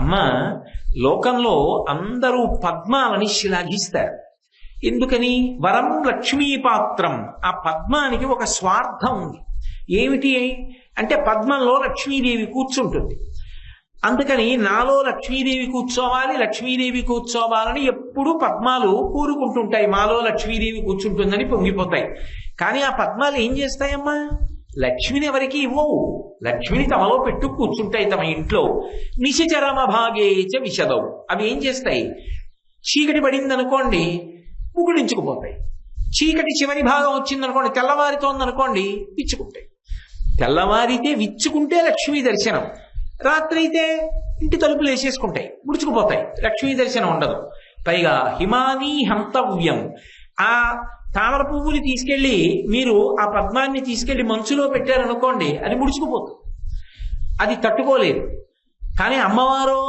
అమ్మ, లోకంలో అందరూ పద్మాలని శ్లాఘిస్తారు. ఎందుకని? వరం లక్ష్మీపాత్రం. ఆ పద్మానికి ఒక స్వార్థం ఉంది. ఏమిటి అంటే పద్మంలో లక్ష్మీదేవి కూర్చుంటుంది. అందుకని నాలో లక్ష్మీదేవి కూర్చోవాలి, లక్ష్మీదేవి కూర్చోవాలని ఎప్పుడూ పద్మాలు కోరుకుంటుంటాయి. మాలో లక్ష్మీదేవి కూర్చుంటుందని పొంగిపోతాయి. కానీ ఆ పద్మాలు ఏం చేస్తాయమ్మా? లక్ష్మిని ఎవరికి ఇవ్వవు. లక్ష్మిని తమలో పెట్టు కూర్చుంటాయి తమ ఇంట్లో. నిశచరమ భాగేచ విశదవు. అవి ఏం చేస్తాయి? చీకటి పడిందనుకోండి, ముగుడించుకుపోతాయి. చీకటి చివరి భాగం వచ్చిందనుకోండి, తెల్లవారితోందనుకోండి, విచ్చుకుంటాయి. తెల్లవారితే విచ్చుకుంటే లక్ష్మీ దర్శనం, రాత్రి అయితే ఇంటి తలుపులు వేసేసుకుంటాయి, ముడుచుకుపోతాయి, లక్ష్మీ దర్శనం ఉండదు. పైగా హిమానీ హంతవ్యం. ఆ తామర పువ్వుని తీసుకెళ్లి మీరు ఆ పద్మాన్ని తీసుకెళ్లి మంచులో పెట్టారనుకోండి, అది ముడుచుకుపోతుంది, అది తట్టుకోలేదు. కానీ అమ్మవారు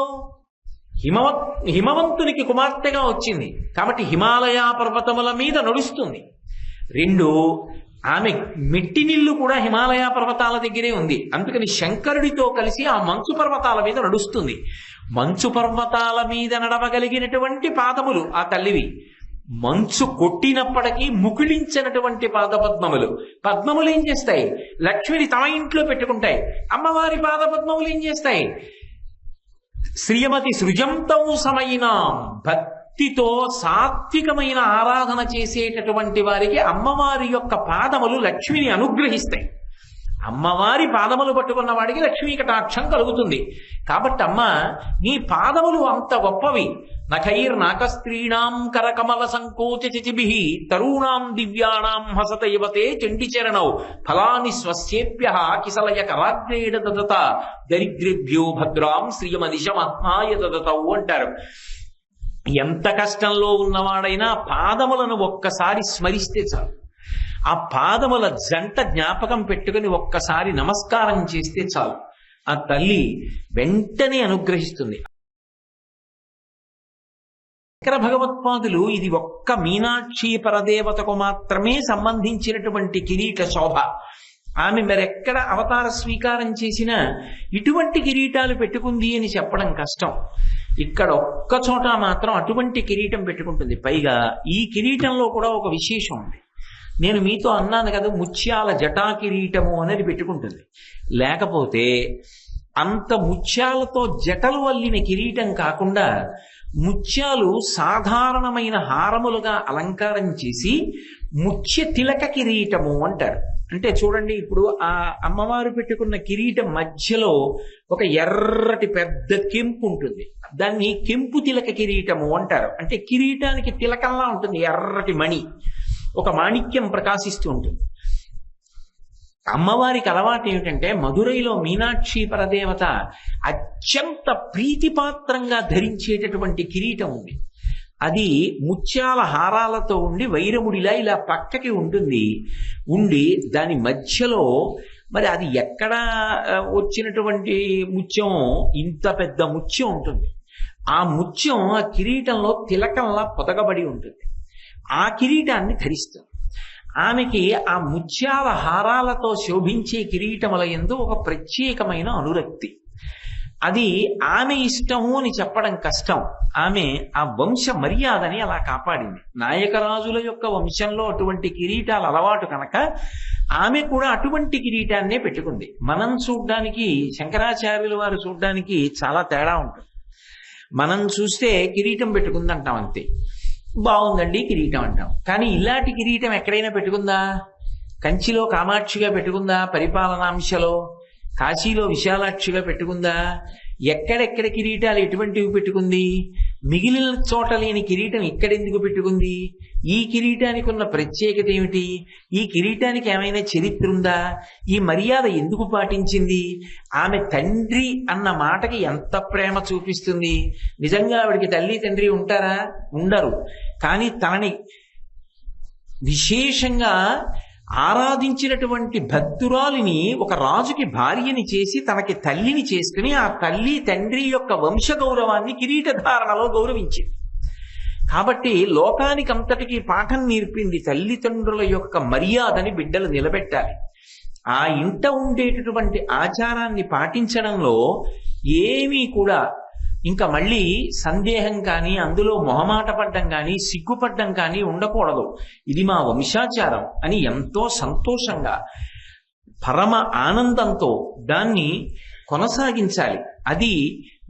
హిమవంతునికి కుమార్తెగా వచ్చింది కాబట్టి హిమాలయ పర్వతముల మీద నడుస్తుంది. రెండు, ఆమె మెట్టినిల్లు కూడా హిమాలయ పర్వతాల దగ్గరే ఉంది. అందుకని శంకరుడితో కలిసి ఆ మంచు పర్వతాల మీద నడుస్తుంది. మంచు పర్వతాల మీద నడవగలిగినటువంటి పాదములు ఆ తల్లివి. మంచు కొట్టినప్పటికీ ముకుళించినటువంటి పాదపద్మములు. పద్మములు ఏం చేస్తాయి? లక్ష్మిని తమ ఇంట్లో పెట్టుకుంటాయి. అమ్మవారి పాదపద్మములు ఏం చేస్తాయి? శ్రీమతి సృజంతం సమయినాం. భక్తితో సాత్వికమైన ఆరాధన చేసేటటువంటి వారికి అమ్మవారి యొక్క పాదములు లక్ష్మిని అనుగ్రహిస్తాయి. అమ్మవారి పాదములు పట్టుకున్న వాడికి లక్ష్మీ కటాక్షం కలుగుతుంది. కాబట్టి అమ్మ, నీ పాదములు అంత గొప్పవి. నఖైర్నాకస్త్రీణాం కరకమల సంకోచిభిః తరూణాం దివ్యానాం హసత యువతే చండిచరణౌ ఫలాని స్వస్యేభ్యః కిసలయ కరాగ్రేణ దదత దరిద్రేభ్యో భద్రాం శ్రియమదిశమాత్మాయ దదతౌ అంటారు. ఎంత కష్టంలో ఉన్నవాడైనా పాదములను ఒక్కసారి స్మరిస్తే చాలు. ఆ పాదముల జంట జ్ఞాపకం పెట్టుకుని ఒక్కసారి నమస్కారం చేస్తే చాలు, ఆ తల్లి వెంటనే అనుగ్రహిస్తుంది. శంకర భగవత్పాదులు ఇది ఒక్క మీనాక్షి పరదేవతకు మాత్రమే సంబంధించినటువంటి కిరీట శోభ. ఆమె మరెక్కడ అవతార స్వీకారం చేసినా ఇటువంటి కిరీటాలు పెట్టుకుంది అని చెప్పడం కష్టం. ఇక్కడ ఒక్క చోట మాత్రం అటువంటి కిరీటం పెట్టుకుంటుంది. పైగా ఈ కిరీటంలో కూడా ఒక విశేషం ఉంది. నేను మీతో అన్నాను కదా, ముత్యాల జటా కిరీటము అనేది పెట్టుకుంటుంది. లేకపోతే అంత ముత్యాలతో జటలు వల్లిన కిరీటం కాకుండా ముత్యాలు సాధారణమైన హారములుగా అలంకారం చేసి ముత్య తిలక కిరీటము అంటారు. అంటే చూడండి, ఇప్పుడు ఆ అమ్మవారు పెట్టుకున్న కిరీటం మధ్యలో ఒక ఎర్రటి పెద్ద కెంపు ఉంటుంది. దాన్ని కెంపు తిలక కిరీటము అంటారు. అంటే కిరీటానికి తిలకంలా ఉంటుంది, ఎర్రటి మణి, ఒక మాణిక్యం ప్రకాశిస్తూ ఉంటుంది. అమ్మవారికి అలవాటు ఏమిటంటే, మధురైలో మీనాక్షి పరదేవత అత్యంత ప్రీతిపాత్రంగా ధరించేటటువంటి కిరీటం ఉంది. అది ముత్యాల హారాలతో ఉండి వైరముడిలా ఇలా పక్కకి ఉంటుంది. ఉండి దాని మధ్యలో మరి అది ఎక్కడ వచ్చినటువంటి ముత్యం, ఇంత పెద్ద ముత్యం ఉంటుంది. ఆ ముత్యం ఆ కిరీటంలో తిలకంలా పొదగబడి ఉంటుంది. ఆ కిరీటాన్ని ధరిస్తుంది. ఆమెకి ఆ ముత్యాల హారాలతో శోభించే కిరీటముల యందు ఒక ప్రత్యేకమైన అనురక్తి. అది ఆమె ఇష్టము అని చెప్పడం కష్టం. ఆమె ఆ వంశ మర్యాదని అలా కాపాడింది. నాయకరాజుల యొక్క వంశంలో అటువంటి కిరీటాలు అలవాటు కనుక ఆమె కూడా అటువంటి కిరీటాన్నే పెట్టుకుంది. మనం చూడ్డానికి, శంకరాచార్యుల వారు చూడ్డానికి చాలా తేడా ఉంటుంది. మనం చూస్తే కిరీటం పెట్టుకుందంటాం అంతే, బాగుందండి కిరీటం అంటాం. కానీ ఇలాంటి కిరీటం ఎక్కడైనా పెట్టుకుందా? కంచిలో కామాక్షిగా పెట్టుకుందా? పరిపాలనాంశలో కాశీలో విశాలాక్షిగా పెట్టుకుందా? ఎక్కడెక్కడ కిరీటాలు ఎటువంటివి పెట్టుకుంది? మిగిలిన చోట లేని కిరీటం ఇక్కడెందుకు పెట్టుకుంది? ఈ కిరీటానికి ఉన్న ప్రత్యేకత ఏమిటి? ఈ కిరీటానికి ఏమైనా చరిత్ర ఉందా? ఈ మర్యాద ఎందుకు పాటించింది? ఆమె తండ్రి అన్న మాటకి ఎంత ప్రేమ చూపిస్తుంది. నిజంగా ఆవిడికి తల్లి తండ్రి ఉంటారా? ఉండరు. కానీ తనని విశేషంగా ఆరాధించినటువంటి భక్తురాలిని ఒక రాజుకి భార్యని చేసి తనకి తల్లిని చేసుకుని ఆ తల్లి తండ్రి యొక్క వంశ గౌరవాన్ని కిరీటధారణలో గౌరవించింది. కాబట్టి లోకానికి అంతటికీ పాఠం నేర్పింది. తల్లిదండ్రుల యొక్క మర్యాదని బిడ్డలు నిలబెట్టాలి. ఆ ఇంట ఉండేటటువంటి ఆచారాన్ని పాటించడంలో ఏమీ కూడా ఇంకా మళ్ళీ సందేహం కానీ అందులో మొహమాట పడ్డం కానీ సిగ్గుపడ్డం కానీ ఉండకూడదు. ఇది మా వంశాచారం అని ఎంతో సంతోషంగా పరమ ఆనందంతో దాన్ని కొనసాగించాలి. అది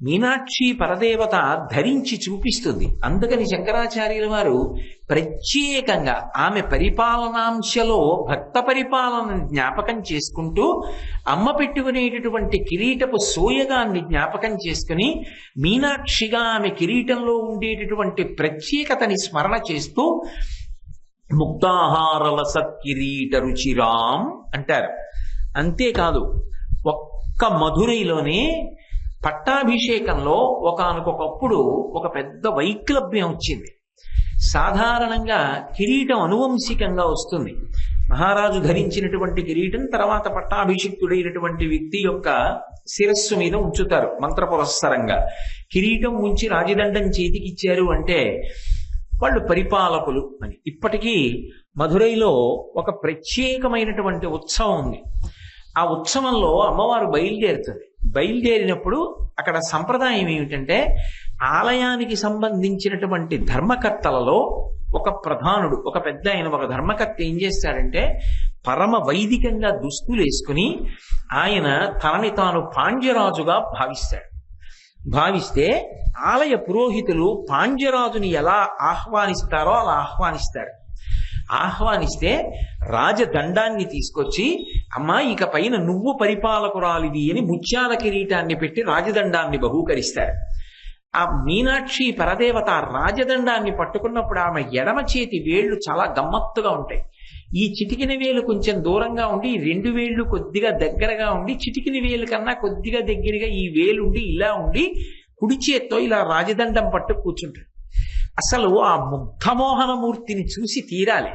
మీనాక్షి పరదేవత ధరించి చూపిస్తుంది. అందుకని శంకరాచార్యుల వారు ప్రత్యేకంగా ఆమె పరిపాలనాంశలో భక్త పరిపాలనని జ్ఞాపకం చేసుకుంటూ అమ్మ పెట్టుకునేటటువంటి కిరీటపు సోయగాన్ని జ్ఞాపకం చేసుకుని మీనాక్షిగా ఆమె కిరీటంలో ఉండేటటువంటి ప్రత్యేకతని స్మరణ చేస్తూ ముక్తాహారల సత్కిరీట రుచిరాం అంటారు. అంతేకాదు ఒక్క మధురైలోనే పట్టాభిషేకంలో ఒకానొకప్పుడు ఒక పెద్ద వైక్లభ్యం వచ్చింది. సాధారణంగా కిరీటం అనువంశికంగా వస్తుంది. మహారాజు ధరించినటువంటి కిరీటం తర్వాత పట్టాభిషిక్తుడైనటువంటి వ్యక్తి యొక్క శిరస్సు మీద ఉంచుతారు మంత్రపురస్సరంగా. కిరీటం ఉంచి రాజదండం చేతికిచ్చారు అంటే వాళ్ళు పరిపాలకులు అని. ఇప్పటికీ మధురైలో ఒక ప్రత్యేకమైనటువంటి ఉత్సవం ఉంది. ఆ ఉత్సవంలో అమ్మవారు బయలుదేరుతుంది. బయలుదేరినప్పుడు అక్కడ సంప్రదాయం ఏమిటంటే ఆలయానికి సంబంధించినటువంటి ధర్మకర్తలలో ఒక ప్రధానుడు, ఒక పెద్ద ఆయన, ఒక ధర్మకర్త ఏం చేస్తాడంటే పరమ వైదికంగా దుస్తులు వేసుకుని ఆయన తనని తాను పాండ్యరాజుగా భావిస్తే ఆలయ పురోహితులు పాండ్యరాజుని ఎలా ఆహ్వానిస్తారో అలా ఆహ్వానిస్తే రాజదండాన్ని తీసుకొచ్చి అమ్మా ఇక పైన నువ్వు పరిపాలకురాలివి అని ముత్యాల కిరీటాన్ని పెట్టి రాజదండాన్ని బహూకరిస్తారు. ఆ మీనాక్షి పరదేవత రాజదండాన్ని పట్టుకున్నప్పుడు ఆమె ఎడమ చేతి వేళ్లు చాలా గమ్మత్తుగా ఉంటాయి. ఈ చిటికిన వేలు కొంచెం దూరంగా ఉండి, ఈ 2 వేళ్లు కొద్దిగా దగ్గరగా ఉండి, చిటికిన వేలు కన్నా కొద్దిగా దగ్గరగా ఈ వేలుండి ఇలా ఉండి కుడి చేత్తో ఇలా రాజదండం పట్టు కూర్చుంటాడు. అసలు ఆ ముగ్ధమోహనమూర్తిని చూసి తీరాలి.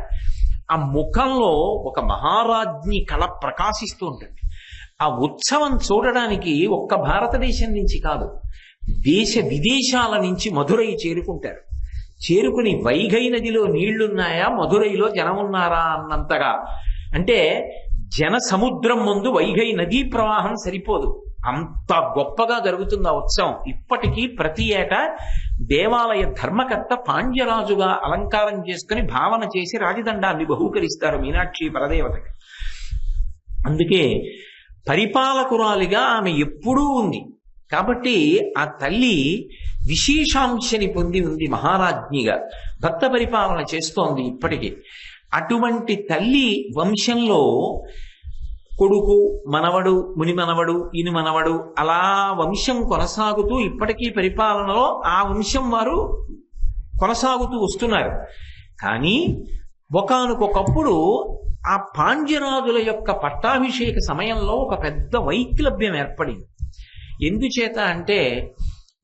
ఆ ముఖంలో ఒక మహారాజ్ఞి కళ ప్రకాశిస్తూ ఉంటుంది. ఆ ఉత్సవం చూడడానికి ఒక్క భారతదేశం నుంచి కాదు, దేశ విదేశాల నుంచి మధురై చేరుకుంటారు. చేరుకుని వైగై నదిలో నీళ్లున్నాయా, మధురైలో జనం ఉన్నారా అన్నంతగా, అంటే జన సముద్రం ముందు వైగై నదీ ప్రవాహం సరిపోదు, అంత గొప్పగా జరుగుతుంది ఆ ఉత్సవం. ఇప్పటికీ ప్రతి ఏటా దేవాలయ ధర్మకర్త పాండ్యరాజుగా అలంకారం చేసుకుని భావన చేసి రాజదండాన్ని బహూకరిస్తారు మీనాక్షి పరదేవతకి. అందుకే పరిపాలకురాలిగా ఆమె ఎప్పుడూ ఉంది. కాబట్టి ఆ తల్లి విశేషాంశని పొంది ఉంది, మహారాజ్ఞిగా భక్త పరిపాలన చేస్తోంది ఇప్పటికీ. అటువంటి తల్లి వంశంలో కొడుకు, మనవడు, ముని మనవడు, ఇని మనవడు, అలా వంశం కొనసాగుతూ ఇప్పటికీ పరిపాలనలో ఆ వంశం వారు కొనసాగుతూ వస్తున్నారు. కానీ ఒకానొకప్పుడు ఆ పాండ్యరాజుల యొక్క పట్టాభిషేక సమయంలో ఒక పెద్ద వైక్లభ్యం ఏర్పడింది. ఎందుచేత అంటే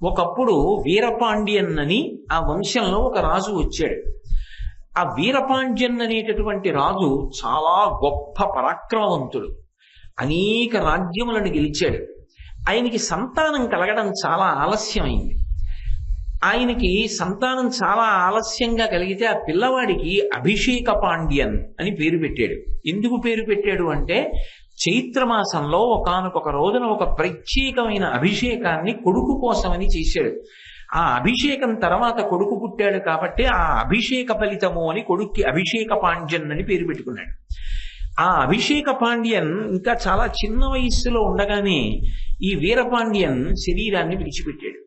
ఒకప్పుడు వీరపాండ్యన్ అని ఆ వంశంలో ఒక రాజు వచ్చాడు. ఆ వీరపాండ్యన్ అనేటటువంటి రాజు చాలా గొప్ప పరాక్రమవంతుడు, అనేక రాజ్యములను గెలిచాడు. ఆయనకి సంతానం కలగడం చాలా ఆలస్యమైంది. ఆయనకి సంతానం చాలా ఆలస్యంగా కలిగితే ఆ పిల్లవాడికి అభిషేక పాండ్యన్ అని పేరు పెట్టాడు. ఎందుకు పేరు పెట్టాడు అంటే చైత్రమాసంలో ఒకానొక రోజున ఒక ప్రత్యేకమైన అభిషేకాన్ని కొడుకు కోసమని చేశాడు. ఆ అభిషేకం తర్వాత కొడుకు పుట్టాడు కాబట్టి ఆ అభిషేక ఫలితము అని కొడుక్కి అభిషేక పాండ్యన్ అని పేరు పెట్టుకున్నాడు. ఆ అభిషేక పాండ్యన్ ఇంకా చాలా చిన్న వయస్సులో ఉండగానే ఈ వీరపాండ్యన్ శరీరాన్ని విడిచిపెట్టాడు.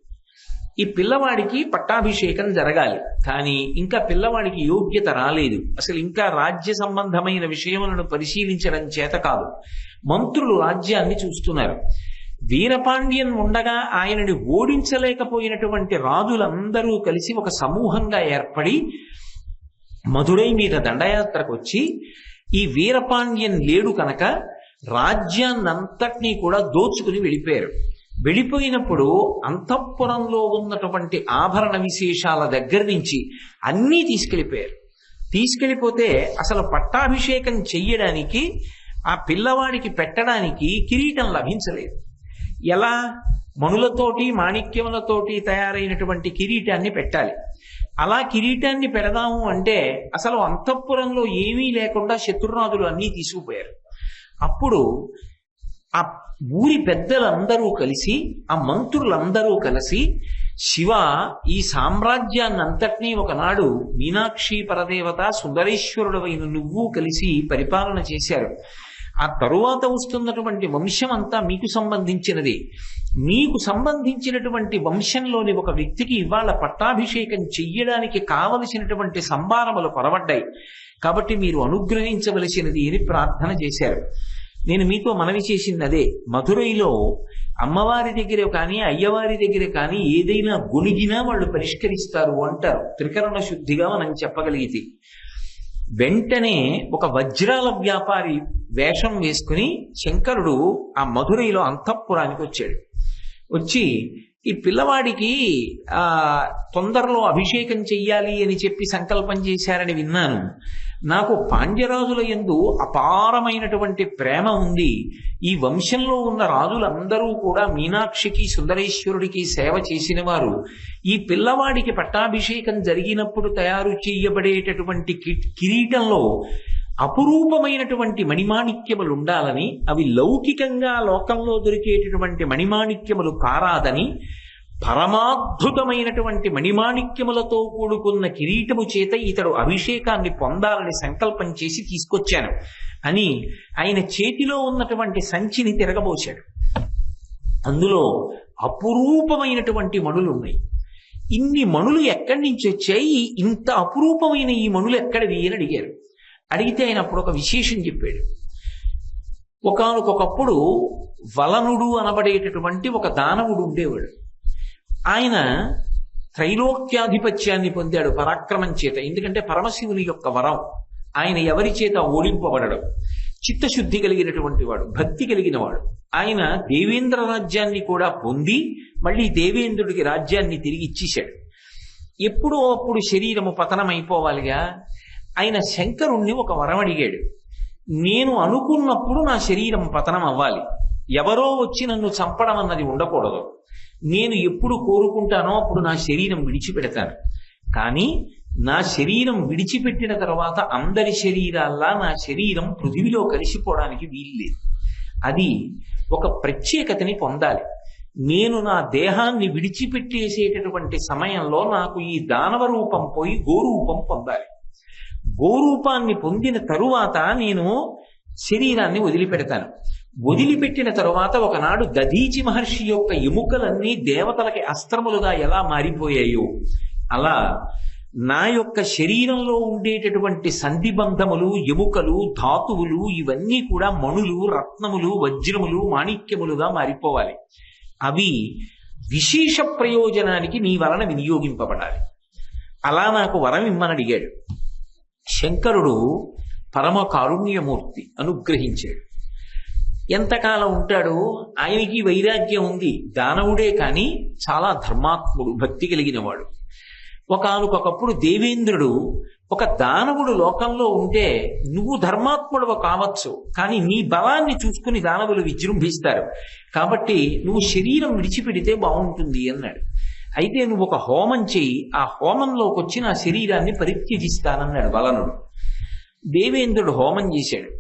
ఈ పిల్లవాడికి పట్టాభిషేకం జరగాలి, కానీ ఇంకా పిల్లవాడికి యోగ్యత రాలేదు. అసలు ఇంకా రాజ్య సంబంధమైన విషయములను పరిశీలించడం చేత కాదు, మంత్రులు రాజ్యాన్ని చూస్తున్నారు. వీరపాండ్యన్ ఉండగా ఆయనని ఓడించలేకపోయినటువంటి రాజులందరూ కలిసి ఒక సమూహంగా ఏర్పడి మధురై మీద దండయాత్రకు వచ్చి ఈ వీరపాండ్యన్ లేడు కనుక రాజ్యాన్నంతటినీ కూడా దోచుకుని వెళ్ళిపోయారు. వెళ్ళిపోయినప్పుడు అంతఃపురంలో ఉన్నటువంటి ఆభరణ విశేషాల దగ్గర నుంచి అన్నీ తీసుకెళ్ళిపోయారు. తీసుకెళ్ళిపోతే అసలు పట్టాభిషేకం చెయ్యడానికి ఆ పిల్లవాడికి పెట్టడానికి కిరీటం లభించలేదు. ఎలా? మణులతోటి మాణిక్యములతోటి తయారైనటువంటి కిరీటాన్ని పెట్టాలి. అలా కిరీటాన్ని పెడదాము అంటే అసలు అంతఃపురంలో ఏమీ లేకుండా శత్రురాజులు అన్నీ తీసుకుపోయారు. అప్పుడు ఆ ఊరి పెద్దలందరూ కలిసి, ఆ మంత్రులందరూ కలిసి, శివ, ఈ సామ్రాజ్యాన్ని అంతటినీ ఒకనాడు మీనాక్షి పరదేవత సుందరేశ్వరుడవైన నువ్వు కలిసి పరిపాలన చేశారు. ఆ తరువాత వస్తున్నటువంటి వంశం అంతా మీకు సంబంధించినది. మీకు సంబంధించినటువంటి వంశంలోని ఒక వ్యక్తికి ఇవాళ పట్టాభిషేకం చెయ్యడానికి కావలసినటువంటి సంభారములు కొరవడ్డాయి. కాబట్టి మీరు అనుగ్రహించవలసినది అని ప్రార్థన చేశారు. నేను మీతో మనవి చేసింది అదే. మధురైలో అమ్మవారి దగ్గర కానీ అయ్యవారి దగ్గర కానీ ఏదైనా గొణిగినా వాళ్ళు పరిష్కరిస్తారు అంటారు, త్రికరణ శుద్ధిగా మనం చెప్పగలిగితే. వెంటనే ఒక వజ్రాల వ్యాపారి వేషం వేసుకుని శంకరుడు ఆ మధురైలో అంతఃపురానికి వచ్చాడు. వచ్చి, ఈ పిల్లవాడికి తొందరలో అభిషేకం చెయ్యాలి అని చెప్పి సంకల్పం చేశారని విన్నాను. నాకు పాండ్యరాజుల యందు అపారమైనటువంటి ప్రేమ ఉంది. ఈ వంశంలో ఉన్న రాజులందరూ కూడా మీనాక్షికి సుందరేశ్వరుడికి సేవ చేసిన వారు. ఈ పిల్లవాడికి పట్టాభిషేకం జరిగినప్పుడు తయారు చేయబడేటటువంటి కిరీటంలో అపురూపమైనటువంటి మణిమాణిక్యములు ఉండాలని, అవి లౌకికంగా లోకంలో దొరికేటటువంటి మణిమాణిక్యములు కారాదని, పరమాద్భుతమైనటువంటి మణిమాణిక్యములతో కూడుకున్న కిరీటము చేత ఇతడు అభిషేకాన్ని పొందాలని సంకల్పం చేసి తీసుకొచ్చాను అని ఆయన చేతిలో ఉన్నటువంటి సంచిని తిరగబోశాడు. అందులో అపురూపమైనటువంటి మణులు ఉన్నాయి. ఇన్ని మణులు ఎక్కడి నుంచి వచ్చాయి, ఇంత అపురూపమైన ఈ మణులు ఎక్కడివి అని అడిగారు. అడిగితే ఆయన అప్పుడు ఒక విశేషం చెప్పాడు. ఒకానొకప్పుడు వలనుడు అనబడేటటువంటి ఒక దానవుడు ఉండేవాడు. ఆయన త్రైలోక్యాధిపత్యాన్ని పొందాడు పరాక్రమం చేత. ఎందుకంటే పరమశివుని యొక్క వరం. ఆయన ఎవరి చేత ఓడింపబడడం. చిత్తశుద్ధి కలిగినటువంటి వాడు, భక్తి కలిగిన వాడు. ఆయన దేవేంద్ర రాజ్యాన్ని కూడా పొంది మళ్ళీ దేవేంద్రుడికి రాజ్యాన్ని తిరిగి ఇచ్చేశాడు. ఎప్పుడో అప్పుడు శరీరము పతనమైపోవాలిగా. ఆయన శంకరుణ్ణి ఒక వరం అడిగాడు. నేను అనుకున్నప్పుడు నా శరీరం పతనం అవ్వాలి, ఎవరో వచ్చి నన్ను చంపడం అన్నది ఉండకూడదు. నేను ఎప్పుడు కోరుకుంటానో అప్పుడు నా శరీరం విడిచిపెడతాను. కానీ నా శరీరం విడిచిపెట్టిన తర్వాత అందరి శరీరాల్లా నా శరీరం పృథివిలో కలిసిపోవడానికి వీల్లేదు. అది ఒక ప్రత్యేకతని పొందాలి. నేను నా దేహాన్ని విడిచిపెట్టేసేటటువంటి సమయంలో నాకు ఈ దానవ రూపం పోయి గోరూపం పొందాలి. గోరూపాన్ని పొందిన తరువాత నేను శరీరాన్ని వదిలిపెడతాను. వదిలిపెట్టిన తరువాత ఒకనాడు దధీచి మహర్షి యొక్క ఎముకలన్నీ దేవతలకి అస్త్రములుగా ఎలా మారిపోయాయో అలా నా యొక్క శరీరంలో ఉండేటటువంటి సంధిబంధములు, ఎముకలు, ధాతువులు ఇవన్నీ కూడా మణులు, రత్నములు, వజ్రములు, మాణిక్యములుగా మారిపోవాలి. అవి విశేష ప్రయోజనానికి నీ వలన వినియోగింపబడాలి. అలా నాకు వరం ఇమ్మని అడిగాడు. శంకరుడు పరమ కారుణ్యమూర్తి, అనుగ్రహించాడు. ఎంతకాలం ఉంటాడు? ఆయనకి వైరాగ్యం ఉంది. దానవుడే కానీ చాలా ధర్మాత్ముడు, భక్తి కలిగిన వాడు. ఒకానొకప్పుడు దేవేంద్రుడు, ఒక దానవుడు లోకంలో ఉంటే నువ్వు ధర్మాత్ముడు కావచ్చు, కానీ నీ బలాన్ని చూసుకుని దానవులు విజృంభిస్తారు. కాబట్టి నువ్వు శరీరం విడిచిపెడితే బాగుంటుంది అన్నాడు. అయితే నువ్వు ఒక హోమం చెయ్యి, ఆ హోమంలోకి వచ్చి నా శరీరాన్ని పరిత్యజిస్తానన్నాడు వలనుడు. దేవేంద్రుడు హోమం చేశాడు.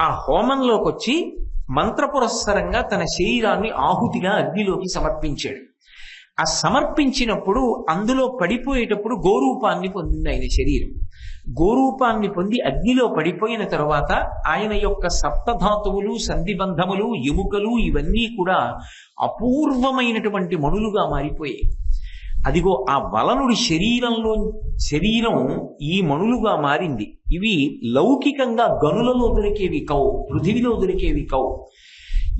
ఆ హోమంలోకి వచ్చి మంత్రపురస్సరంగా తన శరీరాన్ని ఆహుతిగా అగ్నిలోకి సమర్పించాడు. ఆ సమర్పించినప్పుడు అందులో పడిపోయేటప్పుడు గోరూపాన్ని పొందింది ఆయన శరీరం. గోరూపాన్ని పొంది అగ్నిలో పడిపోయిన తరువాత ఆయన యొక్క సప్తధాతువులు, సంధిబంధములు, ఎముకలు ఇవన్నీ కూడా అపూర్వమైనటువంటి మణులుగా మారిపోయాయి. అదిగో ఆ వలనుడి శరీరం ఈ మణులుగా మారింది. ఇవి లౌకికంగా గనులలో దొరికేవి కవు, పృథివిలో దొరికేవి కవు.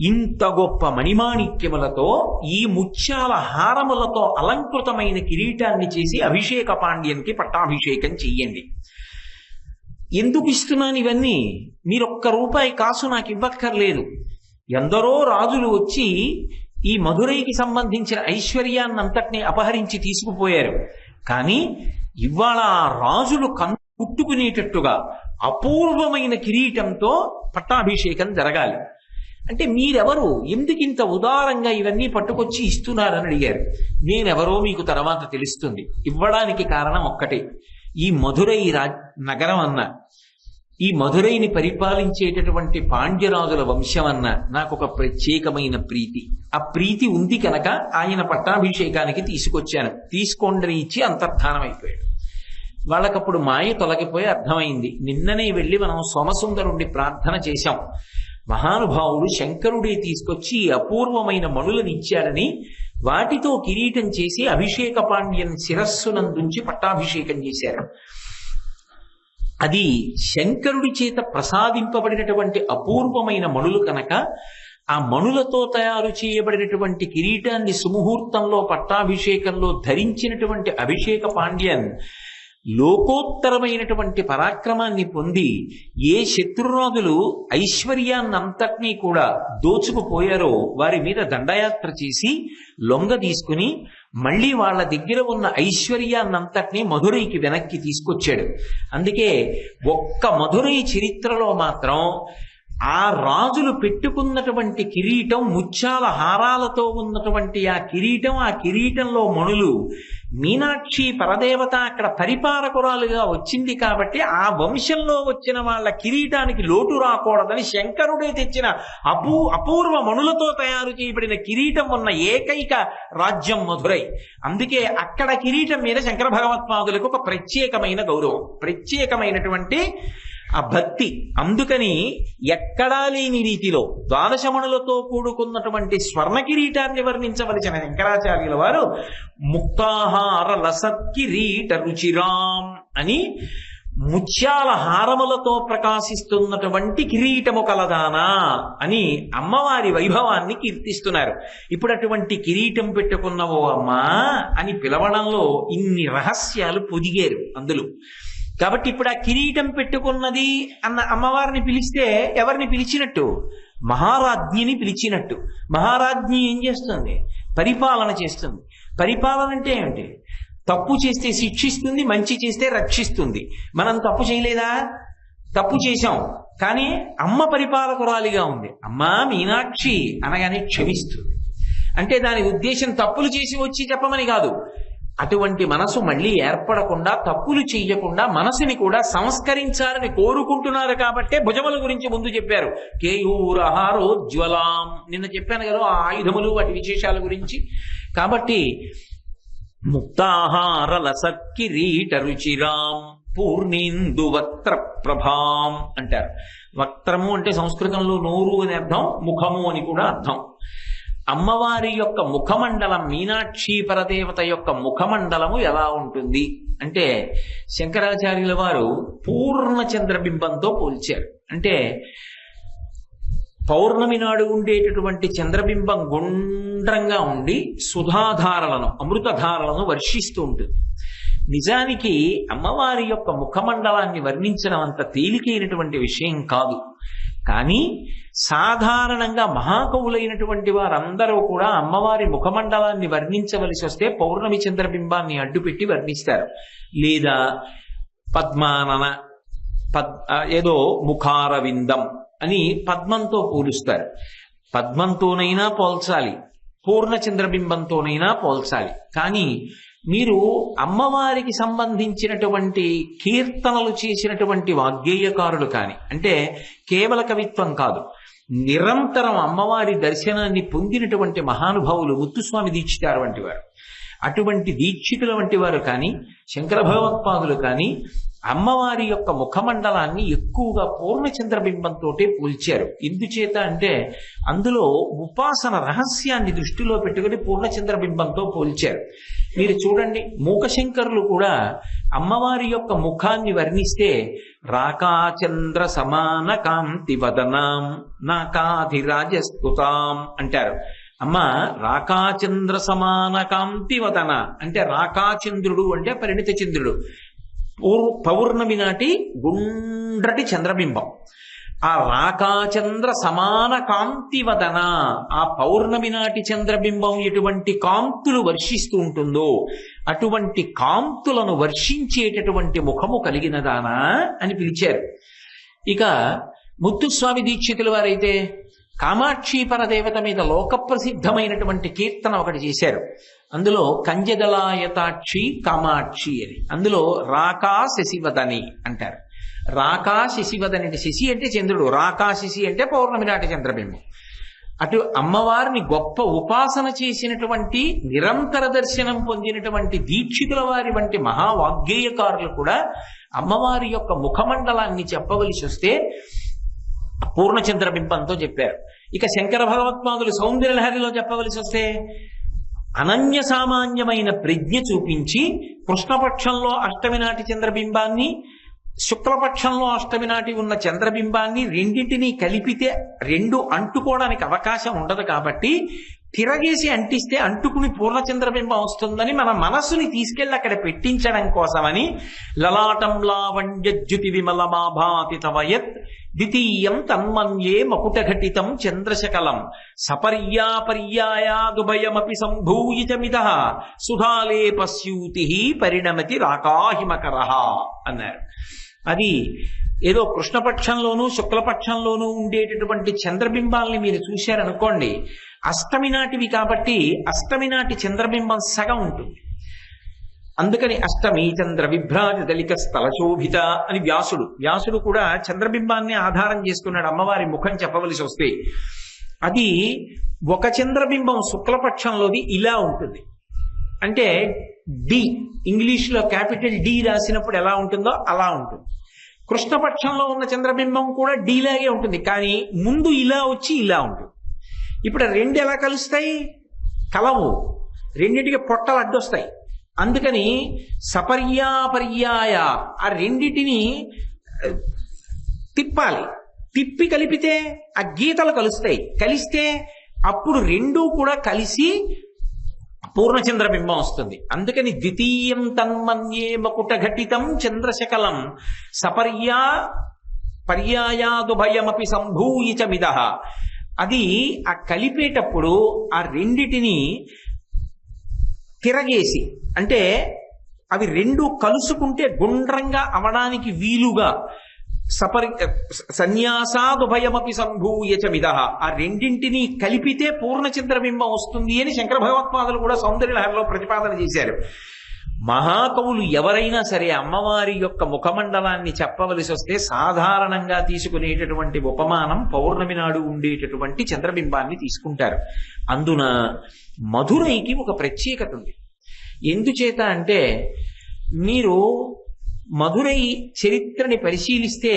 ఇంత గొప్ప మణిమాణిక్యములతో, ఈ ముత్యాల హారములతో అలంకృతమైన కిరీటాన్ని చేసి అభిషేక పాండ్యానికి పట్టాభిషేకం చెయ్యండి. ఎందుకు ఇస్తున్నాను ఇవన్నీ? మీరొక్క రూపాయి కాసు నాకు ఇవ్వక్కర్లేదు. ఎందరో రాజులు వచ్చి ఈ మధురైకి సంబంధించిన ఐశ్వర్యాన్నంతటినీ అపహరించి తీసుకుపోయారు. కానీ ఇవాళ ఆ రాజులు కన్ను పుట్టుకునేటట్టుగా అపూర్వమైన కిరీటంతో పట్టాభిషేకం జరగాలి. అంటే మీరెవరు, ఎందుకింత ఉదారంగా ఇవన్నీ పట్టుకొచ్చి ఇస్తున్నారని అడిగారు. నేనెవరో మీకు తర్వాత తెలుస్తుంది. ఇవ్వడానికి కారణం ఒక్కటే. ఈ మధురై నగరం అన్న ఈ మధురైని పరిపాలించేటటువంటి పాండ్యరాజుల వంశమన్న నాకు ఒక ప్రత్యేకమైన ప్రీతి. ఆ ప్రీతి ఉంది కనుక ఆయన పట్టాభిషేకానికి తీసుకొచ్చాను. తీసుకోండి ఇచ్చి అంతర్ధానం అయిపోయాడు. వాళ్ళకప్పుడు మాయ తొలగిపోయి అర్థమైంది. నిన్ననే వెళ్ళి మనం సోమసుందరుణ్ణి ప్రార్థన చేశాం. మహానుభావుడు శంకరుడే తీసుకొచ్చి అపూర్వమైన మణులను ఇచ్చాడని వాటితో కిరీటం చేసి అభిషేక పాండ్యం శిరస్సునందుంచి పట్టాభిషేకం చేశారు. అది శంకరుడి చేత ప్రసాదింపబడినటువంటి అపూర్వమైన మణులు కనుక ఆ మణులతో తయారు చేయబడినటువంటి కిరీటాన్ని సుముహూర్తంలో పట్టాభిషేకంలో ధరించినటువంటి అభిషేక పాండ్యన్ లోకోత్తరమైనటువంటి పరాక్రమాన్ని పొంది ఏ శత్రురాజులు ఐశ్వర్యాన్నంతటినీ కూడా దోచుకుపోయారో వారి మీద దండయాత్ర చేసి లొంగ తీసుకుని మళ్ళీ వాళ్ళ దగ్గర ఉన్న ఐశ్వర్యాన్నంతటినీ మధురైకి వెనక్కి తీసుకొచ్చాడు. అందుకే ఒక్క మధురై చరిత్రలో మాత్రం ఆ రాజులు పెట్టుకున్నటువంటి కిరీటం ముత్యాల హారాలతో ఉన్నటువంటి ఆ కిరీటంలో మణులు మీనాక్షి పరదేవత అక్కడ పరిపాలకురాలుగా వచ్చింది కాబట్టి ఆ వంశంలో వచ్చిన వాళ్ళ కిరీటానికి లోటు రాకూడదని శంకరుడే తెచ్చిన అపూర్వ మణులతో తయారు చేయబడిన కిరీటం ఉన్న ఏకైక రాజ్యం మధురై. అందుకే అక్కడ కిరీటం మీద శంకర భగవత్పాదులకు ఒక ప్రత్యేకమైన గౌరవం, ప్రత్యేకమైనటువంటి ఆ భక్తి. అందుకని ఎక్కడా లేని రీతిలో ద్వాదశమణులతో కూడుకున్నటువంటి స్వర్ణ కిరీటాన్ని వర్ణించవలసిన శంకరాచార్యుల వారు ముక్తాహార లసత్కిరీట రుచిరాం అని ముత్యాల హారములతో ప్రకాశిస్తున్నటువంటి కిరీటము కలదానా అని అమ్మవారి వైభవాన్ని కీర్తిస్తున్నారు. ఇప్పుడు అటువంటి కిరీటం పెట్టుకున్నవో అమ్మా అని పిలవడంలో ఇన్ని రహస్యాలు పొదిగారు అందులో. కాబట్టి ఇప్పుడు ఆ కిరీటం పెట్టుకున్నది అన్న అమ్మవారిని పిలిస్తే ఎవరిని పిలిచినట్టు? మహారాజ్ఞిని పిలిచినట్టు. మహారాజ్ఞి ఏం చేస్తుంది? పరిపాలన చేస్తుంది. పరిపాలన అంటే ఏమిటి? తప్పు చేస్తే శిక్షిస్తుంది, మంచి చేస్తే రక్షిస్తుంది. మనం తప్పు చేయలేదా? తప్పు చేశాం, కానీ అమ్మ పరిపాలకురాలిగా ఉంది. అమ్మా మీనాక్షి అనగానే క్షమిస్తుంది. అంటే దాని ఉద్దేశం తప్పులు చేసి వచ్చి చెప్పమని కాదు. అటువంటి మనసు మళ్ళీ ఏర్పడకుండా, తప్పులు చెయ్యకుండా మనసుని కూడా సంస్కరించాలని కోరుకుంటున్నారు. కాబట్టే భుజముల గురించి ముందు చెప్పారు. కేయూరహారోజ్వలాం నిన్న చెప్పాను కదా ఆ ఆయుధములు వాటి విశేషాల గురించి. కాబట్టి ముక్తాహార లసత్కిరీట రుచిరాం పూర్ణేందు వక్త్ర ప్రభాం అంటారు. వక్త్రము అంటే సంస్కృతంలో నోరు అని అర్థం, ముఖము అని కూడా అర్థం. అమ్మవారి యొక్క ముఖమండలం, మీనాక్షి పరదేవత యొక్క ముఖమండలము ఎలా ఉంటుంది అంటే శంకరాచార్యుల వారు పూర్ణ చంద్రబింబంతో పోల్చారు. అంటే పౌర్ణమి నాడు ఉండేటటువంటి చంద్రబింబం గుండ్రంగా ఉండి సుధాధారలను, అమృతధారలను వర్షిస్తూ ఉంటుంది. నిజానికి అమ్మవారి యొక్క ముఖమండలాన్ని వర్ణించడం అంత తేలికైనటువంటి విషయం కాదు. కానీ సాధారణంగా మహాకవులైనటువంటి వారందరూ కూడా అమ్మవారి ముఖమండలాన్ని వర్ణించవలసి వస్తే పౌర్ణమి చంద్రబింబాన్ని అడ్డుపెట్టి వర్ణిస్తారు. లేదా పద్మానన ఏదో ముఖారవిందం అని పద్మంతో పోలుస్తారు. పద్మంతోనైనా పోల్చాలి, పూర్ణ చంద్రబింబంతోనైనా పోల్చాలి. కానీ మీరు అమ్మవారికి సంబంధించినటువంటి కీర్తనలు చేసినటువంటి వాగ్గేయకారులు కానీ, అంటే కేవల కవిత్వం కాదు, నిరంతరం అమ్మవారి దర్శనాన్ని పొందినటువంటి మహానుభావులు ముత్తుస్వామి దీక్షితారు వంటి వారు, అటువంటి దీక్షితుల వంటి వారు కానీ, శంకర భగవత్పాదులు కానీ అమ్మవారి యొక్క ముఖమండలాన్ని ఎక్కువగా పూర్ణచంద్రబింబంతో పోల్చారు. ఎందుచేత అంటే అందులో ఉపాసన రహస్యాన్ని దృష్టిలో పెట్టుకుని పూర్ణచంద్రబింబంతో పోల్చారు. మీరు చూడండి, మూకశంకరులు కూడా అమ్మవారి యొక్క ముఖాన్ని వర్ణిస్తే రాకాచంద్ర సమాన కాంతి వదనాం నాకాధిరాజస్తుతాం అంటారు. అమ్మ రాకాచంద్ర సమాన కాంతి వదన అంటే రాకాచంద్రుడు అంటే పరిణిత చంద్రుడు, పౌర్ణమి నాటి గుండ్రటి చంద్రబింబం. ఆ రాకాచంద్ర సమాన కాంతి వదన, ఆ పౌర్ణమి నాటి చంద్రబింబం ఎటువంటి కాంతులు వర్షిస్తూ ఉంటుందో అటువంటి కాంతులను వర్షించేటటువంటి ముఖము కలిగినదానా అని పిలిచారు. ఇక ముత్తుస్వామి దీక్షితుల వారైతే కామాక్షి పరదేవత మీద లోకప్రసిద్ధమైనటువంటి కీర్తన ఒకటి చేశారు. అందులో కంజదలాయతాక్షి కామాక్షి అని, అందులో రాకా శశివదని అంటారు. రాకా శశివదనటి, శశి అంటే చంద్రుడు, రాకా శశి అంటే పౌర్ణమి నాటి చంద్రబింబం. అటు అమ్మవారిని గొప్ప ఉపాసన చేసినటువంటి, నిరంతర దర్శనం పొందినటువంటి దీక్షితుల వారి వంటి మహావాగ్గేయకారులు కూడా అమ్మవారి యొక్క ముఖమండలాన్ని చెప్పవలసి వస్తే పూర్ణచంద్రబింబంతో చెప్పారు. ఇక శంకర భగవత్పాదులు సౌందర్యలహరిలో చెప్పవలసి వస్తే అనన్య సామాన్యమైన ప్రజ్ఞ చూపించి కృష్ణపక్షంలో అష్టమి నాటి చంద్రబింబాన్ని, శుక్లపక్షంలో అష్టమి నాటి ఉన్న చంద్రబింబాన్ని రెండింటినీ కలిపితే రెండు అంటుకోవడానికి అవకాశం ఉండదు కాబట్టి తిరగేసి అంటిస్తే అంటుకుని పూర్ణచంద్రబింబం వస్తుందని మన మనస్సుని తీసుకెళ్లి అక్కడ పెట్టించడం కోసమని లలాటం లావణ్యజ్యుతి విమలమాభాతి తవయత్ ద్వితీయం తన్మన్యే మకుటఘటితం చంద్రశకలం సపర్యాపర్యాయాదుభయమపి సంభూయితమిద సుధాలేపస్యూతి పరిణమతి రాకాహిమకరః అన్నారు. అది ఏదో కృష్ణపక్షంలోనూ శుక్లపక్షంలోనూ ఉండేటటువంటి చంద్రబింబాల్ని మీరు చూశారనుకోండి, అష్టమి నాటివి కాబట్టి అష్టమి నాటి చంద్రబింబం సగం ఉంటుంది. అందుకని అష్టమి చంద్ర విభ్రాజ దళిక స్థలశోభిత అని వ్యాసుడు కూడా చంద్రబింబాన్ని ఆధారం చేసుకున్నాడు అమ్మవారి ముఖం చెప్పవలసి వస్తే. అది ఒక చంద్రబింబం శుక్లపక్షంలోది ఇలా ఉంటుంది. అంటే డి, ఇంగ్లీష్లో క్యాపిటల్ డి రాసినప్పుడు ఎలా ఉంటుందో అలా ఉంటుంది. కృష్ణపక్షంలో ఉన్న చంద్రబింబం కూడా డీలాగే ఉంటుంది, కానీ ముందు ఇలా వచ్చి ఇలా ఉంటుంది. ఇప్పుడు రెండు ఎలా కలుస్తాయి? కలవు, రెండింటికి పొట్టలు అడ్డొస్తాయి. అందుకని సపర్యాపర్యాయ ఆ రెండిటిని తిప్పాలి. తిప్పి కలిపితే ఆ గీతలు కలుస్తాయి. కలిస్తే అప్పుడు రెండూ కూడా కలిసి పూర్ణచంద్రబింబం వస్తుంది. అందుకని ద్వితీయం తన్మన్యే మకుటఘటితం చంద్రశకలం పర్యాయాదుభయమపి సంభూయిచమిద. అది ఆ కలిపేటప్పుడు ఆ రెండిటిని తిరగేసి, అంటే అవి రెండు కలుసుకుంటే గుండ్రంగా అవడానికి వీలుగా సన్యాసాదుభయమపి సంభూయచమిద, ఆ రెండింటినీ కలిపితే పూర్ణచంద్రబింబం వస్తుంది అని శంకర భగవత్పాదులు కూడా సౌందర్యలహరిలో ప్రతిపాదన చేశారు. మహాకవులు ఎవరైనా సరే అమ్మవారి యొక్క ముఖమండలాన్ని చెప్పవలసి వస్తే సాధారణంగా తీసుకునేటటువంటి ఉపమానం పౌర్ణమి నాడు ఉండేటటువంటి చంద్రబింబాన్ని తీసుకుంటారు. అందున మధురైకి ఒక ప్రత్యేకత ఉంది. ఎందుచేత అంటే మీరు మధురై చరిత్రని పరిశీలిస్తే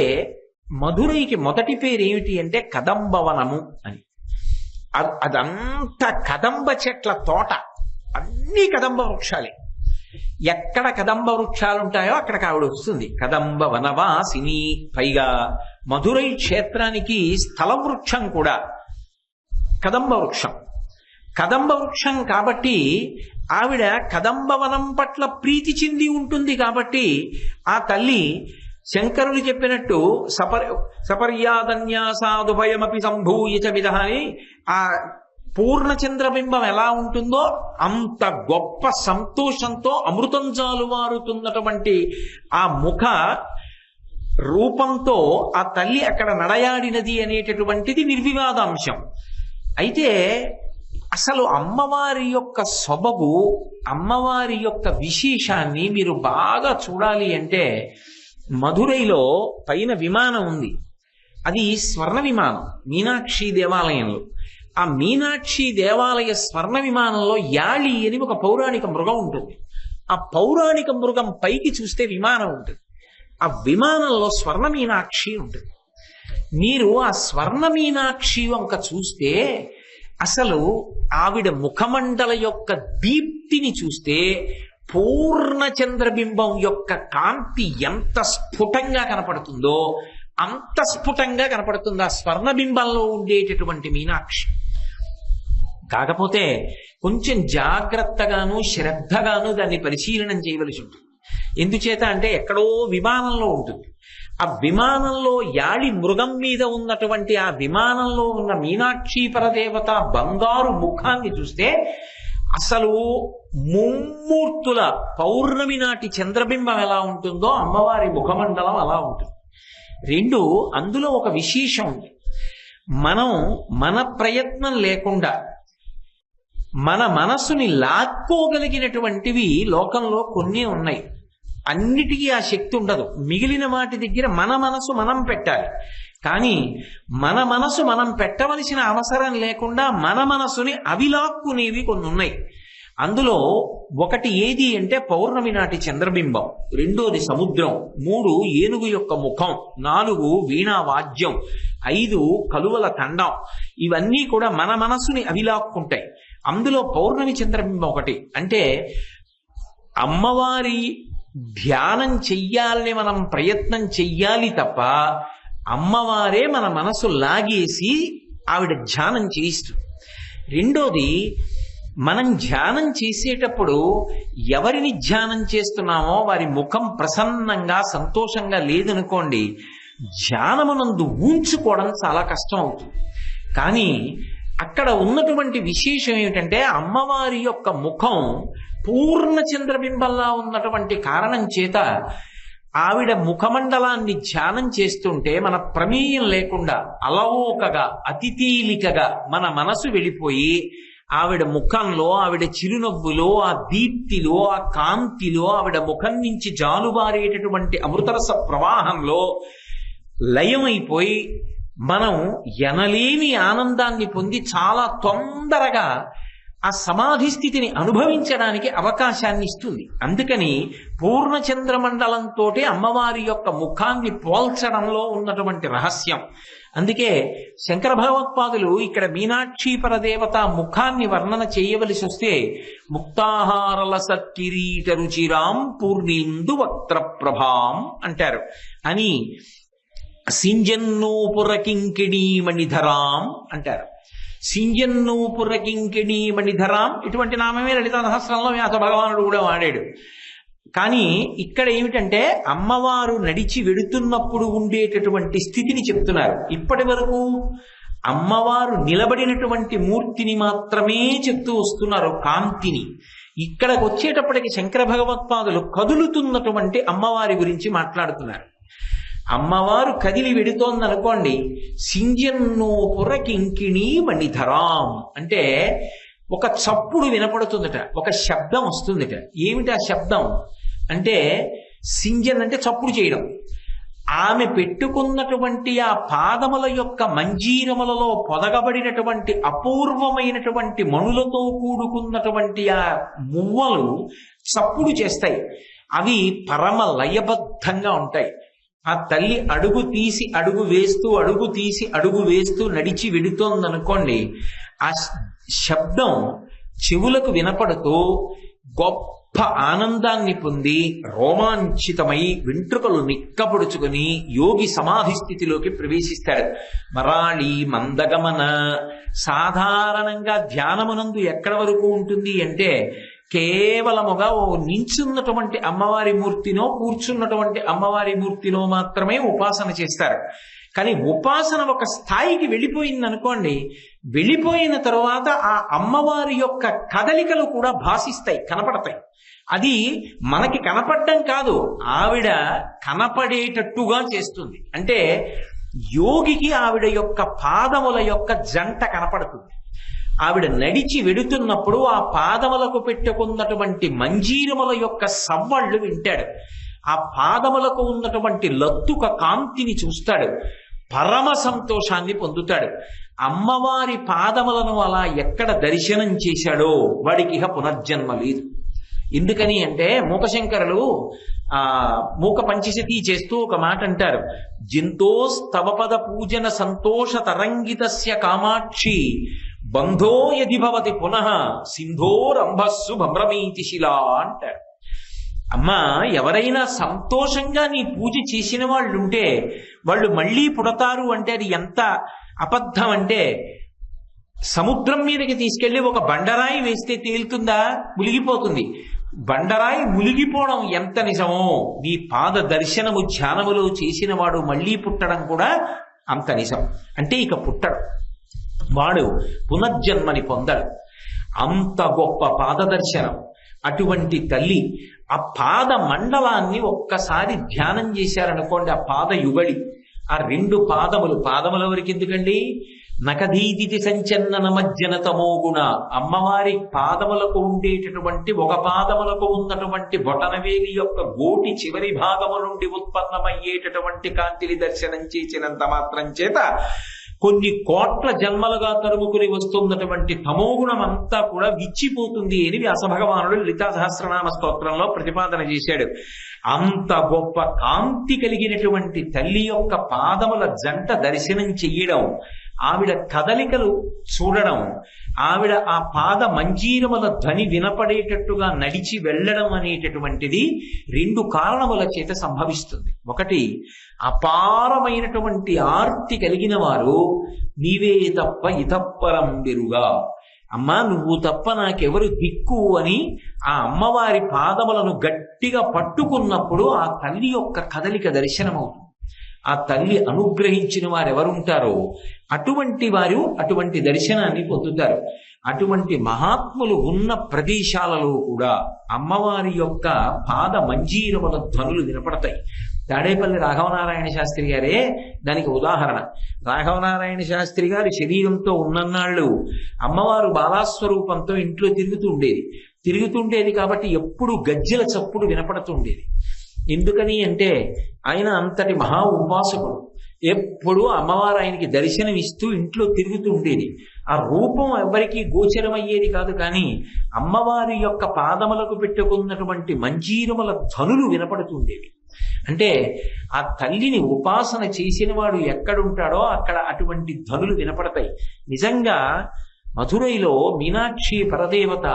మధురైకి మొదటి పేరు ఏమిటి అంటే కదంబవనము అని. అదంతా కదంబ చెట్ల తోట, అన్ని కదంబ వృక్షాలే. ఎక్కడ కదంబ వృక్షాలు ఉంటాయో అక్కడికి ఆవిడ వస్తుంది, కదంబ వనవాసిని. పైగా మధురై క్షేత్రానికి స్థల వృక్షం కూడా కదంబ వృక్షం. కదంబ వృక్షం కాబట్టి ఆవిడ కదంబవనం పట్ల ప్రీతి చెంది ఉంటుంది. కాబట్టి ఆ తల్లి శంకరులు చెప్పినట్టు సపర్యాదన్యాసాదుభయమపి సంభూయచమిద అని ఆ పూర్ణచంద్రబింబం ఎలా ఉంటుందో అంత గొప్ప సంతోషంతో అమృతం జాలువారుతున్నటువంటి ఆ ముఖ రూపంతో ఆ తల్లి అక్కడ నడయాడినది అనేటటువంటిది నిర్వివాదాంశం. అయితే అసలు అమ్మవారి యొక్క సొబగు, అమ్మవారి యొక్క విశేషాన్ని మీరు బాగా చూడాలి అంటే మధురైలో పైన విమానం ఉంది. అది స్వర్ణ విమానం మీనాక్షి దేవాలయంలో. ఆ మీనాక్షి దేవాలయ స్వర్ణ విమానంలో యాళి అని ఒక పౌరాణిక మృగం ఉంటుంది. ఆ పౌరాణిక మృగం పైకి చూస్తే విమానం ఉంటుంది. ఆ విమానంలో స్వర్ణ మీనాక్షి ఉంటుంది. మీరు ఆ స్వర్ణ మీనాక్షి వంక చూస్తే అసలు ఆవిడ ముఖమండల యొక్క దీప్తిని చూస్తే పూర్ణ చంద్రబింబం యొక్క కాంతి ఎంత స్ఫుటంగా కనపడుతుందో అంత స్ఫుటంగా కనపడుతుంది ఆ స్వర్ణబింబంలో ఉండేటటువంటి మీనాక్షి. కాకపోతే కొంచెం జాగ్రత్తగాను శ్రద్ధగాను దాన్ని పరిశీలనం చేయవలసి ఉంటుంది. ఎందుచేత అంటే ఎక్కడో విమానంలో ఉంటుంది. ఆ విమానంలో యాళి మృగం మీద ఉన్నటువంటి ఆ విమానంలో ఉన్న మీనాక్షి పరదేవత బంగారు ముఖాన్ని చూస్తే అసలు ముమ్మూర్తుల పౌర్ణమి నాటి చంద్రబింబం ఎలా ఉంటుందో అమ్మవారి ముఖమండలం అలా ఉంటుంది. రెండు, అందులో ఒక విశేషం ఉంది. మనం మన ప్రయత్నం లేకుండా మన మనస్సుని లాక్కోగలిగినటువంటివి లోకంలో కొన్ని ఉన్నాయి. అన్నిటికీ ఆ శక్తి ఉండదు. మిగిలిన వాటి దగ్గర మన మనసు మనం పెట్టాలి. కానీ మన మనసు మనం పెట్టవలసిన అవసరం లేకుండా మన మనసుని అవిలాక్కునేవి కొన్ని ఉన్నాయి. అందులో ఒకటి ఏది అంటే పౌర్ణమి నాటి చంద్రబింబం, రెండోది సముద్రం, 3 ఏనుగు యొక్క ముఖం, 4 వీణా వాద్యం, 5 కలువల తండం. ఇవన్నీ కూడా మన మనసుని అవిలాక్కుంటాయి. అందులో పౌర్ణమి చంద్రబింబం ఒకటి. అంటే అమ్మవారి ధ్యానం చెయ్యాలని మనం ప్రయత్నం చెయ్యాలి తప్ప అమ్మవారే మన మనసు లాగేసి ఆవిడ ధ్యానం చేయిస్తుంది. రెండోది, మనం ధ్యానం చేసేటప్పుడు ఎవరిని ధ్యానం చేస్తున్నామో వారి ముఖం ప్రసన్నంగా సంతోషంగా లేదనుకోండి, ధ్యానమునందు ఊంచుకోవడం చాలా కష్టం అవుతుంది. కానీ అక్కడ ఉన్నటువంటి విశేషం ఏమిటంటే అమ్మవారి యొక్క ముఖం పూర్ణ చంద్రబింబంలా ఉన్నటువంటి కారణం చేత ఆవిడ ముఖమండలాన్ని ధ్యానం చేస్తుంటే మన ప్రమేయం లేకుండా అలవోకగా అతి తేలికగా మన మనసు వెళ్ళిపోయి ఆవిడ ముఖంలో, ఆవిడ చిరునవ్వులో, ఆ దీప్తిలో, ఆ కాంతిలో, ఆవిడ ముఖం నుంచి జాలుబారేటటువంటి అమృతరస ప్రవాహంలో లయమైపోయి మనం ఎనలేని ఆనందాన్ని పొంది చాలా తొందరగా ఆ సమాధి స్థితిని అనుభవించడానికి అవకాశాన్ని ఇస్తుంది. అందుకని పూర్ణచంద్రమండలంతో అమ్మవారి యొక్క ముఖాన్ని పోల్చడంలో ఉన్నటువంటి రహస్యం. అందుకే శంకర భగవత్పాదులు ఇక్కడ మీనాక్షి పరదేవత ముఖాన్ని వర్ణన చేయవలసి వస్తే ముక్తాహారలస కిరీట రుచిరాం పూర్ణిందు వక్త్ర ప్రభాం అంటారు. అని సింజన్నూపుర కింకిణీ మణిధరాం అంటారు. సింజన్నూపుర కింకిణీ మణిధరాం ఇటువంటి నామమే లలితా సహస్రంలో వ్యాస భగవానుడు కూడా వాడాడు. కానీ ఇక్కడ ఏమిటంటే అమ్మవారు నడిచి వెడుతున్నప్పుడు ఉండేటటువంటి స్థితిని చెప్తున్నారు. ఇప్పటి వరకు అమ్మవారు నిలబడినటువంటి మూర్తిని మాత్రమే చెప్తూ వస్తున్నారు, కాంతిని. ఇక్కడికి వచ్చేటప్పటికి శంకర భగవత్పాదులు కదులుతున్నటువంటి అమ్మవారి గురించి మాట్లాడుతున్నారు. అమ్మవారు కదిలి వెడుతోందనుకోండి, సింజన్నోపుర కింకిణీ మణిధరాం అంటే ఒక చప్పుడు వినపడుతుందట, ఒక శబ్దం వస్తుందట. ఏమిటి ఆ శబ్దం అంటే సింజన్ అంటే చప్పుడు చేయడం. ఆమె పెట్టుకున్నటువంటి ఆ పాదముల యొక్క మంజీరములలో పొదగబడినటువంటి అపూర్వమైనటువంటి మణులతో కూడుకున్నటువంటి ఆ మువ్వలు చప్పుడు చేస్తాయి. అవి పరమ లయబద్ధంగా ఉంటాయి. ఆ తల్లి అడుగు తీసి అడుగు వేస్తూ, అడుగు తీసి అడుగు వేస్తూ నడిచి వెడుతోందనుకోండి, ఆ శబ్దం చెవులకు వినపడుతూ గొప్ప ఆనందాన్ని పొంది రోమాంచితమై వెంట్రుకలు నిక్కపొడుచుకొని యోగి సమాధి స్థితిలోకి ప్రవేశిస్తాడు. మరాళి మందగమన. సాధారణంగా ధ్యానమునందు ఎక్కడ వరకు ఉంటుంది అంటే కేవలముగా ఓ నించున్నటువంటి అమ్మవారి మూర్తినో కూర్చున్నటువంటి అమ్మవారి మూర్తినో మాత్రమే ఉపాసన చేస్తారు. కానీ ఉపాసన ఒక స్థాయికి వెళ్ళిపోయింది అనుకోండి, వెళ్ళిపోయిన తరువాత ఆ అమ్మవారి యొక్క కదలికలు కూడా భాసిస్తాయి, కనపడతాయి. అది మనకి కనపడడం కాదు, ఆవిడ కనపడేటట్టుగా చేస్తుంది. అంటే యోగికి ఆవిడ యొక్క పాదముల యొక్క జంట కనపడుతుంది. ఆవిడ నడిచి వెడుతున్నప్పుడు ఆ పాదములకు పెట్టుకున్నటువంటి మంజీరముల యొక్క సవ్వళ్ళు వింటాడు. ఆ పాదములకు ఉన్నటువంటి లత్తుక కాంతిని చూస్తాడు, పరమ సంతోషాన్ని పొందుతాడు. అమ్మవారి పాదములను అలా ఎక్కడ దర్శనం చేశాడో వాడికి ఇహ పునర్జన్మ లేదు. ఎందుకని అంటే మూకశంకరులు మూక పంచశతి చేస్తూ ఒక మాట అంటారు, జింతోస్తవపద పూజన సంతోష తరంగితస్య కామాక్షి బంధో యది భవతి పునః సింధోరంభస్సు భ్రమీతి శిలా అంటారు. అమ్మా, ఎవరైనా సంతోషంగా నీ పూజ చేసిన వాళ్ళు ఉంటే వాళ్ళు మళ్ళీ పుడతారు అంటే అది ఎంత అబద్ధం అంటే, సముద్రం మీదకి తీసుకెళ్లి ఒక బండరాయి వేస్తే తేలుతుందా? మునిగిపోతుంది. బండరాయి మునిగిపోవడం ఎంత నిజమో నీ పాద దర్శనము ధ్యానములో చేసిన వాడు మళ్ళీ పుట్టడం కూడా అంత నిజం. అంటే ఇక పుట్టడు, వాడు పునర్జన్మని పొందడు. అంత గొప్ప పాదదర్శనం. అటువంటి తల్లి ఆ పాద మండలాన్ని ఒక్కసారి ధ్యానం చేశారనుకోండి, ఆ పాద యుగళి, ఆ 2 పాదములు, పాదముల వరకు ఎందుకండి, నకధీతి సంచన్నన మజ్జన తమోగుణ. అమ్మవారి పాదములకు ఉండేటటువంటి ఒక పాదములకు ఉన్నటువంటి బొటనవేలి యొక్క గోటి చివరి భాగము నుండి ఉత్పన్నమయ్యేటటువంటి కాంతిని దర్శనం చేసినంత మాత్రం చేత కొన్ని కోట్ల జన్మలుగా తరుముకుని వస్తున్నటువంటి తమోగుణం అంతా కూడా విచ్చిపోతుంది అని వ్యాసభగవానుడు లలితా సహస్రనామ స్తోత్రంలో ప్రతిపాదన చేశాడు. అంత గొప్ప కాంతి కలిగినటువంటి తల్లి యొక్క పాదముల జంట దర్శనం చెయ్యడం, ఆవిడ కదలికలు చూడడం, ఆవిడ ఆ పాద మంజీరముల ధ్వని వినపడేటట్టుగా నడిచి వెళ్ళడం అనేటటువంటిది 2 కారణముల చేత సంభవిస్తుంది. ఒకటి, అపారమైనటువంటి ఆర్తి కలిగిన వారు నీవే తప్ప ఇతప్పరంబెరుగా, అమ్మా నువ్వు తప్ప నాకెవరు దిక్కు అని ఆ అమ్మవారి పాదములను గట్టిగా పట్టుకున్నప్పుడు ఆ తల్లి యొక్క కదలిక దర్శనమవుతుంది. ఆ తల్లి అనుగ్రహించిన వారు ఎవరుంటారో అటువంటి వారు అటువంటి దర్శనాన్ని పొందుతారు. అటువంటి మహాత్ములు ఉన్న ప్రదేశాలలో కూడా అమ్మవారి యొక్క పాద మంజీరముల ధ్వనులు వినపడతాయి. తాడేపల్లి రాఘవనారాయణ శాస్త్రి గారే దానికి ఉదాహరణ. రాఘవనారాయణ శాస్త్రి గారి శరీరంతో ఉన్నన్నాళ్ళు అమ్మవారు బాలాస్వరూపంతో ఇంట్లో తిరుగుతుండేది కాబట్టి ఎప్పుడు గజ్జెల చప్పుడు వినపడుతుండేది. ఎందుకని అంటే ఆయన అంతటి మహా ఉపాసకుడు. ఎప్పుడు అమ్మవారు ఆయనకి దర్శనం ఇస్తూ ఇంట్లో తిరుగుతూ ఉండేది. ఆ రూపం ఎవరికీ గోచరమయ్యేది కాదు, కానీ అమ్మవారి యొక్క పాదములకు పెట్టుకున్నటువంటి మంజీరముల ధ్వనులు వినపడుతుండేవి. అంటే ఆ తల్లిని ఉపాసన చేసిన వాడు ఎక్కడుంటాడో అక్కడ అటువంటి ధ్వనులు వినపడతాయి. నిజంగా మధురైలో మీనాక్షి పరదేవత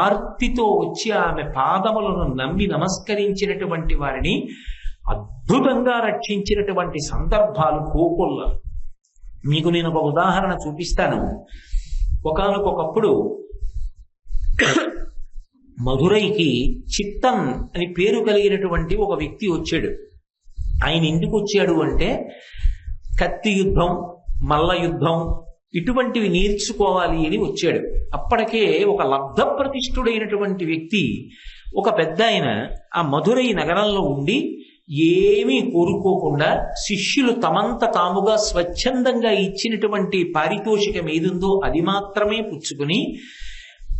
ఆర్తితో వచ్చి ఆమె పాదములను నమ్మి నమస్కరించినటువంటి వారిని అద్భుతంగా రక్షించినటువంటి సందర్భాలు కోకొల్ల. మీకు నేను ఒక ఉదాహరణ చూపిస్తాను. ఒకానొకప్పుడు మధురైకి చిత్తన్ అని పేరు కలిగినటువంటి ఒక వ్యక్తి వచ్చాడు. ఆయన ఎందుకు వచ్చాడు అంటే కత్తి యుద్ధం, మల్ల యుద్ధం ఇటువంటివి నేర్చుకోవాలి అని వచ్చాడు. అప్పటికే ఒక లబ్ధ ప్రతిష్ఠుడైనటువంటి వ్యక్తి, ఒక పెద్ద ఆయన ఆ మధురై నగరంలో ఉండి ఏమీ కోరుకోకుండా శిష్యులు తమంత తాముగా స్వచ్ఛందంగా ఇచ్చినటువంటి పారితోషికం ఏదుందో అది మాత్రమే పుచ్చుకుని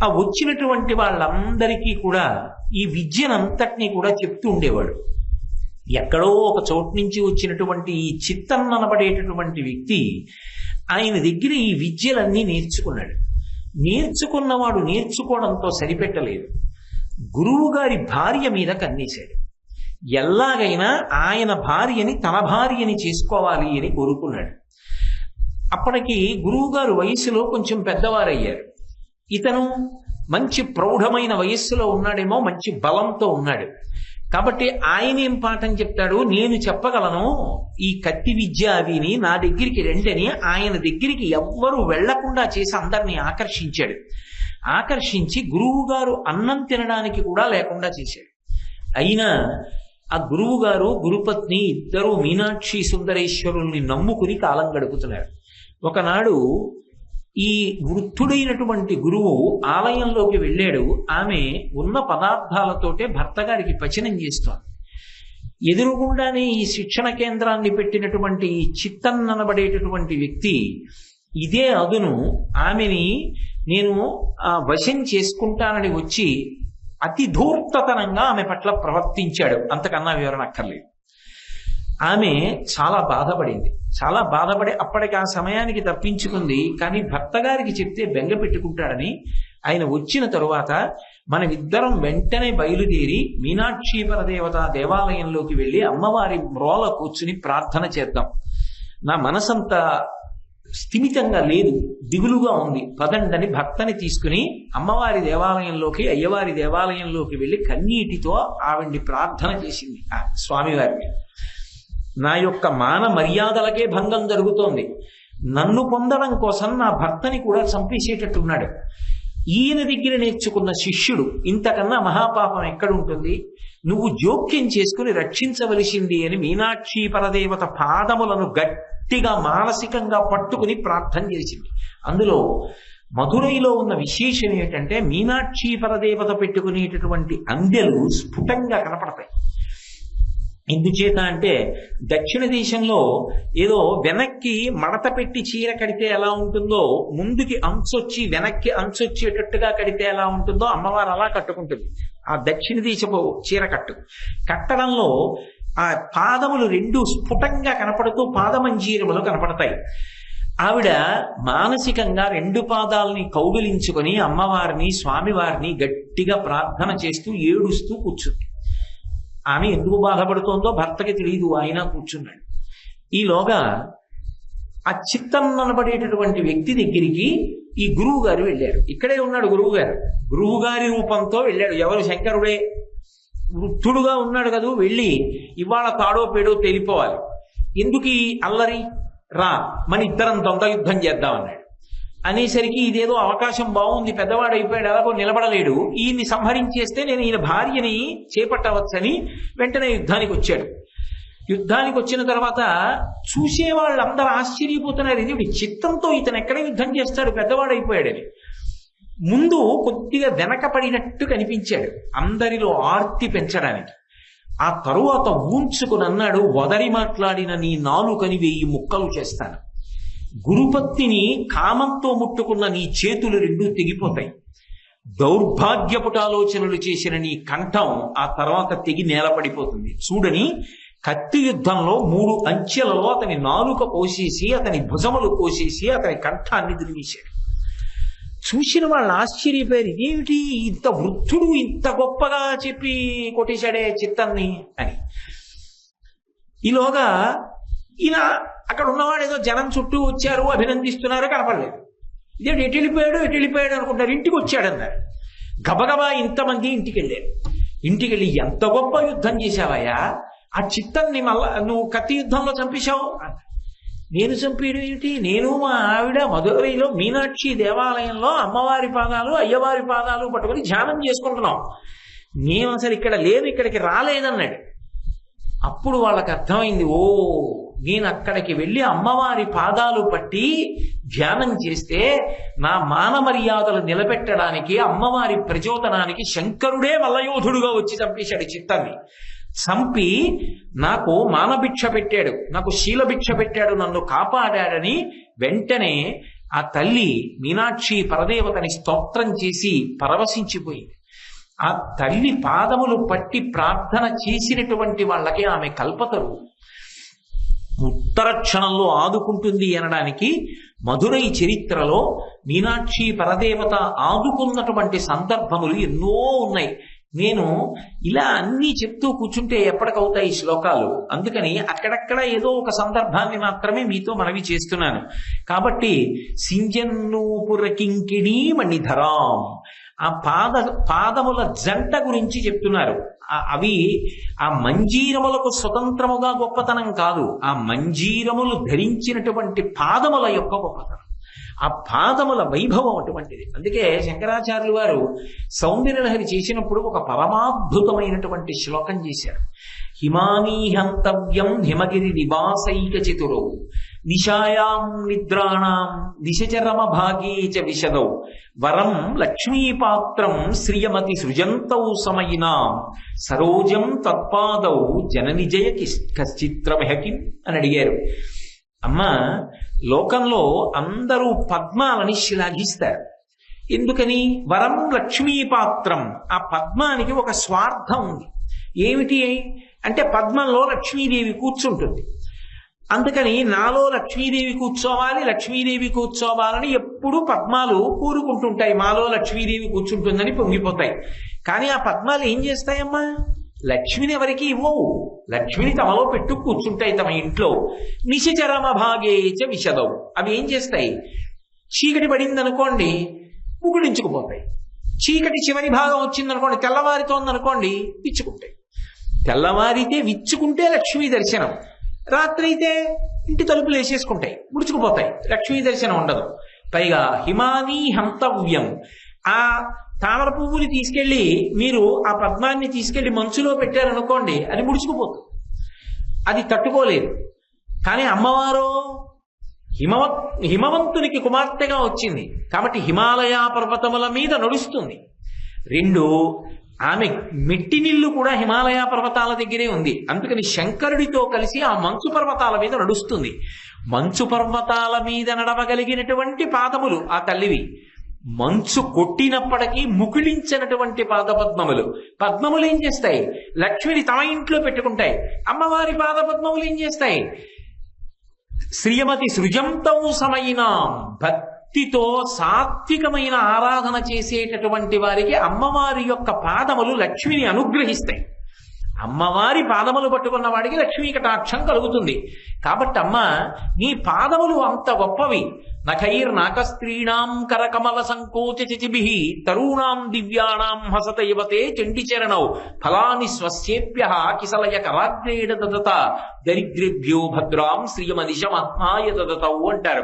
ఆ వచ్చినటువంటి వాళ్ళందరికీ కూడా ఈ విద్యనంతటినీ కూడా చెప్తూ ఉండేవాడు. ఎక్కడో ఒక చోటు నుంచి వచ్చినటువంటి ఈ చిత్తన్ అనబడేటటువంటి వ్యక్తి ఆయన దగ్గర ఈ విద్యలన్నీ నేర్చుకున్నాడు. నేర్చుకున్నవాడు నేర్చుకోవడంతో సరిపెట్టలేదు, గురువు గారి భార్య మీద కన్నేశాడు. ఎలాగైనా ఆయన భార్యని తన భార్యని చేసుకోవాలి అని కోరుకున్నాడు. అప్పటికి గురువుగారు వయస్సులో కొంచెం పెద్దవారయ్యారు. ఇతను మంచి ప్రౌఢమైన వయస్సులో ఉన్నాడేమో, మంచి బలంతో ఉన్నాడు. కాబట్టి ఆయన ఏం పాఠం చెప్తాడు, నేను చెప్పగలను ఈ కత్తి విద్య అవిని, నా దగ్గరికి రండని ఆయన దగ్గరికి ఎవ్వరూ వెళ్లకుండా చేసి అందరినీ ఆకర్షించాడు. ఆకర్షించి గురువు గారు అన్నం తినడానికి కూడా లేకుండా చేశాడు. అయినా ఆ గురువు గారు గురుపత్ని ఇద్దరు మీనాక్షి సుందరేశ్వరుల్ని నమ్ముకుని కాలం గడుపుతున్నారు. ఒకనాడు ఈ వృద్ధుడైనటువంటి గురువు ఆలయంలోకి వెళ్ళాడు. ఆమె ఉన్న పదార్థాలతోటే భర్త గారికి పచనం చేస్తోంది. ఎదురుగుండానే ఈ శిక్షణ కేంద్రాన్ని పెట్టినటువంటి ఈ చిత్తన్ అనబడేటటువంటి వ్యక్తి ఇదే అదును ఆమెని నేను వశం చేసుకుంటానని వచ్చి అతి ధూర్తతనంగా ఆమె పట్ల ప్రవర్తించాడు. అంతకన్నా వివరణ అక్కర్లేదు. ఆమె చాలా బాధపడింది. చాలా బాధపడి అప్పటికి ఆ సమయానికి తప్పించుకుంది. కానీ భర్త గారికి చెప్తే బెంగ పెట్టుకుంటాడని ఆయన వచ్చిన తరువాత మనమిద్దరం వెంటనే బయలుదేరి మీనాక్షి పరదేవత దేవాలయంలోకి వెళ్ళి అమ్మవారి మ్రోల కూర్చుని ప్రార్థన చేద్దాం. నా మనసంతా స్థిమితంగా లేదు, దిగులుగా ఉంది, పదండని భక్తని తీసుకుని అమ్మవారి దేవాలయంలోకి, అయ్యవారి దేవాలయంలోకి వెళ్ళి కన్నీటితో ఆవిడ్ని ప్రార్థన చేసింది ఆ స్వామివారిని. నా యొక్క మాన మర్యాదలకే భంగం జరుగుతోంది, నన్ను పొందడం కోసం నా భర్తని కూడా చంపేసేటట్టున్నాడు. ఈయన దగ్గర నేర్చుకున్న శిష్యుడు, ఇంతకన్నా మహాపాపం ఎక్కడుంటుంది, నువ్వు జోక్యం చేసుకుని రక్షించవలసింది అని మీనాక్షి పరదేవత పాదములను గట్టిగా మానసికంగా పట్టుకుని ప్రార్థన చేసింది. అందులో మధురైలో ఉన్న విశేషం ఏంటంటే మీనాక్షి పరదేవత పెట్టుకునేటటువంటి అందెలు స్ఫుటంగా కనపడతాయి. ఎందుచేత అంటే దక్షిణ దేశంలో ఏదో వెనక్కి మడత పెట్టి చీర కడితే ఎలా ఉంటుందో, ముందుకి అంచొచ్చి వెనక్కి అంచొచ్చేటట్టుగా కడితే ఎలా ఉంటుందో అమ్మవారు అలా కట్టుకుంటుంది. ఆ దక్షిణ దేశపు చీర కట్టడంలో ఆ పాదములు రెండు స్ఫుటంగా కనపడుతూ పాదమంజీరములు కనపడతాయి. ఆవిడ మానసికంగా రెండు పాదాలని కౌగిలించుకొని అమ్మవారిని స్వామివారిని గట్టిగా ప్రార్థన చేస్తూ ఏడుస్తూ కూర్చుంది. ఆమె ఎందుకు బాధపడుతోందో భర్తకి తెలియదు, ఆయన కూర్చున్నాడు. ఈలోగా ఆ చిత్తం అనబడేటటువంటి వ్యక్తి దగ్గరికి ఈ గురువు గారు వెళ్ళారు. ఇక్కడే ఉన్నాడు గురువు గారు. గురువు గారి రూపంతో వెళ్ళాడు. ఎవరు? శంకరుడే. వృద్ధుడుగా ఉన్నాడు కదా. వెళ్ళి ఇవాళ తాడో పేడో తేలిపోవాలి, ఎందుకు ఈ అల్లరి, రా మన ఇద్దరం ద్వంద్వ యుద్ధం చేద్దామన్నాడు. అనేసరికి ఇదేదో అవకాశం బాగుంది, పెద్దవాడైపోయాడు, ఎలాగో నిలబడలేడు, ఈయన్ని సంహరించేస్తే నేను ఈయన భార్యని చేపట్టవచ్చని వెంటనే యుద్ధానికి వచ్చాడు. యుద్ధానికి వచ్చిన తర్వాత చూసే వాళ్ళందరూ ఆశ్చర్యపోతున్నారు, ఇది చిత్తంతో ఇతను ఎక్కడ యుద్ధం చేస్తాడు, పెద్దవాడైపోయాడని. ముందు కొద్దిగా వెనకపడినట్టు కనిపించాడు అందరిలో ఆర్తి పెంచడానికి. ఆ తరువాత ఊంచుకుని అన్నాడు, వదరి మాట్లాడిన నీ నాలుకని 1000 ముక్కలు చేస్తాను. గురుపత్నిని కామంతో ముట్టుకున్న నీ చేతులు రెండూ తెగిపోతాయి. దౌర్భాగ్యపుటాలోచనలు చేసిన నీ కంఠం ఆ తర్వాత తెగి నేలపడిపోతుంది. చూడని కత్తి యుద్ధంలో 3 అంచెలలో అతని నాలుక కోసేసి, అతని భుజములు కోసేసి, అతని కంఠాన్ని దిరివేశాడు. చూసిన వాళ్ళు ఆశ్చర్యపోయారు, ఇదేమిటి ఇంత వృద్ధుడు ఇంత గొప్పగా చెప్పి కొట్టేశాడే చిత్తాన్ని అని. ఈలోగా ఈయన అక్కడ ఉన్నవాడు ఏదో జనం చుట్టూ వచ్చారు, అభినందిస్తున్నారు, కనపడలేదు. ఇదేంటి ఎటు వెళ్ళిపోయాడు అనుకుంటారు. ఇంటికి వచ్చాడన్నారు. గబగబా ఇంతమంది ఇంటికి వెళ్ళారు. ఇంటికి వెళ్ళి, ఎంత గొప్ప యుద్ధం చేశావయ్యా, ఆ చిత్తాన్ని మళ్ళా నువ్వు కత్తి యుద్ధంలో చంపేశావు. నేను చంపేయడం ఏమిటి, నేను మా ఆవిడ మధురైలో మీనాక్షి దేవాలయంలో అమ్మవారి పాదాలు అయ్యవారి పాదాలు పట్టుకొని ధ్యానం చేసుకుంటున్నాం, మేము అసలు ఇక్కడ లేదు, ఇక్కడికి రాలేదన్నాడు. అప్పుడు వాళ్ళకి అర్థమైంది, ఓ నేను అక్కడికి వెళ్ళి అమ్మవారి పాదాలు పట్టి ధ్యానం చేస్తే నా మాన మర్యాదలు నిలబెట్టడానికి, అమ్మవారి ప్రచోదనానికి శంకరుడే మల్లయోధుడుగా వచ్చి చంపేశాడు చిత్తాన్ని. చంపి నాకు మానభిక్ష పెట్టాడు, నాకు శీలభిక్ష పెట్టాడు, నన్ను కాపాడాడని వెంటనే ఆ తల్లి మీనాక్షి పరదేవతని స్తోత్రం చేసి పరవశించిపోయింది. ఆ తల్లి పాదములు పట్టి ప్రార్థన చేసినటువంటి వాళ్ళకి ఆమె కల్పతరు. ఉత్తర క్షణంలో ఆదుకుంటుంది అనడానికి మధురై చరిత్రలో మీనాక్షి పరదేవత ఆదుకున్నటువంటి సందర్భములు ఎన్నో ఉన్నాయి. నేను ఇలా అన్నీ చెప్తూ కూర్చుంటే ఎప్పటికవుతాయి శ్లోకాలు, అందుకని అక్కడక్కడ ఏదో ఒక సందర్భాన్ని మాత్రమే మీతో మనవి చేస్తున్నాను. కాబట్టి సింజన్నూపుర కింకిణీ మణిధరాం, ఆ పాదముల జంట గురించి చెప్తున్నారు. అవి ఆ మంజీరములకు స్వతంత్రముగా గొప్పతనం కాదు, ఆ మంజీరములు ధరించినటువంటి పాదముల యొక్క గొప్పతనం, ఆ పాదముల వైభవం అటువంటిది. అందుకే శంకరాచార్యులు వారు సౌందర్యలహరి చేసినప్పుడు ఒక పరమాద్భుతమైనటువంటి శ్లోకం చేశారు. హిమానీహంతవ్యం హిమగిరి నివాసైక చతురౌ నిశాయాం నిద్రాణాం నిశచరమ భాగే చ విశదౌ వరం లక్ష్మీపాత్రం శ్రియమతి సృజంతౌ సమయినాం సరోజం తత్పాదౌ జననిజయ కశ్చిత్రమహకిం అని అడిగారు. అమ్మ, లోకంలో అందరూ పద్మాలని శ్లాఘిస్తారు. ఎందుకని? వరం లక్ష్మీపాత్రం. ఆ పద్మానికి ఒక స్వార్థం ఉంది. ఏమిటి అంటే పద్మంలో లక్ష్మీదేవి కూర్చుంటుంది. అందుకని నాలో లక్ష్మీదేవి కూర్చోవాలి, లక్ష్మీదేవి కూర్చోవాలని ఎప్పుడూ పద్మాలు కోరుకుంటుంటాయి. మాలో లక్ష్మీదేవి కూర్చుంటుందని పొంగిపోతాయి. కానీ ఆ పద్మాలు ఏం చేస్తాయమ్మా? లక్ష్మిని ఎవరికి ఇవ్వవు. లక్ష్మిని తమలో పెట్టు కూర్చుంటాయి తమ ఇంట్లో. నిశచరమ భాగేచ విశదవు. అవి ఏం చేస్తాయి? చీకటి పడింది అనుకోండి, ముగుడించుకుపోతాయి. చీకటి చివరి భాగం వచ్చిందనుకోండి, తెల్లవారితోందనుకోండి, విచ్చుకుంటాయి. తెల్లవారితే విచ్చుకుంటే లక్ష్మీ దర్శనం, రాత్రి అయితే ఇంటి తలుపులు వేసేసుకుంటాయి, ముడుచుకుపోతాయి, లక్ష్మీ దర్శనం ఉండదు. పైగా హిమానీ హంతవ్యం. ఆ తామర పువ్వుని తీసుకెళ్లి మీరు ఆ పద్మాన్ని తీసుకెళ్లి మంచులో పెట్టారనుకోండి, అది ముడుచుకుపోతుంది, అది తట్టుకోలేదు. కానీ అమ్మవారు హిమవంతునికి కుమార్తెగా వచ్చింది కాబట్టి హిమాలయ పర్వతముల మీద నడుస్తుంది. 2 ఆమె మెట్టినిల్లు కూడా హిమాలయ పర్వతాల దగ్గరే ఉంది. అందుకని శంకరుడితో కలిసి ఆ మంచు పర్వతాల మీద నడుస్తుంది. మంచు పర్వతాల మీద నడవగలిగినటువంటి పాదములు ఆ తల్లివి. మంచు కొట్టినప్పటికీ ముకుళించినటువంటి పాదపద్మములు. పద్మములు ఏం చేస్తాయి? లక్ష్మిని తమ ఇంట్లో పెట్టుకుంటాయి. అమ్మవారి పాదపద్మములు ఏం చేస్తాయి? శ్రీమతి సృజంతం సమయిన భక్తితో సాత్వికమైన ఆరాధన చేసేటటువంటి వారికి అమ్మవారి యొక్క పాదములు లక్ష్మిని అనుగ్రహిస్తాయి. అమ్మవారి పాదములు పట్టుకున్న వాడికి లక్ష్మీ కటాక్షం కలుగుతుంది. కాబట్టి అమ్మ, నీ పాదములు అంత గొప్పవి. నఖైర్నాకస్త్రీణాం కరకమల సంకోచచిభిః తరూణాం దివ్యానాం హసత యువతే చండిచరణౌ ఫలాని స్వస్యేభ్యః కిసలయ కరాగ్రేణ దదత దరిద్రేభ్యో భద్రాం శ్రియమనిశమాత్మాయ దదతౌ అంటారు.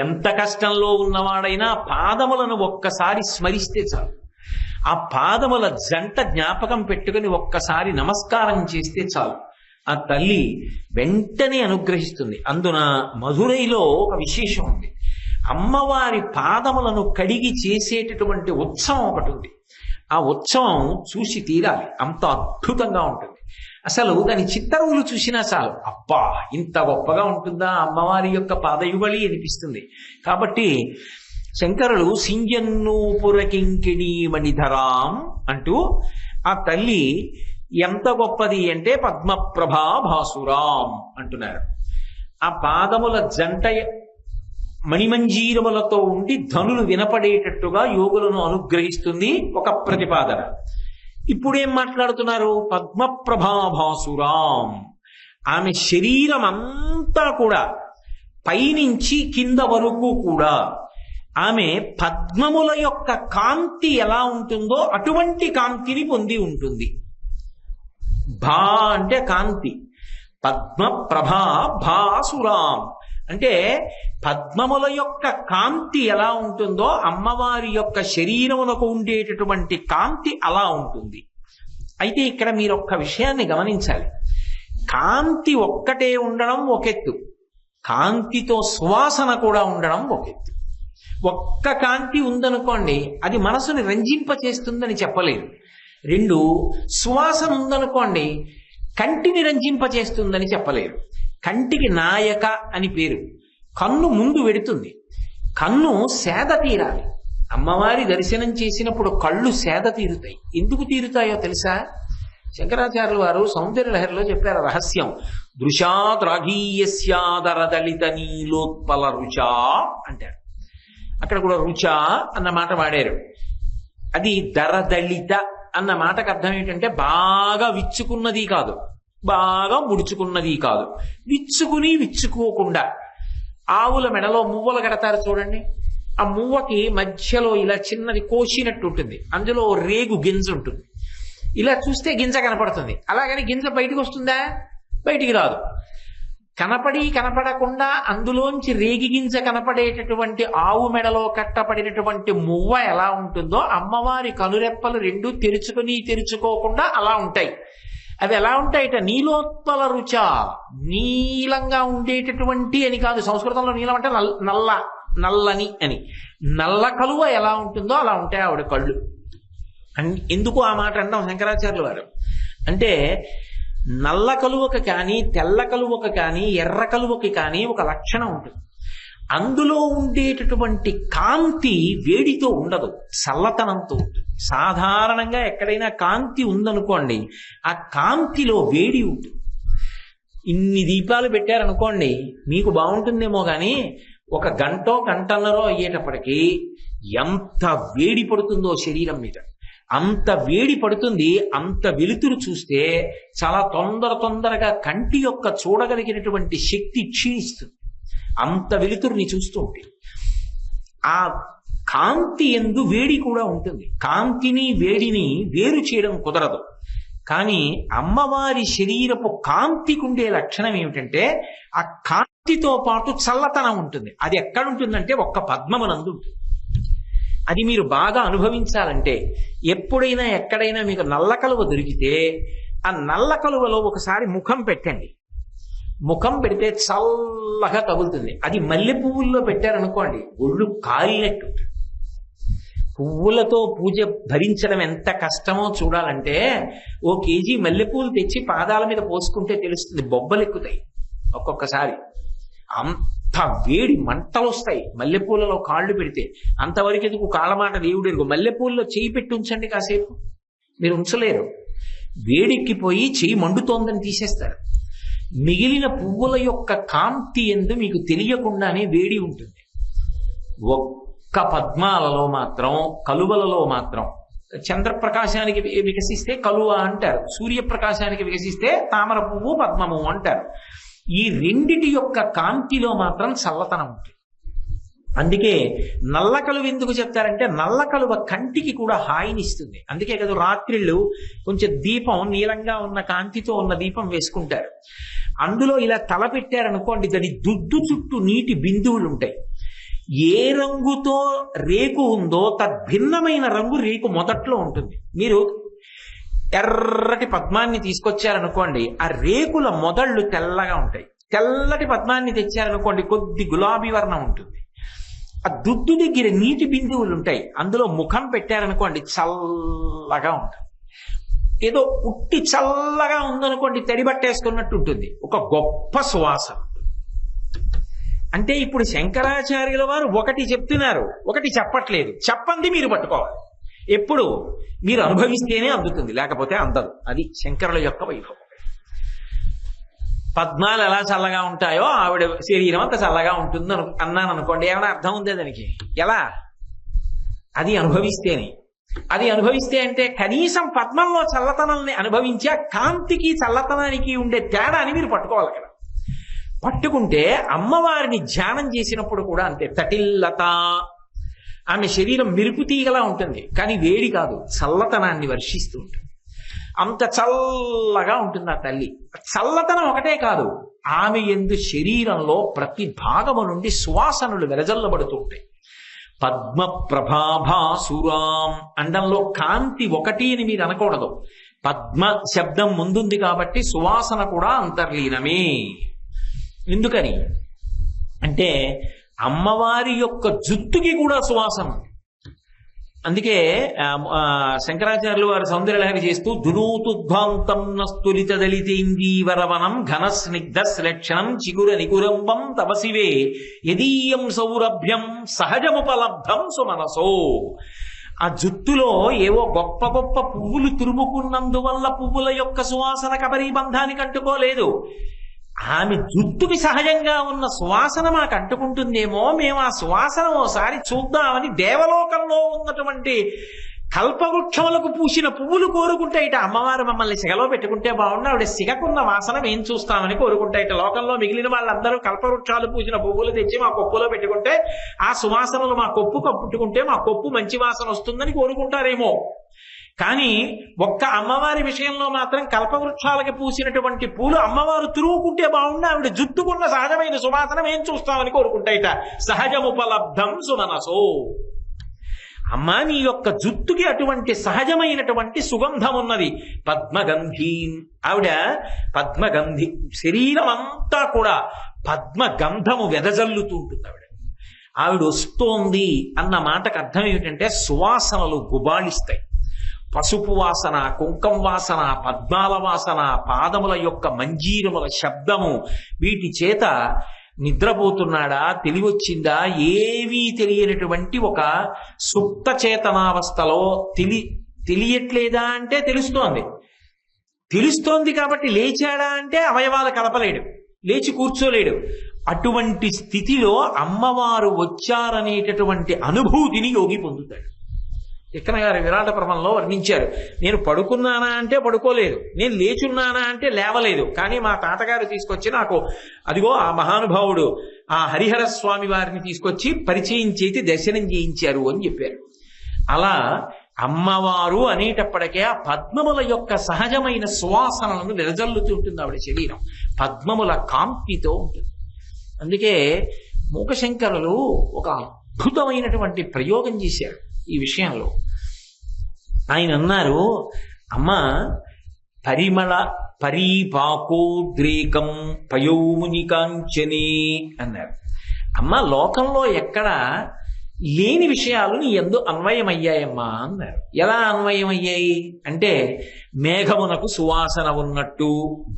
ఎంత కష్టంలో ఉన్నవాడైనా పాదములను ఒక్కసారి స్మరిస్తే చాలు. ఆ పాదముల జంట జ్ఞాపకం పెట్టుకుని ఒక్కసారి నమస్కారం చేస్తే చాలు, ఆ తల్లి వెంటనే అనుగ్రహిస్తుంది. అందున మధురైలో ఒక విశేషం ఉంది. అమ్మవారి పాదములను కడిగి చేసేటటువంటి ఉత్సవం ఒకటి ఉంది. ఆ ఉత్సవం చూసి తీరాలి, అంత అద్భుతంగా ఉంటుంది. అసలు దాని చిత్తరువులు చూసినా చాలు, అబ్బా ఇంత గొప్పగా ఉంటుందా అమ్మవారి యొక్క పాదయుగళి అనిపిస్తుంది. కాబట్టి శంకరులు సింజన్నూపురకింకిణీ మణిధరాం అంటూ ఆ తల్లి ఎంత గొప్పది అంటే పద్మప్రభా భాసురాం అంటున్నారు. ఆ పాదముల జంట మణిమంజీరములతో ఉండి ధనులు వినపడేటట్టుగా యోగులను అనుగ్రహిస్తుంది ఒక ప్రతిపాదన. ఇప్పుడేం మాట్లాడుతున్నారు? పద్మప్రభా భాసురాం. ఆమె శరీరం అంతా కూడా పైనుంచి కింద వరకు కూడా ఆమె పద్మముల యొక్క కాంతి ఎలా ఉంటుందో అటువంటి కాంతిని పొంది ఉంటుంది. భా అంటే కాంతి, పద్మప్రభా భాసురాం అంటే పద్మముల యొక్క కాంతి ఎలా ఉంటుందో అమ్మవారి యొక్క శరీరమునకు ఉండేటటువంటి కాంతి అలా ఉంటుంది. అయితే ఇక్కడ మీరు ఒక్క విషయాన్ని గమనించాలి. కాంతి ఒక్కటే ఉండడం ఒకెత్తు, కాంతితో సువాసన కూడా ఉండడం ఒకెత్తు. ఒక్క కాంతి ఉందనుకోండి, అది మనసుని రంజింపచేస్తుందని చెప్పలేదు. రెండు, సువాసన ఉందనుకోండి, కంటిని రంజింపచేస్తుందని చెప్పలేరు. కంటికి నాయక అని పేరు. కన్ను ముందు వెడుతుంది, కన్ను సేద తీరాలి. అమ్మవారి దర్శనం చేసినప్పుడు కళ్ళు సేద తీరుతాయి. ఎందుకు తీరుతాయో తెలుసా? శంకరాచార్యులు వారు సౌందర్యలహరిలో చెప్పారు రహస్యం. దృశాద్రాఘీయస్యాదరదలిత నీలోత్పల రుచా అంటారు. అక్కడ కూడా రుచ అన్న మాట వాడారు. అది దరదళిత అన్న మాటకు అర్థం ఏంటంటే బాగా విచ్చుకున్నది కాదు, బాగా ముడుచుకున్నది కాదు, విచ్చుకుని విచ్చుకోకుండా. ఆవుల మెడలో మువ్వలు కడతారు చూడండి, ఆ మువ్వకి మధ్యలో ఇలా చిన్నది కోసినట్టు ఉంటుంది, అందులో రేగు గింజ ఉంటుంది. ఇలా చూస్తే గింజ కనపడుతుంది, అలాగని గింజ బయటికి వస్తుందా? బయటికి రాదు. కనపడకుండా అందులోంచి రేగి గింజ కనపడేటటువంటి ఆవు మెడలో కట్టబడినటువంటి మువ్వ ఎలా ఉంటుందో అమ్మవారి కనురెప్పలు రెండు తెరుచుకోకుండా అలా ఉంటాయి. అవి ఎలా ఉంటాయిట? నీలోత్పల రుచ, నీలంగా ఉండేటటువంటి అని కాదు. సంస్కృతంలో నీలం అంటే నల్లని అని. నల్ల కలువ ఎలా ఉంటుందో అలా ఉంటాయి ఆవిడ కళ్ళు. ఎందుకు ఆ మాట అంటాం శంకరాచార్యులు వారు అంటే, నల్ల కలువకు కానీ తెల్ల కలువకు కానీ ఎర్ర కలువకి కానీ ఒక లక్షణం ఉంటుంది. అందులో ఉండేటటువంటి కాంతి వేడితో ఉండదు, చల్లతనంతో ఉంటుంది. సాధారణంగా ఎక్కడైనా కాంతి ఉందనుకోండి, ఆ కాంతిలో వేడి ఉంటుంది. ఇన్ని దీపాలు పెట్టారనుకోండి, మీకు బాగుంటుందేమో కానీ ఒక గంటో గంటన్నరో అయ్యేటప్పటికీ ఎంత వేడి పడుతుందో శరీరం మీద, అంత వేడి పడుతుంది. అంత వెలుతురు చూస్తే చాలా తొందరగా కంటి యొక్క చూడగలిగినటువంటి శక్తి క్షీణిస్తుంది. అంత వెలుతురుని చూస్తూ ఉంటే ఆ కాంతి యందు వేడి కూడా ఉంటుంది. కాంతిని వేడిని వేరు చేయడం కుదరదు. కానీ అమ్మవారి శరీరపు కాంతికి ఉండే లక్షణం ఏమిటంటే, ఆ కాంతితో పాటు చల్లతనం ఉంటుంది. అది ఎక్కడుంటుందంటే ఒక్క పద్మమునందు ఉంటుంది. అది మీరు బాగా అనుభవించాలంటే ఎప్పుడైనా ఎక్కడైనా మీకు నల్ల కలువ దొరికితే ఆ నల్ల కలువలో ఒకసారి ముఖం పెట్టండి. ముఖం పెడితే చల్లగా తగులుతుంది. అది మల్లె పువ్వుల్లో పెట్టారనుకోండి, ఒళ్ళు కాలినట్టు. పువ్వులతో పూజ భరించడం ఎంత కష్టమో చూడాలంటే ఓ కేజీ మల్లెపూలు తెచ్చి పాదాల మీద పోసుకుంటే తెలుస్తుంది, బొబ్బలెక్కుతాయి ఒక్కొక్కసారి. అంత వేడి మంటలు వస్తాయి మల్లెపూలలో కాళ్ళు పెడితే. అంతవరకు ఎందుకు కాళ్ళమాట దేవుడు ఎరుగు. మల్లెపూలలో చేయి పెట్టి ఉంచండి కాసేపు, మీరు ఉంచలేరు, వేడెక్కిపోయి చెయ్యి మండుతోందని తీసేస్తారు. మిగిలిన పువ్వుల యొక్క కాంతి ఎందు మీకు తెలియకుండానే వేడి ఉంటుంది. ఒక్క పద్మాలలో మాత్రం, కలువలలో మాత్రం చంద్రప్రకాశానికి వికసిస్తే కలువ అంటారు, సూర్యప్రకాశానికి వికసిస్తే తామర పువ్వు పద్మము అంటారు. ఈ రెండిటి యొక్క కాంతిలో మాత్రం చల్లతనం ఉంటుంది. అందుకే నల్ల కలువ ఎందుకు చెప్తారంటే నల్ల కలువ కంటికి కూడా హాయినిస్తుంది. అందుకే కదా రాత్రిళ్ళు కొంచెం దీపం, నీలంగా ఉన్న కాంతితో ఉన్న దీపం వేసుకుంటారు. అందులో ఇలా తల పెట్టారనుకోండి, దాని దుద్దు చుట్టూ నీటి బిందువులు ఉంటాయి. ఏ రంగుతో రేకు ఉందో తద్భిన్నమైన రంగు రేకు మొదట్లో ఉంటుంది. మీరు ఎర్రటి పద్మాన్ని తీసుకొచ్చారనుకోండి, ఆ రేకుల మొదళ్ళు తెల్లగా ఉంటాయి. తెల్లటి పద్మాన్ని తెచ్చారనుకోండి, కొద్ది గులాబీ వర్ణం ఉంటుంది. ఆ దుద్దు దగ్గర నీటి బిందువులు ఉంటాయి. అందులో ముఖం పెట్టారనుకోండి, చల్లగా ఉంటుంది. ఏదో ఉట్టి చల్లగా ఉందనుకోండి, తడిబట్టేసుకున్నట్టు ఉంటుంది. ఒక గొప్ప సువాసన. అంటే ఇప్పుడు శంకరాచార్యుల వారు ఒకటి చెప్తున్నారు, ఒకటి చెప్పట్లేదు. చెప్పండి మీరు పట్టుకోవాలి. ఎప్పుడు మీరు అనుభవిస్తేనే అందుతుంది, లేకపోతే అందదు. అది శంకరుల యొక్క వైభవం. పద్మాలు ఎలా చల్లగా ఉంటాయో ఆవిడ శరీరం అంత చల్లగా ఉంటుంది అన్నాను అనుకోండి, ఏమైనా అర్థం ఉందే దానికి? ఎలా? అది అనుభవిస్తేనే. అది అనుభవిస్తే అంటే కనీసం పద్మంలో చల్లతనాన్ని అనుభవించి ఆ కాంతికి చల్లతనానికి ఉండే తేడాని మీరు పట్టుకోవాలి కదా. పట్టుకుంటే అమ్మవారిని ధ్యానం చేసినప్పుడు కూడా అంతే. తటిల్లత, ఆమె శరీరం మెరుపు తీగలా ఉంటుంది, కానీ వేడి కాదు, చల్లతనాన్ని వర్షిస్తూ ఉంటుంది. అంత చల్లగా ఉంటుంది ఆ తల్లి. చల్లతనం ఒకటే కాదు, ఆమె యందు శరీరంలో ప్రతి భాగము నుండి సువాసనలు వెదజల్లబడుతూ ఉంటాయి. పద్మ ప్రభాభాసురాం అండంలో కాంతి ఒకటి అని మీరు అనకూడదు. పద్మ శబ్దం ముందుంది కాబట్టి సువాసన కూడా అంతర్లీనమే. ఎందుకని అంటే అమ్మవారి యొక్క జుత్తుకి కూడా సువాసన. అందుకే శంకరాచార్యులు వారు సౌందర్యలహరి చేస్తూ దునూతుద్భాంతం నస్తులిత దళితేందీవరవనం ఘన స్నిగ్ధ శ్లక్షణం చిగుర నిగురంబం తపసివే యదీయం సౌరభ్యం సహజముపలబ్ధం సుమనసో. ఆ జుత్తులో ఏవో గొప్ప గొప్ప పువ్వులు తురుముకున్నందువల్ల పువ్వుల యొక్క సువాసన కబరీబంధానికి అంటుకోలేదు. ఆమె జుత్తుకి సహజంగా ఉన్న సువాసన మాకు అంటుకుంటుందేమో, మేము ఆ సువాసన ఓసారి చూద్దామని దేవలోకంలో ఉన్నటువంటి కల్పవృక్షములకు పూసిన పువ్వులు కోరుకుంటాయిట. అమ్మవారు మమ్మల్ని సిగలో పెట్టుకుంటే బాగుండు, ఆవిడ సిగకున్న వాసన మేము చూస్తామని కోరుకుంటాయిట. లోకంలో మిగిలిన వాళ్ళందరూ కల్పవృక్షాలు పూసిన పువ్వులు తెచ్చి మా కొప్పులో పెట్టుకుంటే ఆ సువాసనలు మా కొప్పు కప్పుట్టుకుంటే మా కొప్పు మంచి వాసన వస్తుందని కోరుకుంటారేమో. కానీ ఒక్క అమ్మవారి విషయంలో మాత్రం కల్పవృక్షాలకి పూసినటువంటి పూలు అమ్మవారు తురుముకుంటే బాగుండు, ఆవిడ జుట్టుకున్న సహజమైన సువాసన ఏం చూస్తామని కోరుకుంటాయిట. సహజముపలబ్ధం సుమనసో. అమ్మా, నీ యొక్క జుట్టుకి అటువంటి సహజమైనటువంటి సుగంధం ఉన్నది. పద్మగంధీం, ఆవిడ పద్మగంధి, శరీరం అంతా కూడా పద్మగంధము వెదజల్లుతూ ఉంటుంది. ఆవిడ వస్తోంది అన్న మాటకు అర్థం ఏమిటంటే సువాసనలు గుబాళిస్తాయి. పసుపు వాసన, కుంకం వాసన, పద్మాల వాసన, పాదముల యొక్క మంజీరముల శబ్దము, వీటి చేత నిద్రపోతున్నాడా, తెలివొచ్చిందా, ఏవీ తెలియనటువంటి ఒక సుప్త చేతనావస్థలో తెలియట్లేదా అంటే తెలుస్తోంది కాబట్టి లేచాడా అంటే అవయవాలు కలపలేడు, లేచి కూర్చోలేడు. అటువంటి స్థితిలో అమ్మవారు వచ్చారనేటటువంటి అనుభూతిని యోగి పొందుతాడు. తిక్కన గారి విరాట పర్వంలో వర్ణించారు. నేను పడుకున్నానా అంటే పడుకోలేదు, నేను లేచున్నానా అంటే లేవలేదు, కానీ మా తాతగారు తీసుకొచ్చి నాకు అదిగో ఆ మహానుభావుడు ఆ హరిహర స్వామి వారిని తీసుకొచ్చి పరిచయం చేసి దర్శనం చేయించారు అని చెప్పారు. అలా అమ్మవారు అనేటప్పటికే ఆ పద్మముల యొక్క సహజమైన సువాసనలను వెదజల్లుతుంటుంది ఆవిడ శరీరం, పద్మముల కాంతితో ఉంటుంది. అందుకే మూకశంకరులు ఒక అద్భుతమైనటువంటి ప్రయోగం చేశారు ఈ విషయంలో. ఆయన అన్నారు, అమ్మ పరిమళ పరీపాకోద్రేకం పయోముని కాంచనే అన్నారు. అమ్మ, లోకంలో ఎక్కడ లేని విషయాలు నీ యందు అన్వయమయ్యాయమ్మా అన్నారు. ఎలా అన్వయమయ్యాయి అంటే, మేఘమునకు సువాసన ఉన్నట్టు,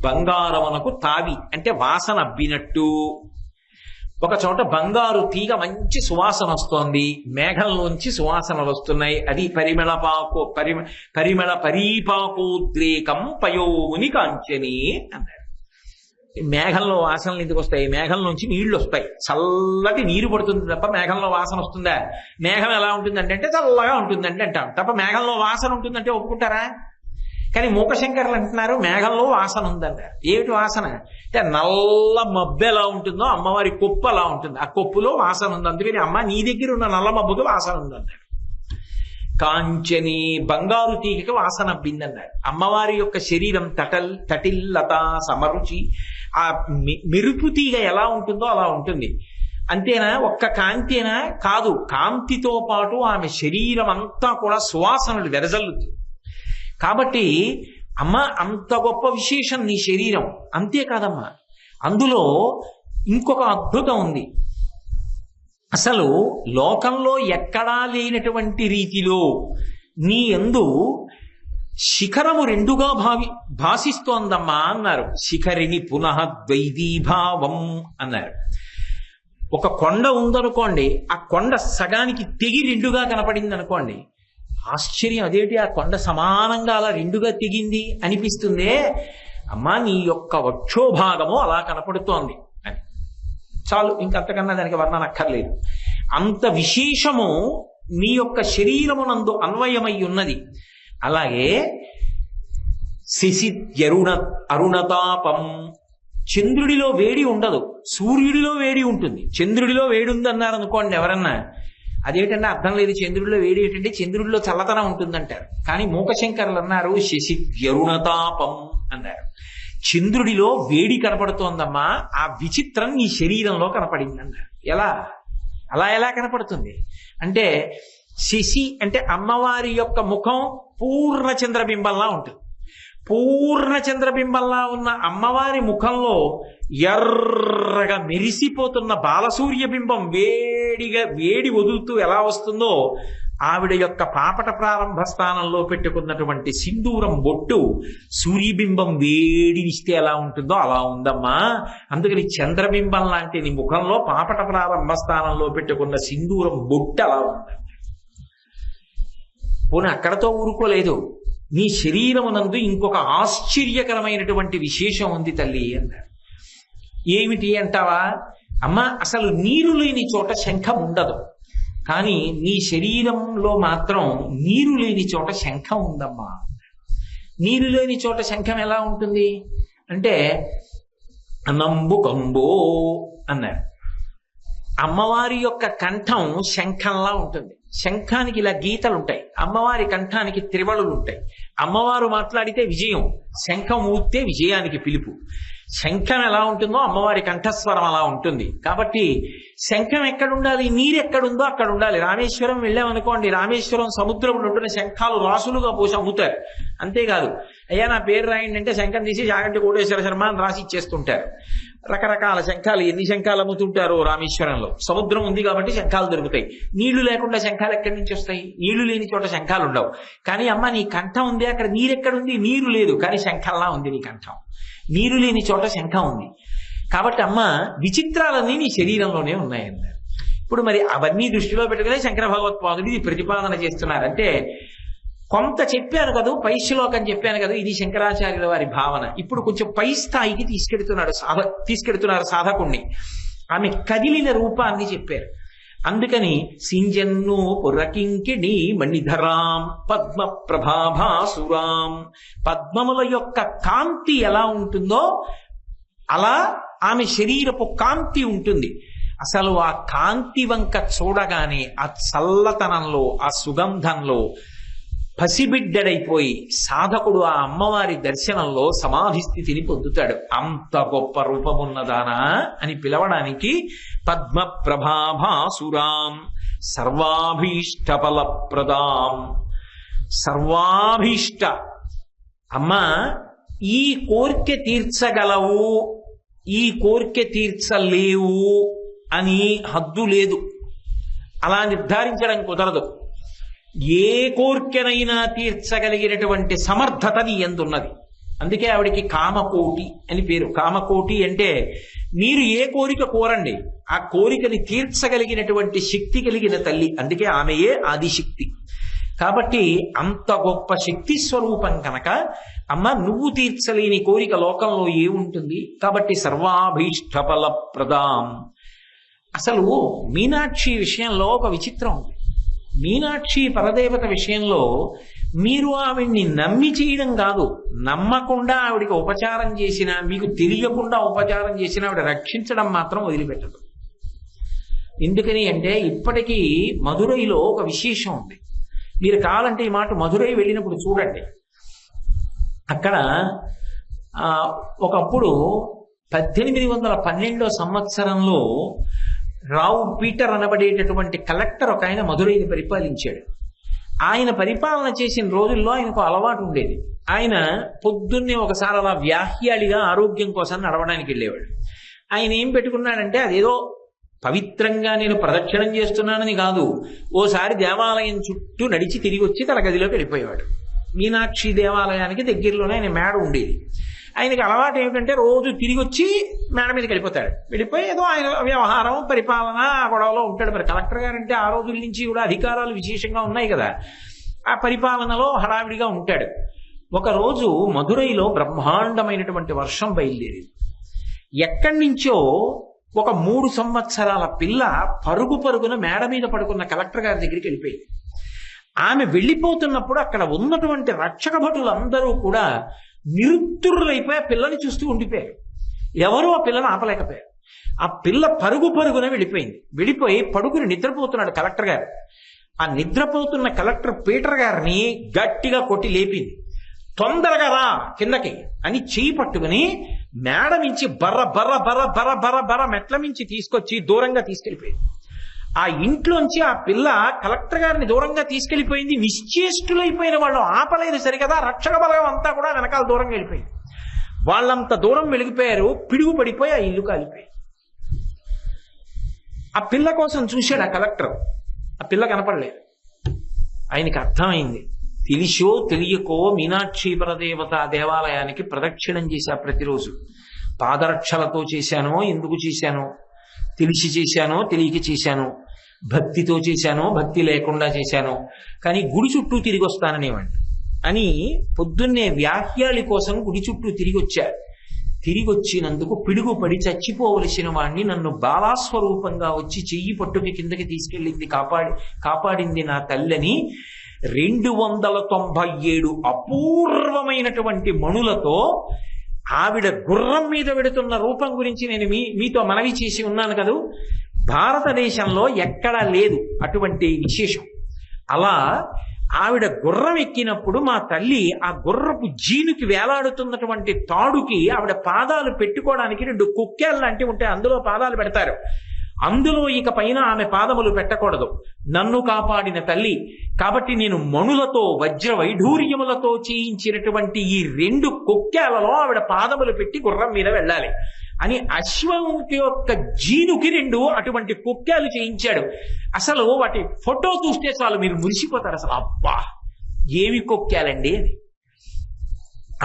బంగారమునకు తావి అంటే వాసన అబ్బినట్టు. ఒక చోట బంగారు తీగ మంచి సువాసన వస్తోంది, మేఘంలోంచి సువాసనలు వస్తున్నాయి, అది పరిమళ పరీపాకోద్రేకం పయోముని కాంచని అన్నారు. మేఘంలో వాసనలు ఎందుకు వస్తాయి? మేఘంలోంచి నీళ్లు వస్తాయి, చల్లటి నీరు పడుతుంది తప్ప మేఘంలో వాసన వస్తుందా? మేఘం ఎలా ఉంటుందంటే అంటే చల్లగా ఉంటుందంటే అంటాం తప్ప మేఘంలో వాసన ఉంటుందంటే ఒప్పుకుంటారా? కానీ మూకశంకరులు అంటున్నారు మేఘంలో వాసన ఉందన్నారు. ఏమిటి వాసన అంటే, నల్ల మబ్బు ఎలా ఉంటుందో అమ్మవారి కొప్పు అలా ఉంటుంది, ఆ కొప్పులో వాసన ఉంది, అందుకని అమ్మ నీ దగ్గర ఉన్న నల్ల మబ్బుకి వాసన ఉందన్నారు. కాంచని బంగారు తీగకి వాసన అబ్బిందన్నారు. అమ్మవారి యొక్క శరీరం తటిల్లత సమరుచి, ఆ మెరుపు తీగ ఎలా ఉంటుందో అలా ఉంటుంది. అంతేనా? ఒక్క కాంతేనా? కాదు, కాంతితో పాటు ఆమె శరీరం అంతా కూడా సువాసనలు వెదజల్లుతుంది. కాబట్టి అమ్మ అంత గొప్ప విశేషం నీ శరీరం. అంతేకాదమ్మా, అందులో ఇంకొక అద్భుతం ఉంది. అసలు లోకంలో ఎక్కడా లేనటువంటి రీతిలో నీ యందు శిఖరము రెండుగా భాసిస్తోందమ్మా అన్నారు. శిఖరిని పునః ద్వైదీభావం అన్నారు. ఒక కొండ ఉందనుకోండి, ఆ కొండ సగానికి తెగి రెండుగా కనపడింది అనుకోండి, ఆశ్చర్యం, అదేంటి ఆ కొండ సమానంగా అలా రెండుగా తెగింది అనిపిస్తుందే. అమ్మా నీ యొక్క వక్షోభాగము అలా కనపడుతోంది అని. చాలు, ఇంకంతకన్నా దానికి వర్ణన అక్కర్లేదు. అంత విశేషము నీ యొక్క శరీరమునందు అన్వయమై ఉన్నది. అలాగే అరుణతాపం, చంద్రుడిలో వేడి ఉండదు, సూర్యుడిలో వేడి ఉంటుంది. చంద్రుడిలో వేడి ఉందన్నారు అనుకోండి ఎవరన్నా, అదేంటంటే అర్థం లేదు, చంద్రుడిలో వేడి ఏంటంటే చంద్రుడిలో చల్లతనం ఉంటుందంటారు. కానీ మూకశంకరులు అన్నారు శశిద్యరుణతాపం అన్నారు. చంద్రుడిలో వేడి కనపడుతోందమ్మా, ఆ విచిత్రం నీ శరీరంలో కనపడింది అన్నారు. ఎలా కనపడుతుంది అంటే, శశి అంటే అమ్మవారి యొక్క ముఖం పూర్ణ చంద్రబింబంలా ఉంటుంది. పూర్ణ చంద్రబింబంలా ఉన్న అమ్మవారి ముఖంలో ఎర్రగా మెరిసిపోతున్న బాలసూర్య బింబం వేడి వదులుతూ ఎలా వస్తుందో, ఆవిడ యొక్క పాపట ప్రారంభ స్థానంలో పెట్టుకున్నటువంటి సింధూరం బొట్టు సూర్యబింబం వేడినిస్తే ఎలా ఉంటుందో అలా ఉందమ్మా. అందుకని చంద్రబింబం లాంటి నీ ముఖంలో పాపట ప్రారంభ స్థానంలో పెట్టుకున్న సింధూరం బొట్టు అలా ఉంది. పోనీ అక్కడతో ఊరుకోలేదు, నీ శరీరమునందు ఇంకొక ఆశ్చర్యకరమైనటువంటి విశేషం ఉంది తల్లి అన్నారు. ఏమిటి అంటావా? అమ్మ అసలు నీరు లేని చోట శంఖం ఉండదు, కానీ నీ శరీరంలో మాత్రం నీరు లేని చోట శంఖం ఉందమ్మా. నీరు లేని చోట శంఖం ఎలా ఉంటుంది అంటే, నంబు కంబో అన్నారు. అమ్మవారి యొక్క కంఠం శంఖంలా ఉంటుంది. శంఖానికి ఇలా గీతలు ఉంటాయి, అమ్మవారి కంఠానికి త్రివళులు ఉంటాయి. అమ్మవారు మాట్లాడితే విజయం, శంఖం ఊస్తే విజయానికి పిలుపు. శంఖం ఎలా ఉంటుందో అమ్మవారి కంఠస్వరం అలా ఉంటుంది. కాబట్టి శంఖం ఎక్కడుండాలి, నీరు ఎక్కడుందో అక్కడ ఉండాలి. రామేశ్వరం వెళ్ళామనుకోండి, రామేశ్వరం సముద్రంలో ఉంటున్న శంఖాలు రాసులుగా పోసి అమ్ముతారు. అంతేకాదు, అయ్యా నా పేరు రాయండి అంటే శంఖం తీసి జాగంటి కోటేశ్వర శర్మ అని రాసి ఇచ్చేస్తుంటారు. రకరకాల శంఖాలు, ఎన్ని శంఖాలు అమ్ముతుంటారో రామేశ్వరంలో. సముద్రం ఉంది కాబట్టి శంఖాలు దొరుకుతాయి. నీళ్లు లేకుండా శంఖాలు ఎక్కడి నుంచి వస్తాయి? నీళ్లు లేని చోట శంఖాలు ఉండవు. కానీ అమ్మ నీ కంఠం ఉంది, అక్కడ నీరు ఎక్కడుంది? నీరు లేదు, కానీ శంఖంలా ఉంది నీ కంఠం. నీరు లేని చోట శంఖం ఉంది. కాబట్టి అమ్మ విచిత్రాలన్నీ నీ శరీరంలోనే ఉన్నాయన్నారు. ఇప్పుడు మరి అవన్నీ దృష్టిలో పెట్టుకునే శంకర భగవత్పాదుడు ఇది ప్రతిపాదన చేస్తున్నారంటే, కొంత చెప్పాను కదా, పై శ్లోకం చెప్పాను కదా, ఇది శంకరాచార్యుల వారి భావన. ఇప్పుడు కొంచెం పై స్థాయికి తీసుకెడుతున్నారు సాధకుణ్ణి. ఆమె కదిలిన రూపాన్ని చెప్పారు. అందుకని సింజన్ను పురకింకిణి మణిధరాం పద్మ ప్రభాభాసురాం, పద్మముల యొక్క కాంతి ఎలా ఉంటుందో అలా ఆమె శరీరపు కాంతి ఉంటుంది. అసలు ఆ కాంతి వంక చూడగానే ఆ చల్లతనంలో, ఆ సుగంధంలో పసిబిడ్డడైపోయి సాధకుడు ఆ అమ్మవారి దర్శనంలో సమాధి స్థితిని పొందుతాడు. అంత గొప్ప రూపమున్నదానా అని పిలవడానికి పద్మ ప్రభాభాసురాం సర్వాభీష్ట ఫలప్రదాం. సర్వాభీష్ట, అమ్మా ఈ కోర్కె తీర్చగలవు, ఈ కోర్కె తీర్చలేవు అని హద్దు లేదు. అలా నిర్ధారించడం కుదరదు. ఏ కోర్కెనైనా తీర్చగలిగినటువంటి సమర్థత నీ యందున్నది. అందుకే ఆవిడికి కామకోటి అని పేరు. కామకోటి అంటే మీరు ఏ కోరిక కోరండి, ఆ కోరికని తీర్చగలిగినటువంటి శక్తి కలిగిన తల్లి. అందుకే ఆమెయే ఆదిశక్తి. కాబట్టి అంత గొప్ప శక్తి స్వరూపం కనుక అమ్మ నువ్వు తీర్చలేని కోరిక లోకంలో ఏముంటుంది. కాబట్టి సర్వాభీష్టఫల ప్రదాం. అసలు మీనాక్షి విషయంలో ఒక విచిత్రం ఉంది. మీనాక్షి పరదేవత విషయంలో మీరు ఆవిడ్ని నమ్మి చేయడం కాదు, నమ్మకుండా ఆవిడికి ఉపచారం చేసినా, మీకు తెలియకుండా ఉపచారం చేసినా ఆవిడ రక్షించడం మాత్రం వదిలిపెట్టదు. ఎందుకని అంటే ఇప్పటికీ మధురైలో ఒక విశేషం ఉంది. మీరు కావాలంటే ఈ మాట మధురై వెళ్ళినప్పుడు చూడండి. అక్కడ ఒకప్పుడు 1812 సంవత్సరంలో రావు పీటర్ అనబడేటటువంటి కలెక్టర్ ఒక ఆయన మధురైని పరిపాలించాడు. ఆయన పరిపాలన చేసిన రోజుల్లో ఆయనకు అలవాటు ఉండేది. ఆయన పొద్దున్నే ఒకసారి అలా వ్యాహ్యాళిగా ఆరోగ్యం కోసం నడవడానికి వెళ్ళేవాడు. ఆయన ఏం పెట్టుకున్నాడంటే అదేదో పవిత్రంగా నేను ప్రదక్షిణం చేస్తున్నానని కాదు, ఓసారి దేవాలయం చుట్టూ నడిచి తిరిగి వచ్చి తన గదిలోకి వెళ్ళిపోయేవాడు. మీనాక్షి దేవాలయానికి దగ్గరలోనే ఆయన మేడ ఉండేది. ఆయనకి అలవాటు ఏమిటంటే రోజు తిరిగి వచ్చి మేడ మీదకి వెళ్ళిపోతాడు. వెళ్ళిపోయి ఏదో ఆయన వ్యవహారం పరిపాలన గొడవలో ఉంటాడు. మరి కలెక్టర్ గారంటే ఆ రోజుల నుంచి కూడా అధికారాలు విశేషంగా ఉన్నాయి కదా, ఆ పరిపాలనలో హడావిడిగా ఉంటాడు. ఒకరోజు మధురైలో బ్రహ్మాండమైనటువంటి వర్షం బయలుదేరింది. ఎక్కడి నుంచో ఒక 3 సంవత్సరాల పిల్ల పరుగు పరుగున మేడ మీద పడుకున్న కలెక్టర్ గారి దగ్గరికి వెళ్ళిపోయింది. ఆమె వెళ్ళిపోతున్నప్పుడు అక్కడ ఉన్నటువంటి రక్షక భటులందరూ కూడా నిరుత్తురులైపోయి ఆ పిల్లని చూస్తూ ఉండిపోయారు. ఎవరూ ఆ పిల్లని ఆపలేకపోయారు. ఆ పిల్ల పరుగు పరుగున వెళ్ళిపోయింది. వెళ్ళిపోయి పడుకుని నిద్రపోతున్నాడు కలెక్టర్ గారు. ఆ నిద్రపోతున్న కలెక్టర్ పీటర్ గారిని గట్టిగా కొట్టి లేపింది. తొందరగా రా కిందకి అని చేయి పట్టుకుని మేడ మించి బర్ర బర్ర బర్ర బర్ర బర్ర బర్ర మెట్ల మించి తీసుకొచ్చి దూరంగా తీసుకెళ్ళిపోయింది. ఆ ఇంట్లోంచి ఆ పిల్ల కలెక్టర్ గారిని దూరంగా తీసుకెళ్లిపోయింది. నిశ్చేష్టులైపోయిన వాళ్ళు ఆపలేదు సరికదా, రక్షక బలగం అంతా కూడా వెనకాల దూరంగా వెళ్ళిపోయింది. వాళ్ళంత దూరం వెలిగిపోయారు. పిడుగు పడిపోయి ఆ ఇల్లు కాలిపోయింది. ఆ పిల్ల కోసం చూశాడు ఆ కలెక్టర్. ఆ పిల్ల కనపడలేదు. ఆయనకి అర్థమైంది. తెలిసో తెలియకో మీనాక్షి పరదేవత దేవాలయానికి ప్రదక్షిణం చేశా. ప్రతిరోజు పాదరక్షలతో చేశానో, ఎందుకు చేశానో, తెలిసి చేశానో తెలియక చేశానో, భక్తితో చేశానో భక్తి లేకుండా చేశానో, కానీ గుడి చుట్టూ తిరిగి వస్తాననేవాడిని అని పొద్దున్నే వ్యాహ్యాళి కోసం గుడి చుట్టూ తిరిగి వచ్చా. తిరిగి వచ్చినందుకు పిడుగు పడి చచ్చిపోవలసిన వాణ్ణి నన్ను బాలాస్వరూపంగా వచ్చి చెయ్యి పట్టుకి కిందకి తీసుకెళ్ళింది, కాపాడింది నా తల్లని 297 అపూర్వమైనటువంటి మణులతో ఆవిడ గుర్రం మీద వెడుతున్న రూపం గురించి నేను మీతో మనవి చేసి ఉన్నాను కదూ. భారతదేశంలో ఎక్కడా లేదు అటువంటి విశేషం. అలా ఆవిడ గుర్రం ఎక్కినప్పుడు మా తల్లి ఆ గుర్రపు జీనుకి వేలాడుతున్నటువంటి తాడుకి ఆవిడ పాదాలు పెట్టుకోవడానికి 2 కుక్కేలు లాంటివి ఉంటాయి, అందులో పాదాలు పెడతారు. అందులో ఇక పైన ఆమె పాదములు పెట్టకూడదు. నన్ను కాపాడిన తల్లి కాబట్టి నేను మణులతో వజ్ర వైఢూర్యములతో చేయించినటువంటి ఈ 2 కుక్కేలలో ఆవిడ పాదములు పెట్టి గుర్రం మీద వెళ్ళాలి అని అశ్వముఖి యొక్క జీనుకి 2 అటువంటి కుక్కేలు చేయించాడు. అసలు వాటి ఫోటో చూస్తే చాలు మీరు మురిసిపోతారు. అసలు అబ్బా ఏమి కుక్కేలండి అని.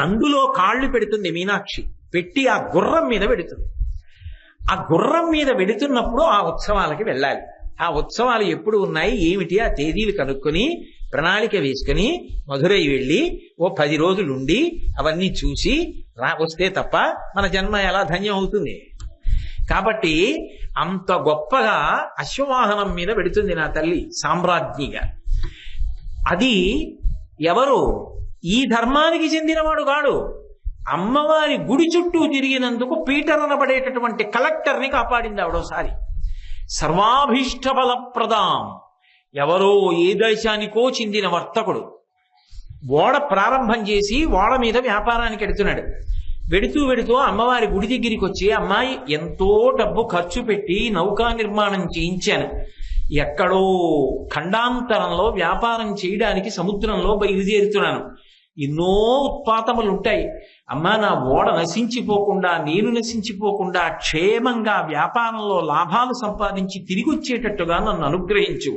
అందులో కాళ్ళు పెడుతుంది మీనాక్షి, పెట్టి ఆ గుర్రం మీద పెడుతుంది. ఆ గుర్రం మీద వెడుతున్నప్పుడు ఆ ఉత్సవాలకి వెళ్ళాలి. ఆ ఉత్సవాలు ఎప్పుడు ఉన్నాయి ఏమిటి ఆ తేదీలు కనుక్కొని ప్రణాళిక వేసుకుని మధురై వెళ్ళి ఓ 10 రోజులు ఉండి అవన్నీ చూసి వస్తే తప్ప మన జన్మ ఎలా ధన్యం అవుతుంది. కాబట్టి అంత గొప్పగా అశ్వవాహనం మీద వెడుతుంది నా తల్లి సామ్రాజ్ఞిగా. అది ఎవరు ఈ ధర్మానికి చెందినవాడు కాడు. అమ్మవారి గుడి చుట్టూ తిరిగినందుకు పీటర్ అనబడేటటువంటి కలెక్టర్ని కాపాడింది ఆవిడోసారి. సర్వాభీష్ట ఫలప్రదాం. ఎవరో ఏ దేశానికో చెందిన వర్తకుడు ఓడ ప్రారంభం చేసి ఓడ మీద వ్యాపారానికి వెడుతున్నాడు. వెడుతూ అమ్మవారి గుడి దగ్గరికి వచ్చి, అమ్మాయి ఎంతో డబ్బు ఖర్చు పెట్టి నౌకా నిర్మాణం చేయించాను, ఎక్కడో ఖండాంతరంలో వ్యాపారం చేయడానికి సముద్రంలో బయలుదేరుతున్నాను, ఎన్నో ఉత్పాతములు ఉంటాయి, అమ్మా నా ఓడ నశించిపోకుండా, నేను నశించిపోకుండా క్షేమంగా వ్యాపారంలో లాభాలు సంపాదించి తిరిగి వచ్చేటట్టుగా నన్ను అనుగ్రహించు,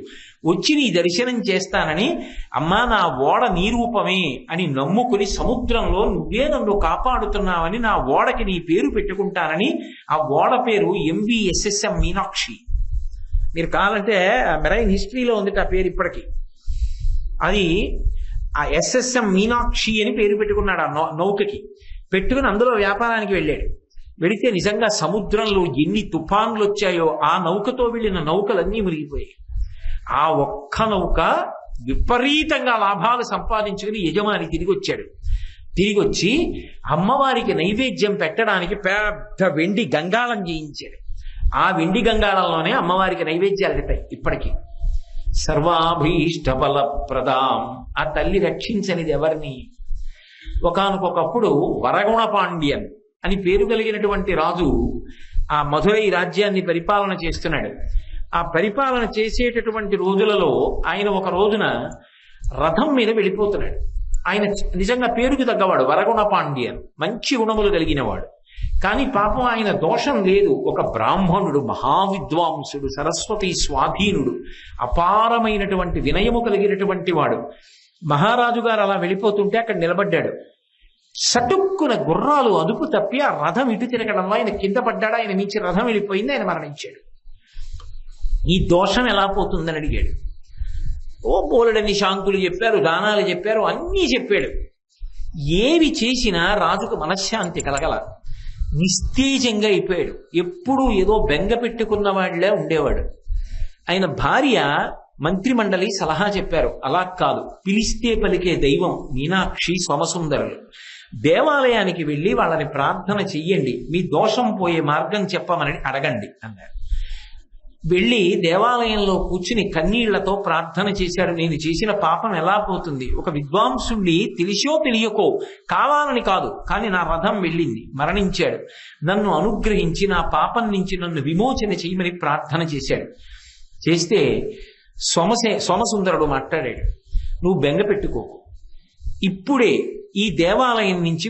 వచ్చి నీ దర్శనం చేస్తానని, అమ్మా నా ఓడ నీ రూపమే అని నమ్ముకుని సముద్రంలో నువ్వే నన్ను కాపాడుతున్నావని నా ఓడకి నీ పేరు పెట్టుకుంటానని, ఆ ఓడ పేరు MVSSM మీనాక్షి. మీరు కావాలంటే మెరైన్ హిస్టరీలో ఉంది ఆ పేరు ఇప్పటికీ. అది ఆ SSM మీనాక్షి అని పేరు పెట్టుకున్నాడు ఆ నౌకకి. పెట్టుకుని అందులో వ్యాపారానికి వెళ్ళాడు. వెళితే నిజంగా సముద్రంలో ఎన్ని తుఫాన్లు వచ్చాయో ఆ నౌకతో వెళ్ళిన నౌకలన్నీ మునిగిపోయాయి. ఆ ఒక్క నౌక విపరీతంగా లాభాలు సంపాదించుకుని యజమాని తిరిగి వచ్చాడు. తిరిగి వచ్చి అమ్మవారికి నైవేద్యం పెట్టడానికి పెద్ద వెండి గంగాళం చేయించాడు. ఆ వెండి గంగాళంలోనే అమ్మవారికి నైవేద్యాలు పెట్టాయి ఇప్పటికీ. సర్వాభీష్ట ఫలప్రదాం. ఆ తల్లి రక్షించనిది ఎవరిని? ఒకానొకప్పుడు వరగుణ పాండ్యన్ అని పేరు కలిగినటువంటి రాజు ఆ మధురై రాజ్యాన్ని పరిపాలన చేస్తున్నాడు. ఆ పరిపాలన చేసేటటువంటి రోజులలో ఆయన ఒక రోజున రథం మీద వెళ్ళిపోతున్నాడు. ఆయన నిజంగా పేరుకి తగ్గవాడు, వరగుణ పాండ్యన్, మంచి గుణములు కలిగినవాడు. కానీ పాపం ఆయన దోషం లేదు. ఒక బ్రాహ్మణుడు, మహావిద్వాంసుడు, సరస్వతి స్వాధీనుడు, అపారమైనటువంటి వినయము కలిగినటువంటి వాడు. మహారాజు గారు అలా వెళ్ళిపోతుంటే అక్కడ నిలబడ్డాడు. సటుక్కున గుర్రాలు అదుపు తప్పి ఆ రథం ఇటు తిరగడంలో ఆయన కింద పడ్డాడు. ఆయన మించి రథం వెళ్ళిపోయింది, ఆయన మరణించాడు. ఈ దోషం ఎలా పోతుందని అడిగాడు. ఓ బోలెడని శాంతులు చెప్పారు, దానాలు చెప్పారు, అన్నీ చెప్పాడు. ఏవి చేసినా రాజుకు మనశ్శాంతి కలగల. నిస్తేజంగా అయిపోయాడు. ఎప్పుడూ ఏదో బెంగ పెట్టుకున్న వాడిలా ఉండేవాడు. ఆయన భార్య మంత్రిమండలి సలహా చెప్పారు, అలా కాదు, పిలిస్తే పలికే దైవం మీనాక్షి సోమసుందరులు, దేవాలయానికి వెళ్ళి వాళ్ళని ప్రార్థన చెయ్యండి, మీ దోషం పోయే మార్గం చెప్పమని అడగండి అన్నారు. వెళ్ళి దేవాలయంలో కూర్చుని కన్నీళ్లతో ప్రార్థన చేశాడు. నేను చేసిన పాపం ఎలా పోతుంది? ఒక విద్వాంసుణ్ణి తెలిసో తెలియకో, కావాలని కాదు, కానీ నా రథం వెళ్ళింది, మరణించాడు. నన్ను అనుగ్రహించి నా పాపం నుంచి నన్ను విమోచన చేయమని ప్రార్థన చేశాడు. చేస్తే సోమసుందరుడు మాట్లాడాడు, నువ్వు బెంగ పెట్టుకోకు, ఇప్పుడే ఈ దేవాలయం నుంచి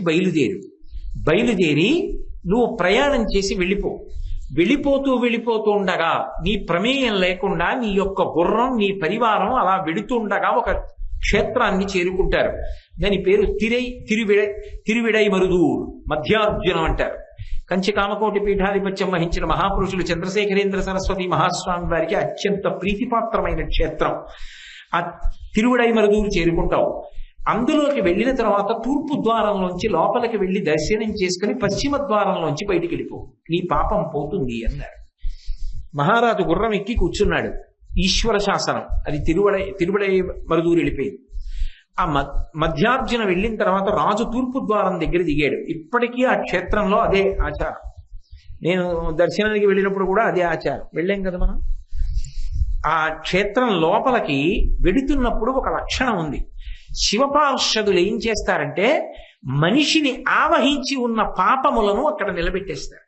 బయలుదేరి నువ్వు ప్రయాణం చేసి వెళ్ళిపోతూ ఉండగా నీ ప్రమేయం లేకుండా నీ యొక్క గుర్రం, నీ పరివారం అలా వెడుతుండగా ఒక క్షేత్రాన్ని చేరుకుంటారు. దాని పేరు తిరువిడై మరుదూర్, మధ్యార్జునం అంటారు. కంచి కామకోటి పీఠాధిపత్యం వహించిన మహాపురుషులు చంద్రశేఖరేంద్ర సరస్వతి మహాస్వామి వారికి అత్యంత ప్రీతిపాత్రమైన క్షేత్రం. ఆ తిరువిడై మరుదూరు చేరుకుంటావు. అందులోకి వెళ్ళిన తర్వాత తూర్పు ద్వారంలోంచి లోపలికి వెళ్ళి దర్శనం చేసుకుని పశ్చిమ ద్వారంలోంచి బయటికి వెళ్ళిపో, నీ పాపం పోతుంది అన్నారు. మహారాజు గుర్రం ఎక్కి కూర్చున్నాడు. ఈశ్వర శాసనం, అది తిరువిడై మరుదూరు వెళ్ళిపోయింది. ఆ మధ్యార్జున వెళ్ళిన తర్వాత రాజు తూర్పు ద్వారం దగ్గర దిగాడు. ఇప్పటికీ ఆ క్షేత్రంలో అదే ఆచారం. నేను దర్శనానికి వెళ్ళినప్పుడు కూడా అదే ఆచారం. వెళ్ళాం కదా మనం. ఆ క్షేత్రం లోపలికి వెడుతున్నప్పుడు ఒక లక్షణం ఉంది. శివపార్షదులు ఏం చేస్తారంటే మనిషిని ఆవహించి ఉన్న పాపములను అక్కడ నిలబెట్టేస్తారు.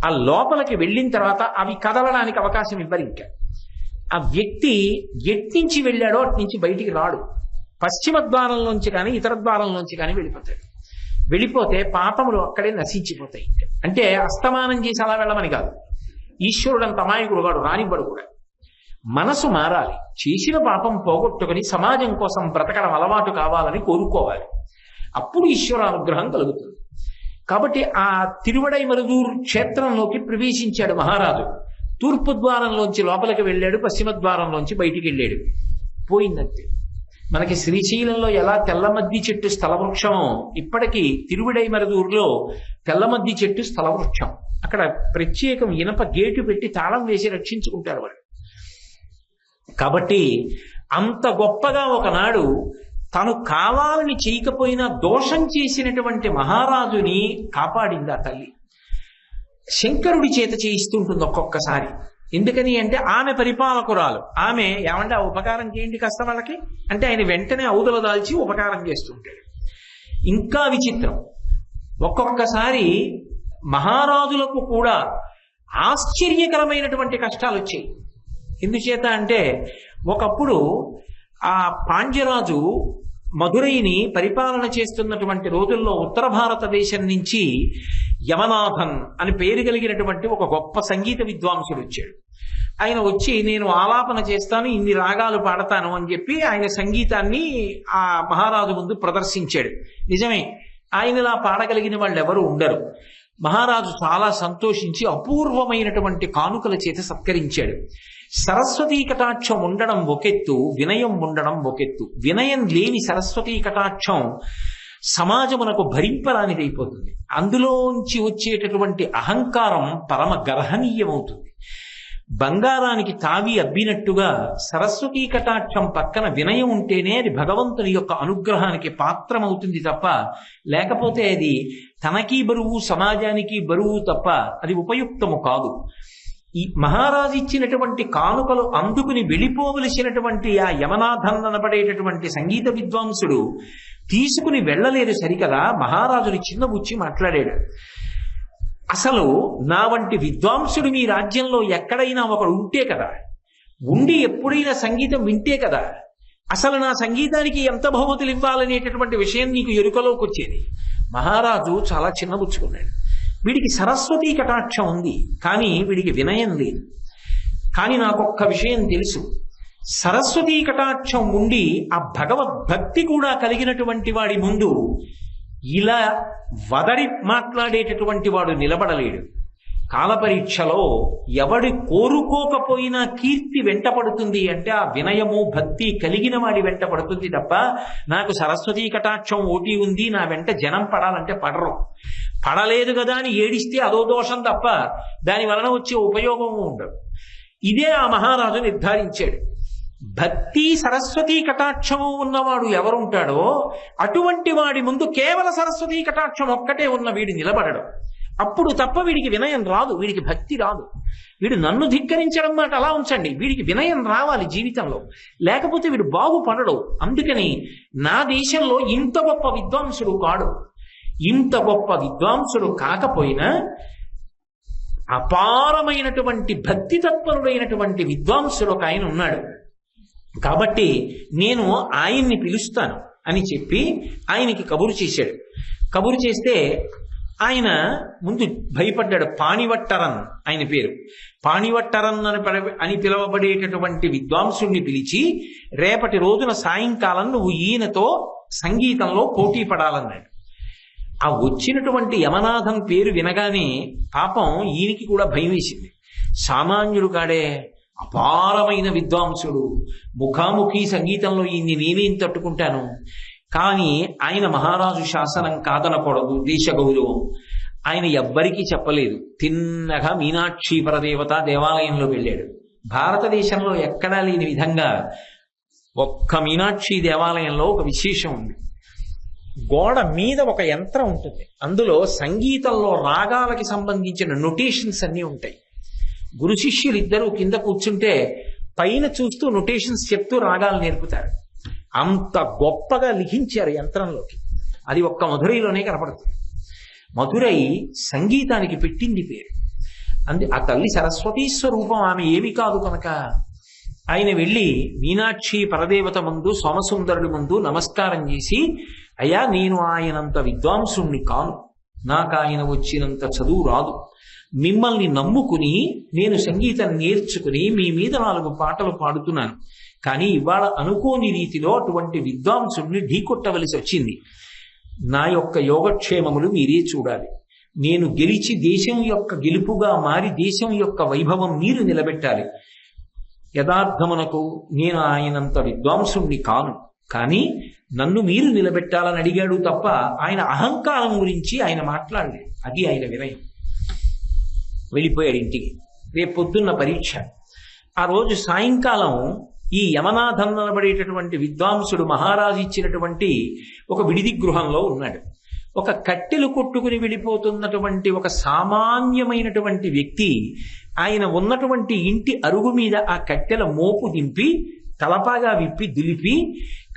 ఆ లోపలికి వెళ్ళిన తర్వాత అవి కదలడానికి అవకాశం ఇవ్వరు. ఇంకా ఆ వ్యక్తి ఎట్నుంచి వెళ్ళాడో అటు నుంచి బయటికి రాడు. పశ్చిమ ద్వారంలోంచి కానీ ఇతర ద్వారంలోంచి కానీ వెళ్ళిపోతాడు. వెళ్ళిపోతే పాపములు అక్కడే నశించిపోతాయి. అంటే అస్తమానం చేసి అలా వెళ్ళమని కాదు. ఈశ్వరుడు అంత అమాయకుడు కాడు, రానివ్వడు కూడా. మనసు మారాలి. చేసిన పాపం పోగొట్టుకుని సమాజం కోసం బ్రతకడం అలవాటు కావాలని కోరుకోవాలి. అప్పుడు ఈశ్వర అనుగ్రహం కలుగుతుంది. కాబట్టి ఆ తిరువిడై మరుదూరు క్షేత్రంలోకి ప్రవేశించాడు మహారాజు. తూర్పు ద్వారంలోంచి లోపలికి వెళ్ళాడు, పశ్చిమ ద్వారంలోంచి బయటికి వెళ్ళాడు. పోయిందంతే. మనకి శ్రీశైలంలో ఎలా తెల్లమద్ది చెట్టు స్థలవృక్షమో, ఇప్పటికీ తిరువిడై మరుదూరులో తెల్లమద్ది చెట్టు స్థలవృక్షం. అక్కడ ప్రత్యేకం ఇనప గేటు పెట్టి తాళం వేసి రక్షించుకుంటారు వాళ్ళు. కాబట్టి అంత గొప్పగా ఒకనాడు తను కావాలని చేయకపోయినా దోషం చేసినటువంటి మహారాజుని కాపాడింది ఆ తల్లి. శంకరుడి చేత చేయిస్తుంటుంది ఒక్కొక్కసారి. ఎందుకని అంటే ఆమె పరిపాలకురాలు. ఆమె ఏమంటే ఆ ఉపకారం చేయండి కాస్త వాళ్ళకి అంటే ఆయన వెంటనే ఔదల దాల్చి ఉపకారం చేస్తుంటాడు. ఇంకా విచిత్రం, ఒక్కొక్కసారి మహారాజులకు కూడా ఆశ్చర్యకరమైనటువంటి కష్టాలు వచ్చాయి. ఎందుచేత అంటే ఒకప్పుడు ఆ పాండ్యరాజు మధురైని పరిపాలన చేస్తున్నటువంటి రోజుల్లో ఉత్తర భారతదేశం నుంచి యమనాథన్ అని పేరు కలిగినటువంటి ఒక గొప్ప సంగీత విద్వాంసుడు వచ్చాడు. ఆయన వచ్చి నేను ఆలాపన చేస్తాను, ఇన్ని రాగాలు పాడతాను అని చెప్పి ఆయన సంగీతాన్ని ఆ మహారాజు ముందు ప్రదర్శించాడు. నిజమే, ఆయనలా పాడగలిగిన వాళ్ళు ఎవరు ఉండరు. మహారాజు చాలా సంతోషించి అపూర్వమైనటువంటి కానుకల చేత సత్కరించాడు. సరస్వతీ కటాక్షం ఉండడం ఒకెత్తు, వినయం ఉండడం ఒకెత్తు. వినయం లేని సరస్వతీ కటాక్షం సమాజమునకు భరింపరానిదైపోతుంది. అందులోంచి వచ్చేటటువంటి అహంకారం పరమ గర్హనీయమవుతుంది. బంగారానికి తావి అబ్బినట్టుగా సరస్వతీ కటాక్షం పక్కన వినయం ఉంటేనే అది భగవంతుని యొక్క అనుగ్రహానికి పాత్రమవుతుంది తప్ప, లేకపోతే అది తనకీ బరువు సమాజానికి బరువు తప్ప అది ఉపయుక్తము కాదు. ఈ మహారాజు ఇచ్చినటువంటి కానుకలు అందుకుని వెళ్ళిపోవలసినటువంటి ఆ యమనాథన్ అనబడేటటువంటి సంగీత విద్వాంసుడు తీసుకుని వెళ్ళలేదు సరికదా. మహారాజుని చిన్నబుచ్చి మాట్లాడాడు. అసలు నా వంటి విద్వాంసుడు మీ రాజ్యంలో ఎక్కడైనా ఒకడు ఉంటే కదా, ఉండి ఎప్పుడైనా సంగీతం వింటే కదా అసలు నా సంగీతానికి ఎంత బహుమతులు ఇవ్వాలనేటటువంటి విషయం నీకు ఎరుకలోకి వచ్చేది. మహారాజు చాలా చిన్నబుచ్చుకున్నాడు. వీడికి సరస్వతీ కటాక్షం ఉంది, కానీ వీడికి వినయం లేదు. కానీ నాకొక్క విషయం తెలుసు, సరస్వతీ కటాక్షం ఉండి ఆ భగవద్భక్తి కూడా కలిగినటువంటి వాడి ముందు ఇలా వదరి మాట్లాడేటటువంటి వాడు నిలబడలేడు. కాలపరీక్షలో ఎవడి కోరుకోకపోయినా కీర్తి వెంటపడుతుంది అంటే ఆ వినయము భక్తి కలిగిన వాడి వెంట పడుతుంది తప్ప, నాకు సరస్వతీ కటాక్షం ఓటి ఉంది నా వెంట జనం పడాలంటే పడరు. పడలేదు కదా అని ఏడిస్తే అదో దోషం తప్ప దాని వలన వచ్చే ఉపయోగము ఉండదు. ఇదే ఆ మహారాజు నిర్ధారించాడు. భక్తి సరస్వతీ కటాక్షము ఉన్నవాడు ఎవరుంటాడో అటువంటి వాడి ముందు కేవల సరస్వతీ కటాక్షం ఒక్కటే ఉన్న వీడు నిలబడడు. అప్పుడు తప్ప వీడికి వినయం రాదు, వీడికి భక్తి రాదు. వీడు నన్ను ధిక్కరించడం మాట అలా ఉంచండి, వీడికి వినయం రావాలి జీవితంలో, లేకపోతే వీడు బాగుపడడు. అందుకని నా దేశంలో ఇంత గొప్ప విద్వాంసుడు కాడు. ఇంత గొప్ప విద్వాంసుడు కాకపోయినా అపారమైనటువంటి భక్తి తత్పరుడైనటువంటి విద్వాంసుడు ఒక ఆయన ఉన్నాడు. కాబట్టి నేను ఆయన్ని పిలుస్తాను అని చెప్పి ఆయనకి కబురు చేశాడు. కబురు చేస్తే ఆయన ముందు భయపడ్డాడు. పాణివట్టరన్ ఆయన పేరు. పాణివట్టరన్ అని పిలువబడేటటువంటి విద్వాంసుడిని పిలిచి, రేపటి రోజున సాయంకాలం నువ్వు ఈయనతో సంగీతంలో పోటీ పడాలన్నాడు. ఆ వచ్చినటువంటి యమనాథం పేరు వినగానే పాపం ఈయనకి కూడా భయం వేసింది. సామాన్యుడు కాడే, అపారమైన విద్వాంసుడు, ముఖాముఖి సంగీతంలో ఈయన్ని నేనేం తట్టుకుంటాను. కానీ ఆయన మహారాజు శాసనం కాదనకూడదు, దేశ గౌరవం. ఆయన ఎవ్వరికీ చెప్పలేదు. తిన్నగా మీనాక్షి పరదేవత దేవాలయంలో వెళ్ళాడు. భారతదేశంలో ఎక్కడా లేని విధంగా ఒక్క మీనాక్షి దేవాలయంలో ఒక విశేషం ఉంది. గోడ మీద ఒక యంత్రం ఉంటుంది, అందులో సంగీతంలో రాగాలకి సంబంధించిన నొటేషన్స్ అన్నీ ఉంటాయి. గురు శిష్యులు ఇద్దరు కింద కూర్చుంటే పైన చూస్తూ నొటేషన్స్ చెప్తూ రాగాలు నేర్పుతారు. అంత గొప్పగా లిఖించారు యంత్రంలోకి. అది ఒక్క మధురైలోనే కనపడుతుంది. మధురై సంగీతానికి పెట్టింది పేరు. ఆ తల్లి సరస్వతీ స్వరూపం, ఆమె ఏమి కాదు కనుక ఆయన వెళ్ళి మీనాక్షి పరదేవత ముందు, సోమసుందరుడి ముందు నమస్కారం చేసి, అయ్యా నేను ఆయనంత విద్వాంసుణ్ణి కాను, నాకు ఆయన వచ్చినంత చదువు రాదు, మిమ్మల్ని నమ్ముకుని నేను సంగీతం నేర్చుకుని మీ మీద 4 పాటలు పాడుతున్నాను. కానీ ఇవాళ అనుకోని రీతిలో అటువంటి విద్వాంసుడిని ఢీకొట్టవలసి వచ్చింది. నా యొక్క యోగక్షేమములు మీరే చూడాలి. నేను గెలిచి దేశం యొక్క గెలుపుగా మారి దేశం యొక్క వైభవం మీరు నిలబెట్టాలి. యథార్థమునకు నేను ఆయనంత విద్వాంసుణ్ణి కాను, కానీ నన్ను మీరు నిలబెట్టాలని అడిగాడు తప్ప ఆయన అహంకారం గురించి ఆయన మాట్లాడలేదు. అది ఆయన వినయం. వెళ్ళిపోయాడు ఇంటికి. రేపు పొద్దున్న పరీక్ష. ఆ రోజు సాయంకాలం ఈ యమనాథన్ అనబడేటటువంటి విద్వాంసుడు మహారాజు ఇచ్చినటువంటి ఒక విడిది గృహంలో ఉన్నాడు. ఒక కట్టెలు కొట్టుకుని వెళ్ళిపోతున్నటువంటి ఒక సామాన్యమైనటువంటి వ్యక్తి ఆయన ఉన్నటువంటి ఇంటి అరుగు మీద ఆ కట్టెల మోపు దింపి తలపాగా విప్పి దులిపి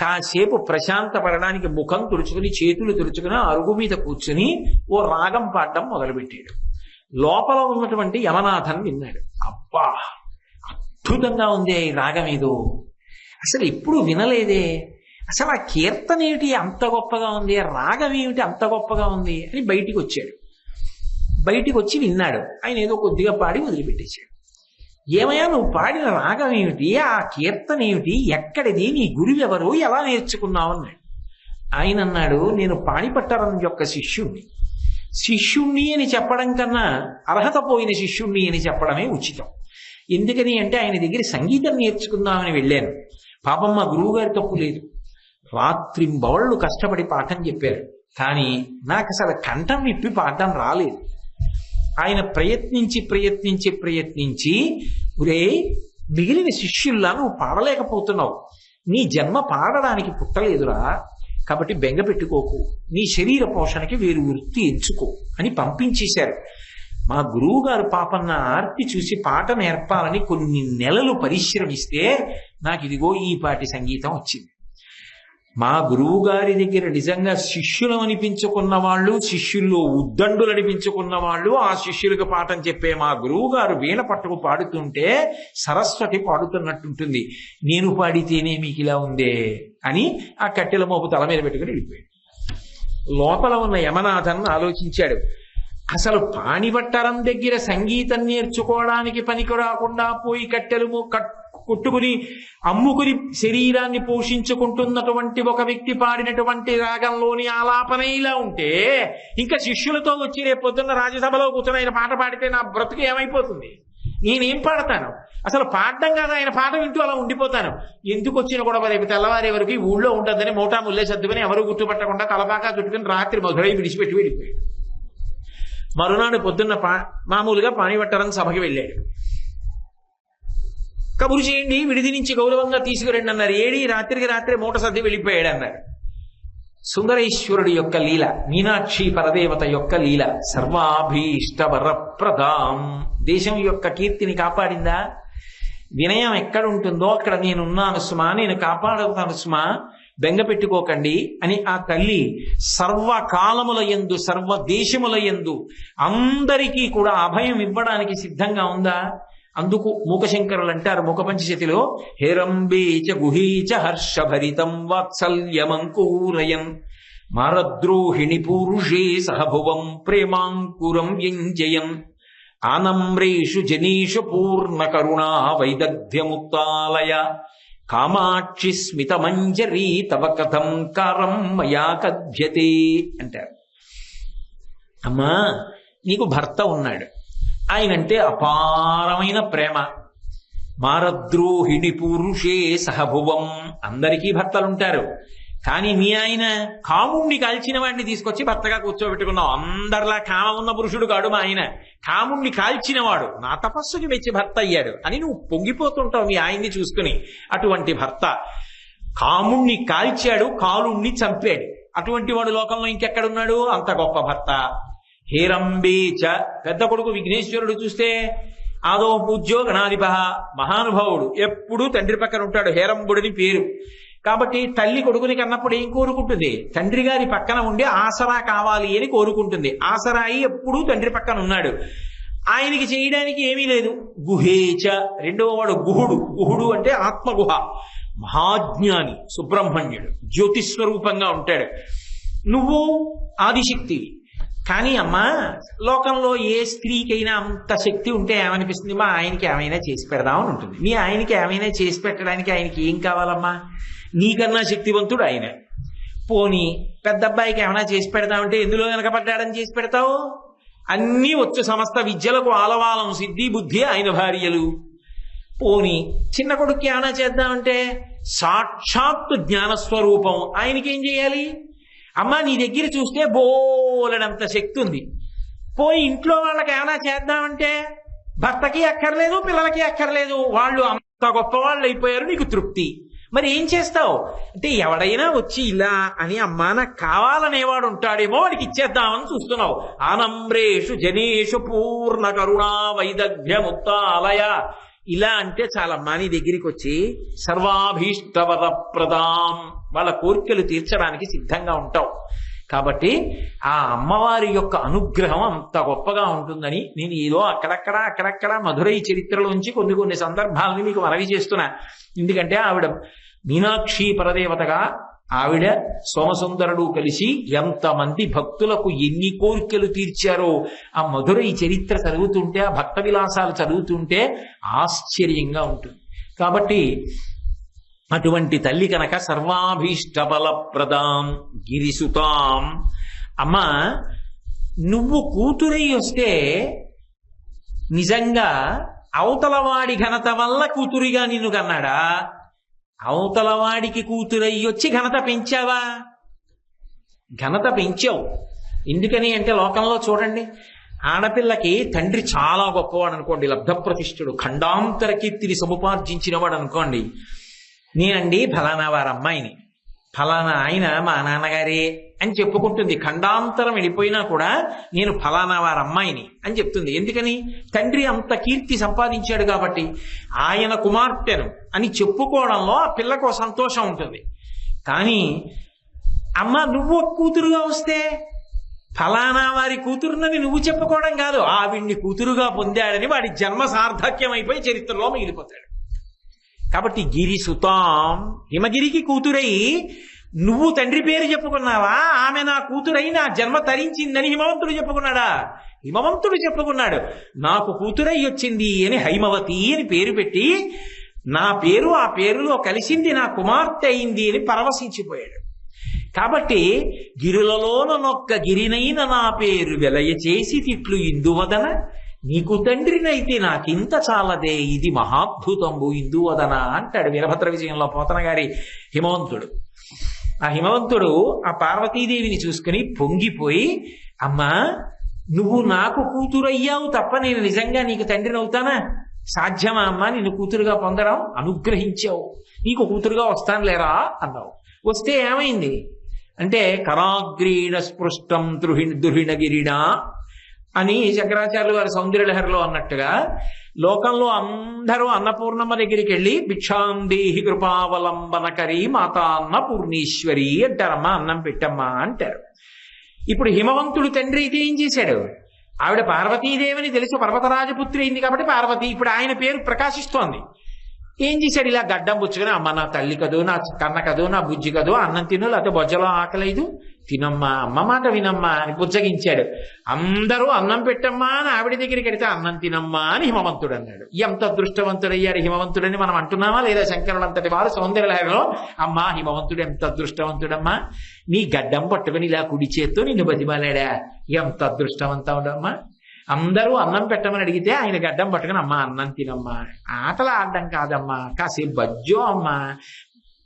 కాసేపు ప్రశాంతపడడానికి ముఖం తుడుచుకుని చేతులు తుడుచుకుని అరుగు మీద కూర్చుని ఓ రాగం పాడడం మొదలుపెట్టాడు. లోపల ఉన్నటువంటి యమనాథన్ విన్నాడు. అబ్బా, అద్భుతంగా ఉంది ఈ రాగం, ఏదో అసలు ఎప్పుడు వినలేదే, అసలు ఆ కీర్తన ఏమిటి అంత గొప్పగా ఉంది, రాగం ఏమిటి అంత గొప్పగా ఉంది అని బయటికి వచ్చాడు. బయటికి వచ్చి విన్నాడు. ఆయన ఏదో కొద్దిగా పాడి వదిలిపెట్టేశాడు. ఏమయ్యా నువ్వు పాడిన రాగం ఏమిటి, ఆ కీర్తన ఏమిటి, ఎక్కడిది, నీ గురువు ఎవరు, ఎలా నేర్చుకున్నావు అన్నాడు. ఆయన అన్నాడు, నేను పాణిపట్టరం యొక్క శిష్యుణ్ణి. శిష్యుణ్ణి అని చెప్పడం కన్నా అర్హత పోయిన శిష్యుణ్ణి అని చెప్పడమే ఉచితం. ఎందుకని అంటే ఆయన దగ్గర సంగీతం నేర్చుకుందామని వెళ్ళాను. పాపం మా గురువు గారి తప్పు లేదు. రాత్రింబవళ్ళు కష్టపడి పాఠం చెప్పారు. కానీ నాకు అసలు కంఠం విప్పి పాఠం రాలేదు. ఆయన ప్రయత్నించి ప్రయత్నించి ప్రయత్నించి, ఒరే మిగిలిన శిష్యుల్లా నువ్వు పాడలేకపోతున్నావు, నీ జన్మ పాడడానికి పుట్టలేదురా, కాబట్టి బెంగ పెట్టుకోకు, నీ శరీర పోషణకి వేరు వృత్తి ఎంచుకో అని పంపించేశారు. మా గురువు గారు పాపం నా ఆర్తి చూసి పాట నేర్పాలని కొన్ని నెలలు పరిశ్రమిస్తే నాకు ఇదిగో ఈ పాటి సంగీతం వచ్చింది. మా గురువు గారి దగ్గర నిజంగా శిష్యులు అనిపించుకున్న వాళ్ళు, శిష్యుల్లో ఉద్దండులు అనిపించుకున్న వాళ్ళు, ఆ శిష్యులకు పాఠం చెప్పే మా గురువు గారు వీణ పట్టుకు పాడుతుంటే సరస్వతి పాడుతున్నట్టుంటుంది. నేను పాడితేనే మీకు ఇలా ఉందే అని ఆ కట్టెల మోపు తల మీద పెట్టుకుని వెళ్ళిపోయాడు. లోపల ఉన్న యమనాథన్ ఆలోచించాడు, అసలు పాణిపట్టరం దగ్గర సంగీతం నేర్చుకోవడానికి పనికి రాకుండా పోయి కట్టెలు కొట్టుకుని అమ్ముకుని శరీరాన్ని పోషించుకుంటున్నటువంటి ఒక వ్యక్తి పాడినటువంటి రాగంలోని ఆలాపన ఇలా ఉంటే, ఇంకా శిష్యులతో వచ్చి రేపు పొద్దున్న రాజ్యసభలో కూర్చొని ఆయన పాట పాడితే నా బ్రతుకు ఏమైపోతుంది? నేనేం పాడతాను? అసలు పాడడం కాదు, ఆయన పాట వింటూ అలా ఉండిపోతాను. ఎందుకు వచ్చిన గొడవ రేపు తెల్లవారే వరకు ఈ ఊళ్ళో ఉంటుందని మోటా ముల్లే సర్దుకుని ఎవరు గుర్తుపట్టకుండా తలపాకా చుట్టుకుని రాత్రి మధురై విడిచిపెట్టి వెళ్ళిపోయాడు. మరునాడు పొద్దున్న మామూలుగా పాణిపట్టరం సభకి వెళ్ళాడు. కబురు చేయండి, విడిది నుంచి గౌరవంగా తీసుకురండి అన్నారు. ఏడి రాత్రికి రాత్రి మూట సర్ది వెళ్ళిపోయాడు అన్నారు. సుందరేశ్వరుడి యొక్క లీల, మీనాక్షి పరదేవత యొక్క లీల సర్వాభీష్ట వరప్రదాం. దేశం యొక్క కీర్తిని కాపాడిందా? వినయం ఎక్కడుంటుందో అక్కడ నేనున్నాను సుమా, నేను కాపాడుతాను సుమా, బెంగ పెట్టుకోకండి అని ఆ తల్లి సర్వకాలముల యందు సర్వ దేశముల యందు అందరికీ కూడా అభయం ఇవ్వడానికి సిద్ధంగా ఉందా? అందుకు మూకశంకరులు అంటారు మూకపంచశతిలో, హేరంబేచ గుహీచ హర్షభరితం వాత్సల్యమంకూరయన్ మారద్రోహిణి పూరుషే సహభువం ప్రేమాంకురం వ్యంజయన్ ఆనమ్రేషు జనీషు పూర్ణ కరుణా వైదగ్ధ్యముక్తాలయ కామాక్షి స్మితమంజరీ తవ కథం కారం మయా కథ్యతే అంటారు. అమ్మా నీకు భర్త ఉన్నాడు, ఆయనంటే అపారమైన ప్రేమ. మారద్రోహిణి పురుషే సహభువం, అందరికీ భర్తలుంటారు. కానీ మీ ఆయన కాముణ్ణి కాల్చిన వాడిని తీసుకొచ్చి భర్తగా కూర్చోబెట్టుకున్నావు. అందరిలా కామ ఉన్న పురుషుడు కాడు మా ఆయన, కాముణ్ణి కాల్చినవాడు, నా తపస్సుకి మెచ్చి భర్త అయ్యాడు అని నువ్వు పొంగిపోతుంటావు మీ ఆయన్ని చూసుకుని. అటువంటి భర్త కాముణ్ణి కాల్చాడు, కాలుణ్ణి చంపాడు. అటువంటి వాడు లోకంలో ఇంకెక్కడున్నాడు? అంత గొప్ప భర్త. హేరంబేచ, పెద్ద కొడుకు విఘ్నేశ్వరుడు చూస్తే ఆదో పూజ్యో గణాధిప, మహానుభావుడు, ఎప్పుడూ తండ్రి పక్కన ఉంటాడు, హేరంబుడిని పేరు. కాబట్టి తల్లి కొడుకుని కన్నప్పుడు ఏం కోరుకుంటుంది? తండ్రి గారి పక్కన ఉండి ఆసరా కావాలి అని కోరుకుంటుంది. ఆసరాయి ఎప్పుడూ తండ్రి పక్కన ఉన్నాడు. ఆయనకి చేయడానికి ఏమీ లేదు. గుహేచ, రెండవ వాడు గుహుడు. గుహుడు అంటే ఆత్మగుహ, మహాజ్ఞాని, సుబ్రహ్మణ్యుడు, జ్యోతిస్వరూపంగా ఉంటాడు. నువ్వు ఆదిశక్తివి. కానీ అమ్మా లోకంలో ఏ స్త్రీకైనా అంత శక్తి ఉంటే ఏమనిపిస్తుంది? మా ఆయనకి ఏమైనా చేసి పెడదామని ఉంటుంది. మీ ఆయనకి ఏమైనా చేసి పెట్టడానికి ఆయనకి ఏం కావాలమ్మా? నీకన్నా శక్తివంతుడు ఆయన. పోనీ పెద్ద అబ్బాయికి ఏమైనా చేసి పెడతామంటే ఎందులో వెనకపడ్డాడని చేసి పెడతావు? అన్నీ వచ్చు, సమస్త విద్యలకు ఆలవాలం సిద్ధి బుద్ధి ఆయన భార్యలు. పోనీ చిన్న కొడుక్కి ఏమైనా చేద్దామంటే సాక్షాత్తు జ్ఞానస్వరూపం, ఆయనకేం చేయాలి? అమ్మా నీ దగ్గర చూస్తే బోలెడంత శక్తి ఉంది. పోయి ఇంట్లో వాళ్ళకి ఏమైనా చేద్దామంటే భర్తకి అక్కర్లేదు, పిల్లలకి అక్కర్లేదు, వాళ్ళు అంత గొప్ప వాళ్ళు అయిపోయారు, నీకు తృప్తి. మరి ఏం చేస్తావు అంటే ఎవడైనా వచ్చి ఇలా అని అమ్మా నాకు కావాలనేవాడు ఉంటాడేమో వాడికి ఇచ్చేద్దామని చూస్తున్నావు. ఆనమ్రేషు జనేషు పూర్ణ కరుణా వైదగ్ధ్యముక్తాలయ, ఇలా అంటే చాలమ్మా నీ దగ్గరికి వచ్చి సర్వాభీష్టవరప్రదాం, వాళ్ళ కోరికలు తీర్చడానికి సిద్ధంగా ఉంటావు. కాబట్టి ఆ అమ్మవారి యొక్క అనుగ్రహం అంత గొప్పగా ఉంటుందని నేను ఏదో అక్కడక్కడ మధురై చరిత్రలోంచి కొన్ని సందర్భాలని మీకు మనవి చేస్తున్నా. ఎందుకంటే ఆవిడ మీనాక్షి పరదేవతగా ఆవిడ సోమసుందరుడు కలిసి ఎంతమంది భక్తులకు ఎన్ని కోరికలు తీర్చారో ఆ మధురై చరిత్ర చదువుతుంటే, ఆ భక్త విలాసాలు చదువుతుంటే ఆశ్చర్యంగా ఉంటుంది. కాబట్టి అటువంటి తల్లి కనుక సర్వాభీష్ట బలప్రదాం గిరిసుతాం. అమ్మా, నువ్వు కూతురై వస్తే నిజంగా అవతలవాడి ఘనత వల్ల కూతురిగా నిన్ను కన్నాడా? అవతలవాడికి కూతురయ్యి వచ్చి ఘనత పెంచావా? ఘనత పెంచావు. ఎందుకని అంటే లోకంలో చూడండి, ఆడపిల్లకి తండ్రి చాలా గొప్పవాడు అనుకోండి, లబ్ధప్రతిష్ఠుడు, ఖండాంతర కీర్తిని సముపార్జించిన వాడు అనుకోండి. నేనండి ఫలానా వారి అమ్మాయిని, ఫలానా ఆయన మా నాన్నగారే అని చెప్పుకుంటుంది. ఖండాంతరం వెళ్ళిపోయినా కూడా నేను ఫలానా వారి అమ్మాయిని అని చెప్తుంది. ఎందుకని? తండ్రి అంత కీర్తి సంపాదించాడు కాబట్టి. ఆయన కుమార్తెను అని చెప్పుకోవడంలో ఆ పిల్లకు సంతోషం ఉంటుంది. కానీ అమ్మ, నువ్వు కూతురుగా వస్తే ఫలానా వారి కూతురునని నువ్వు చెప్పుకోవడం కాదు, ఆవిడ్ని కూతురుగా పొందాడని వాడి జన్మ సార్థక్యం అయిపోయి చరిత్రలో మిగిలిపోతాడు. కాబట్టి గిరిసుతాం, హిమగిరికి కూతురై నువ్వు తండ్రి పేరు చెప్పుకున్నావా? ఆమె నా కూతురై నా జన్మ తరించిందని హిమవంతుడు చెప్పుకున్నాడా? హిమవంతుడు చెప్పుకున్నాడు. నాకు కూతురై వచ్చింది అని హైమవతి అని పేరు పెట్టి, నా పేరు ఆ పేరులో కలిసింది, నా కుమార్తె అయింది అని పరవశించిపోయాడు. కాబట్టి గిరులలోన నొక్క గిరినైన నా పేరు వెలయ చేసి తిట్లు ఇందువదన, నీకు తండ్రినైతే నాకింత చాలదే, ఇది మహాద్భుతంబు ఇందువదన అంటాడు వీరభద్ర విజయంలో పోతన గారి హిమవంతుడు. ఆ హిమవంతుడు ఆ పార్వతీదేవిని చూసుకుని పొంగిపోయి, అమ్మా, నువ్వు నాకు కూతురయ్యావు తప్ప నేను నిజంగా నీకు తండ్రిని అవుతానా? సాధ్యమా అమ్మా నిన్ను కూతురుగా పొందడం? అనుగ్రహించావు, నీకు కూతురుగా వస్తానులేరా అన్నావు. వస్తే ఏమైంది అంటే, కరాగ్రీణ స్పృష్టం దుర్హిణగిరినా అని శంకరాచార్యులు వారి సౌందర్యలహరిలో అన్నట్టుగా, లోకంలో అందరూ అన్నపూర్ణమ్మ దగ్గరికి వెళ్ళి భిక్షాందేహి కృపావలంబనకరి మాతా అన్నపూర్ణేశ్వరి అంటారమ్మా, అన్నం పెట్టమ్మా అంటారు. ఇప్పుడు హిమవంతుడు తండ్రి అయితే ఏం చేశాడు? ఆవిడ పార్వతీదేవిని తెలుసు, పర్వతరాజపుత్రి అయింది కాబట్టి పార్వతి. ఇప్పుడు ఆయన పేరు ప్రకాశిస్తోంది. ఏం చేశాడు? ఇలా గడ్డం పుచ్చుకొని, అమ్మ నా తల్లి కదూ, నా కన్న కదూ, నా బుజ్జి కదూ, అన్నం తిను, లేకపోతే బొజ్జలో ఆకలేదు, తినమ్మా, అమ్మ మాట వినమ్మా అని బుజ్జగించాడు. అందరూ అన్నం పెట్టమ్మా అని ఆవిడ దగ్గరికి వెడితే అన్నం తినమ్మా అని హిమవంతుడు అన్నాడు. ఎంత అదృష్టవంతుడయ్యాడు హిమవంతుడని మనం అంటున్నామా లేదా? శంకరులంతటి వారు సౌందర్యలహరిలో, అమ్మా హిమవంతుడు ఎంత అదృష్టవంతుడమ్మా, నీ గడ్డం పట్టుకుని ఇలా కుడి చేత్తో నిన్ను బతిమాలాడా, ఎంత అదృష్టవంతుడమ్మా. అందరూ అన్నం పెట్టమని అడిగితే ఆయన గడ్డం పట్టుకుని, అమ్మా అన్నం తినమ్మా, ఆటలు ఆడడం కాదమ్మా, కాసేపు బజ్జో అమ్మా,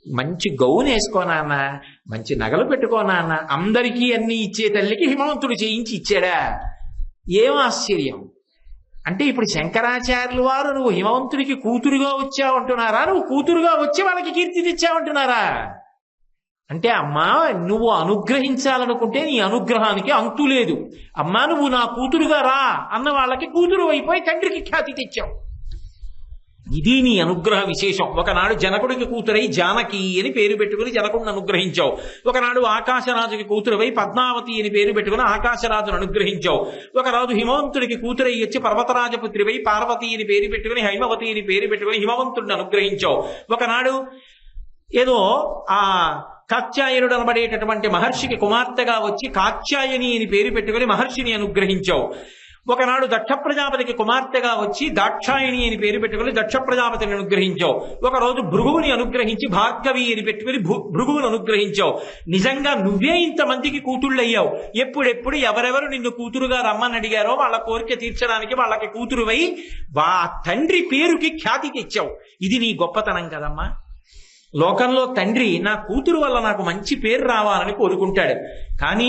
మంచి గౌన్ వేసుకోనాన్న, మంచి నగలు పెట్టుకోనాన్న, అందరికీ అన్ని ఇచ్చే తల్లికి హిమవంతుడు చేయించి ఇచ్చాడా? ఏం ఆశ్చర్యం. అంటే ఇప్పుడు శంకరాచార్యులు వారు నువ్వు హిమవంతుడికి కూతురుగా వచ్చావంటున్నారా, నువ్వు కూతురుగా వచ్చి వాళ్ళకి కీర్తి తెచ్చావంటున్నారా? అంటే అమ్మా, నువ్వు అనుగ్రహించాలనుకుంటే నీ అనుగ్రహానికి అంతు లేదు. అమ్మా, నువ్వు నా కూతురుగా రా అన్న వాళ్ళకి కూతురు అయిపోయి తండ్రికి ఖ్యాతి తెచ్చావు. ఇది నీ అనుగ్రహ విశేషం. ఒకనాడు జనకుడికి కూతురై జానకి అని పేరు పెట్టుకుని జనకుడిని అనుగ్రహించావు. ఒకనాడు ఆకాశరాజుకి కూతురువై పద్మావతి అని పేరు పెట్టుకుని ఆకాశరాజును అనుగ్రహించావు. ఒకరాజు హిమవంతుడికి కూతురై వచ్చి పర్వతరాజపుత్రివై పార్వతి అని పేరు పెట్టుకుని హైమవతి అని పేరు పెట్టుకుని హిమవంతుడిని అనుగ్రహించావు. ఒకనాడు ఏదో ఆ కాత్యాయనుడు అనబడేటటువంటి మహర్షికి కుమార్తెగా వచ్చి కాత్యాయని అని పేరు పెట్టుకుని మహర్షిని అనుగ్రహించావు. ఒకనాడు దక్ష ప్రజాపతికి కుమార్తెగా వచ్చి దాక్షాయణి అని పేరు పెట్టుకుని దక్ష ప్రజాపతిని అనుగ్రహించావు. ఒకరోజు భృగువుని అనుగ్రహించి భార్గవి అని పెట్టుకుని భృగువుని అనుగ్రహించావు. నిజంగా నువ్వే ఇంతమందికి కూతుళ్ళయ్యావు. ఎప్పుడెప్పుడు ఎవరెవరు నిన్ను కూతురుగా రమ్మని అడిగారో వాళ్ళ కోరిక తీర్చడానికి వాళ్ళకి కూతురువై తండ్రి పేరుకి ఖ్యాతి తెచ్చావు. ఇది నీ గొప్పతనం కదమ్మా. లోకంలో తండ్రి నా కూతురు వల్ల నాకు మంచి పేరు రావాలని కోరుకుంటాడు. కానీ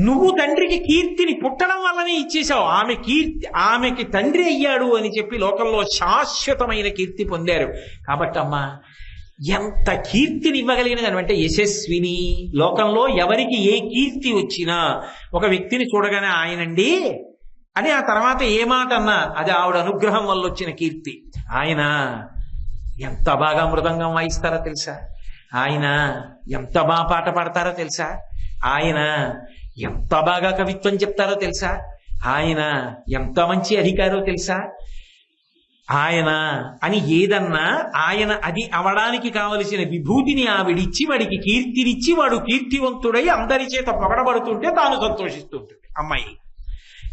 నువ్వు తండ్రికి కీర్తిని పుట్టడం వల్లనే ఇచ్చేశావు. ఆమెకి తండ్రి అయ్యాడు అని చెప్పి లోకంలో శాశ్వతమైన కీర్తి పొందారు. కాబట్టి అమ్మా, ఎంత కీర్తిని ఇవ్వగలిగినది అంటే యశస్విని. లోకంలో ఎవరికి ఏ కీర్తి వచ్చినా ఒక వ్యక్తిని చూడగానే ఆయనండి అని ఆ తర్వాత ఏ మాట అన్నా అది ఆవిడ అనుగ్రహం వల్ల వచ్చిన కీర్తి. ఆయన ఎంత బాగా మృదంగం వాయిస్తారో తెలుసా, ఆయన ఎంత బాగా పాట పాడతారో తెలుసా, ఆయన ఎంత బాగా కవిత్వం చెప్తారో తెలుసా, ఆయన ఎంత మంచి అధికారో తెలుసా, ఆయన అని ఏదన్నా ఆయన అది అవడానికి కావలసిన విభూతిని ఆవిడిచ్చి వాడికి కీర్తినిచ్చి వాడు కీర్తివంతుడై అందరి చేత పొగడబడుతుంటే తాను సంతోషిస్తుంటుంది అమ్మాయి.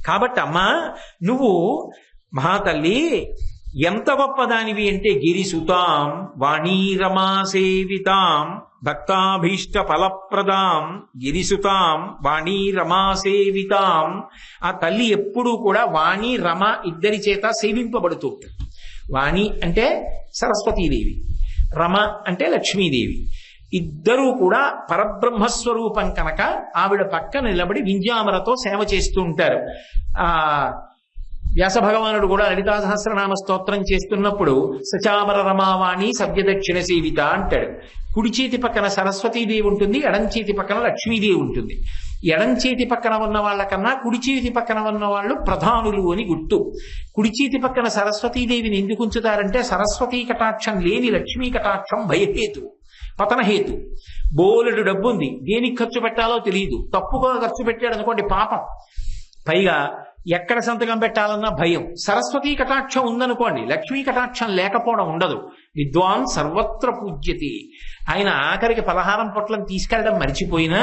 కాబట్టి అమ్మా నువ్వు మహాతల్లి ఎంత గొప్పదానివి అంటే గిరిసుతాం వాణీరమా సేవితాం భక్తాభీష్ట ఫలప్రదాం గిరిసుతాం వాణీరమా సేవితాం. ఆ తల్లి ఎప్పుడూ కూడా వాణి రమ ఇద్దరి చేత సేవింపబడుతూ ఉంటుంది. వాణి అంటే సరస్వతీదేవి, రమ అంటే లక్ష్మీదేవి. ఇద్దరూ కూడా పరబ్రహ్మస్వరూపం కనుక ఆవిడ పక్కన నిలబడి వింజామరతో సేవ చేస్తూ ఉంటారు. వ్యాస భగవానుడు కూడా లలితా సహస్రనామ స్తోత్రం చేస్తున్నప్పుడు సచామర రమావాణి సవ్యదక్షిణ సేవిత అంటాడు. కుడి చేతి పక్కన సరస్వతీదేవి ఉంటుంది, ఎడం చేతి పక్కన లక్ష్మీదేవి ఉంటుంది. ఎడం చేతి పక్కన ఉన్న వాళ్ళకన్నా కుడి చేతి పక్కన ఉన్న వాళ్ళు ప్రధానులు అని గుర్తు. కుడి చేతి పక్కన సరస్వతీదేవిని ఎందుకు ఉంచుతారంటే సరస్వతీ కటాక్షం లేని లక్ష్మీ కటాక్షం భయహేతు, పతనహేతు. బోలెడు డబ్బు ఉంది, దేనికి ఖర్చు పెట్టాలో తెలియదు, తప్పుగా ఖర్చు పెట్టాడు అనుకోండి పాపం. పైగా ఎక్కడ సంతకం పెట్టాలన్నా భయం. సరస్వతీ కటాక్షం ఉందనుకోండి, లక్ష్మీ కటాక్షం లేకపోవడం ఉండదు. విద్వాన్ సర్వత్ర పూజ్యతి. ఆయన ఆఖరికి పలహారం పొట్లం తీసుకెళ్ళడం మర్చిపోయినా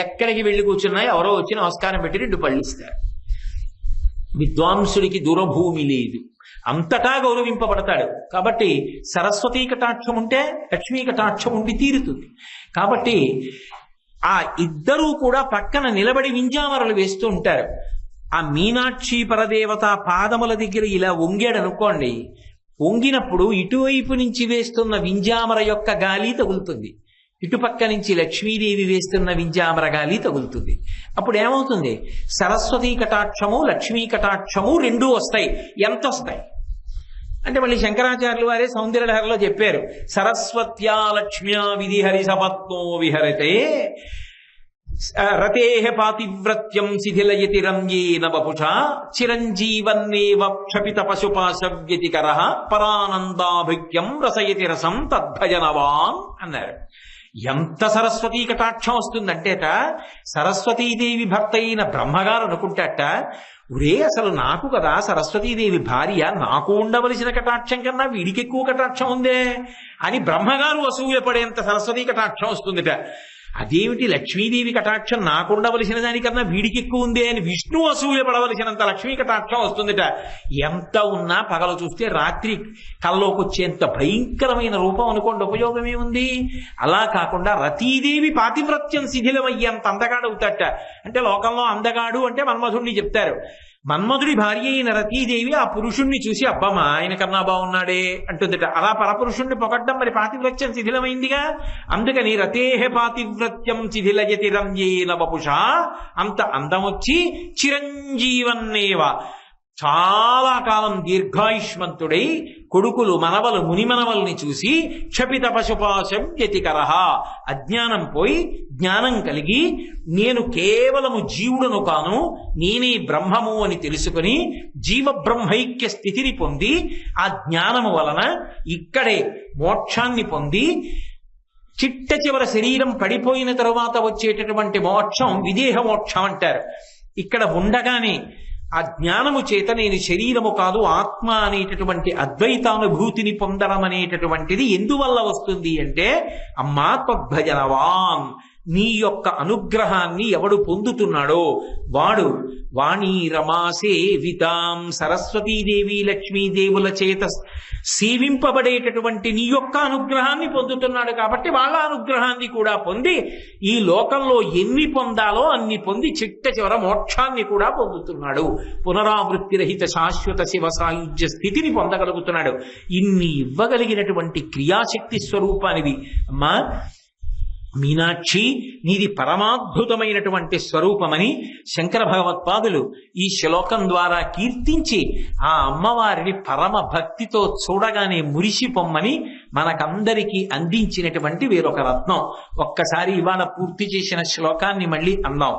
ఎక్కడికి వెళ్ళి కూర్చున్నా ఎవరో వచ్చి నమస్కారం పెట్టి 2 పళ్ళు ఇస్తారు. విద్వాంసుడికి దూరభూమి లేదు, అంతటా గౌరవింపబడతాడు. కాబట్టి సరస్వతీ కటాక్షం ఉంటే లక్ష్మీ కటాక్షం ఉండి తీరుతుంది. కాబట్టి ఆ ఇద్దరూ కూడా పక్కన నిలబడి వింజామరలు వేస్తూ ఉంటారు. ఆ మీనాక్షి పరదేవత పాదముల దగ్గర ఇలా వంగాడు అనుకోండి, వంగినప్పుడు ఇటువైపు నుంచి వేస్తున్న వింజామర యొక్క గాలి తగులుతుంది, ఇటుపక్క నుంచి లక్ష్మీదేవి వేస్తున్న వింజామర గాలి తగులుతుంది. అప్పుడు ఏమవుతుంది? సరస్వతీ కటాక్షము లక్ష్మీ కటాక్షము 2 వస్తాయి. ఎంత వస్తాయి అంటే మళ్ళీ శంకరాచార్యులు వారే సౌందర్యలహరిలో చెప్పారు, సరస్వత్యా లక్ష్మ్యా విధిహరి సపత్నో విహరతే రతేహ పాతివ్రత్యం శిథిలయతి రంయేన వపుషా చిరంజీవన్నేవ క్షపిత పశుపాశవ్యతికర పరానందాభిక్యం రసయతి రసం తద్భజనవాన్ అన్నారు. ఎంత సరస్వతీ కటాక్షం వస్తుందంటేట సరస్వతీదేవి భర్త అయిన బ్రహ్మగారు అనుకుంటాట, ఒరే అసలు నాకు కదా సరస్వతీదేవి భార్య, నాకు ఉండవలసిన కటాక్షం కన్నా వీడికి ఎక్కువ కటాక్షం ఉందే అని బ్రహ్మగారు అసూయపడేంత సరస్వతీ కటాక్షం వస్తుందిట. అదేమిటి లక్ష్మీదేవి కటాక్షం నాకుండవలసిన దానికన్నా వీడికి ఎక్కువ ఉందే అని విష్ణు అసూయపడవలసినంత లక్ష్మీ కటాక్షం వస్తుందిట. ఎంత ఉన్నా పగలు చూస్తే రాత్రి కల్లోకి వచ్చేంత భయంకరమైన రూపం అనుకోండి, ఉపయోగమే ఉంది. అలా కాకుండా రతీదేవి పాతివ్రత్యం శిథిలమయ్యేంత అందగాడవుతాట. అంటే లోకంలో అందగాడు అంటే మన్మధుడిని చెప్తారు. మన్మధుడి భార్య అయిన రతీదేవి ఆ పురుషుణ్ణి చూసి అబ్బమ్మా ఆయన కన్నా బాగున్నాడే అంటుందిట. అలా పరపురుషుణ్ణి పొగడ్డం మరి పాతివ్రత్యం శిథిలమైందిగా. అందుకని రతేహ పాతివ్రత్యం శిథిలయతి రంయేన వపుషా, అంత అందం వచ్చి చిరంజీవన్నేవ చాలా కాలం దీర్ఘాయుష్మంతుడై కొడుకులు మనవలు మునిమనవల్ని చూసి క్షపిత పశుపాశం వ్యతికర, అజ్ఞానం పోయి జ్ఞానం కలిగి నేను కేవలము జీవుడను కాను నేనే బ్రహ్మము అని తెలుసుకుని జీవబ్రహ్మైక్య స్థితిని పొంది ఆ జ్ఞానము వలన ఇక్కడే మోక్షాన్ని పొంది చిట్ట చివర శరీరం పడిపోయిన తరువాత వచ్చేటటువంటి మోక్షం విదేహ మోక్షం అంటారు. ఇక్కడ ఉండగానే ఆ జ్ఞానము చేత నేను శరీరము కాదు ఆత్మ అనేటటువంటి అద్వైతానుభూతిని పొందడం అనేటటువంటిది ఎందువల్ల వస్తుంది అంటే, అమ్మా త్వద్భజనవాన్, నీ యొక్క అనుగ్రహాన్ని ఎవడు పొందుతున్నాడో వాడు వాణీ రమాసేవితాం, సరస్వతీదేవి లక్ష్మీదేవుల చేత సేవింపబడేటటువంటి నీ యొక్క అనుగ్రహాన్ని పొందుతున్నాడు. కాబట్టి వాళ్ళ అనుగ్రహాన్ని కూడా పొంది ఈ లోకంలో ఎన్ని పొందాలో అన్ని పొంది చిట్ట చివర మోక్షాన్ని కూడా పొందుతున్నాడు. పునరావృత్తి రహిత శాశ్వత శివ సాయుధ్య స్థితిని పొందగలుగుతున్నాడు. ఇన్ని ఇవ్వగలిగినటువంటి క్రియాశక్తి స్వరూపానివి అమ్మా మీనాక్షి, నీది పరమాద్భుతమైనటువంటి స్వరూపమని శంకర భగవత్పాదులు ఈ శ్లోకం ద్వారా కీర్తించి ఆ అమ్మవారిని పరమ భక్తితో చూడగానే మురిసిపొమ్మని మనకందరికీ అందించినటువంటి వేరొక రత్నం. ఒక్కసారి ఇవాళ పూర్తి చేసిన శ్లోకాన్ని మళ్ళీ అందాం.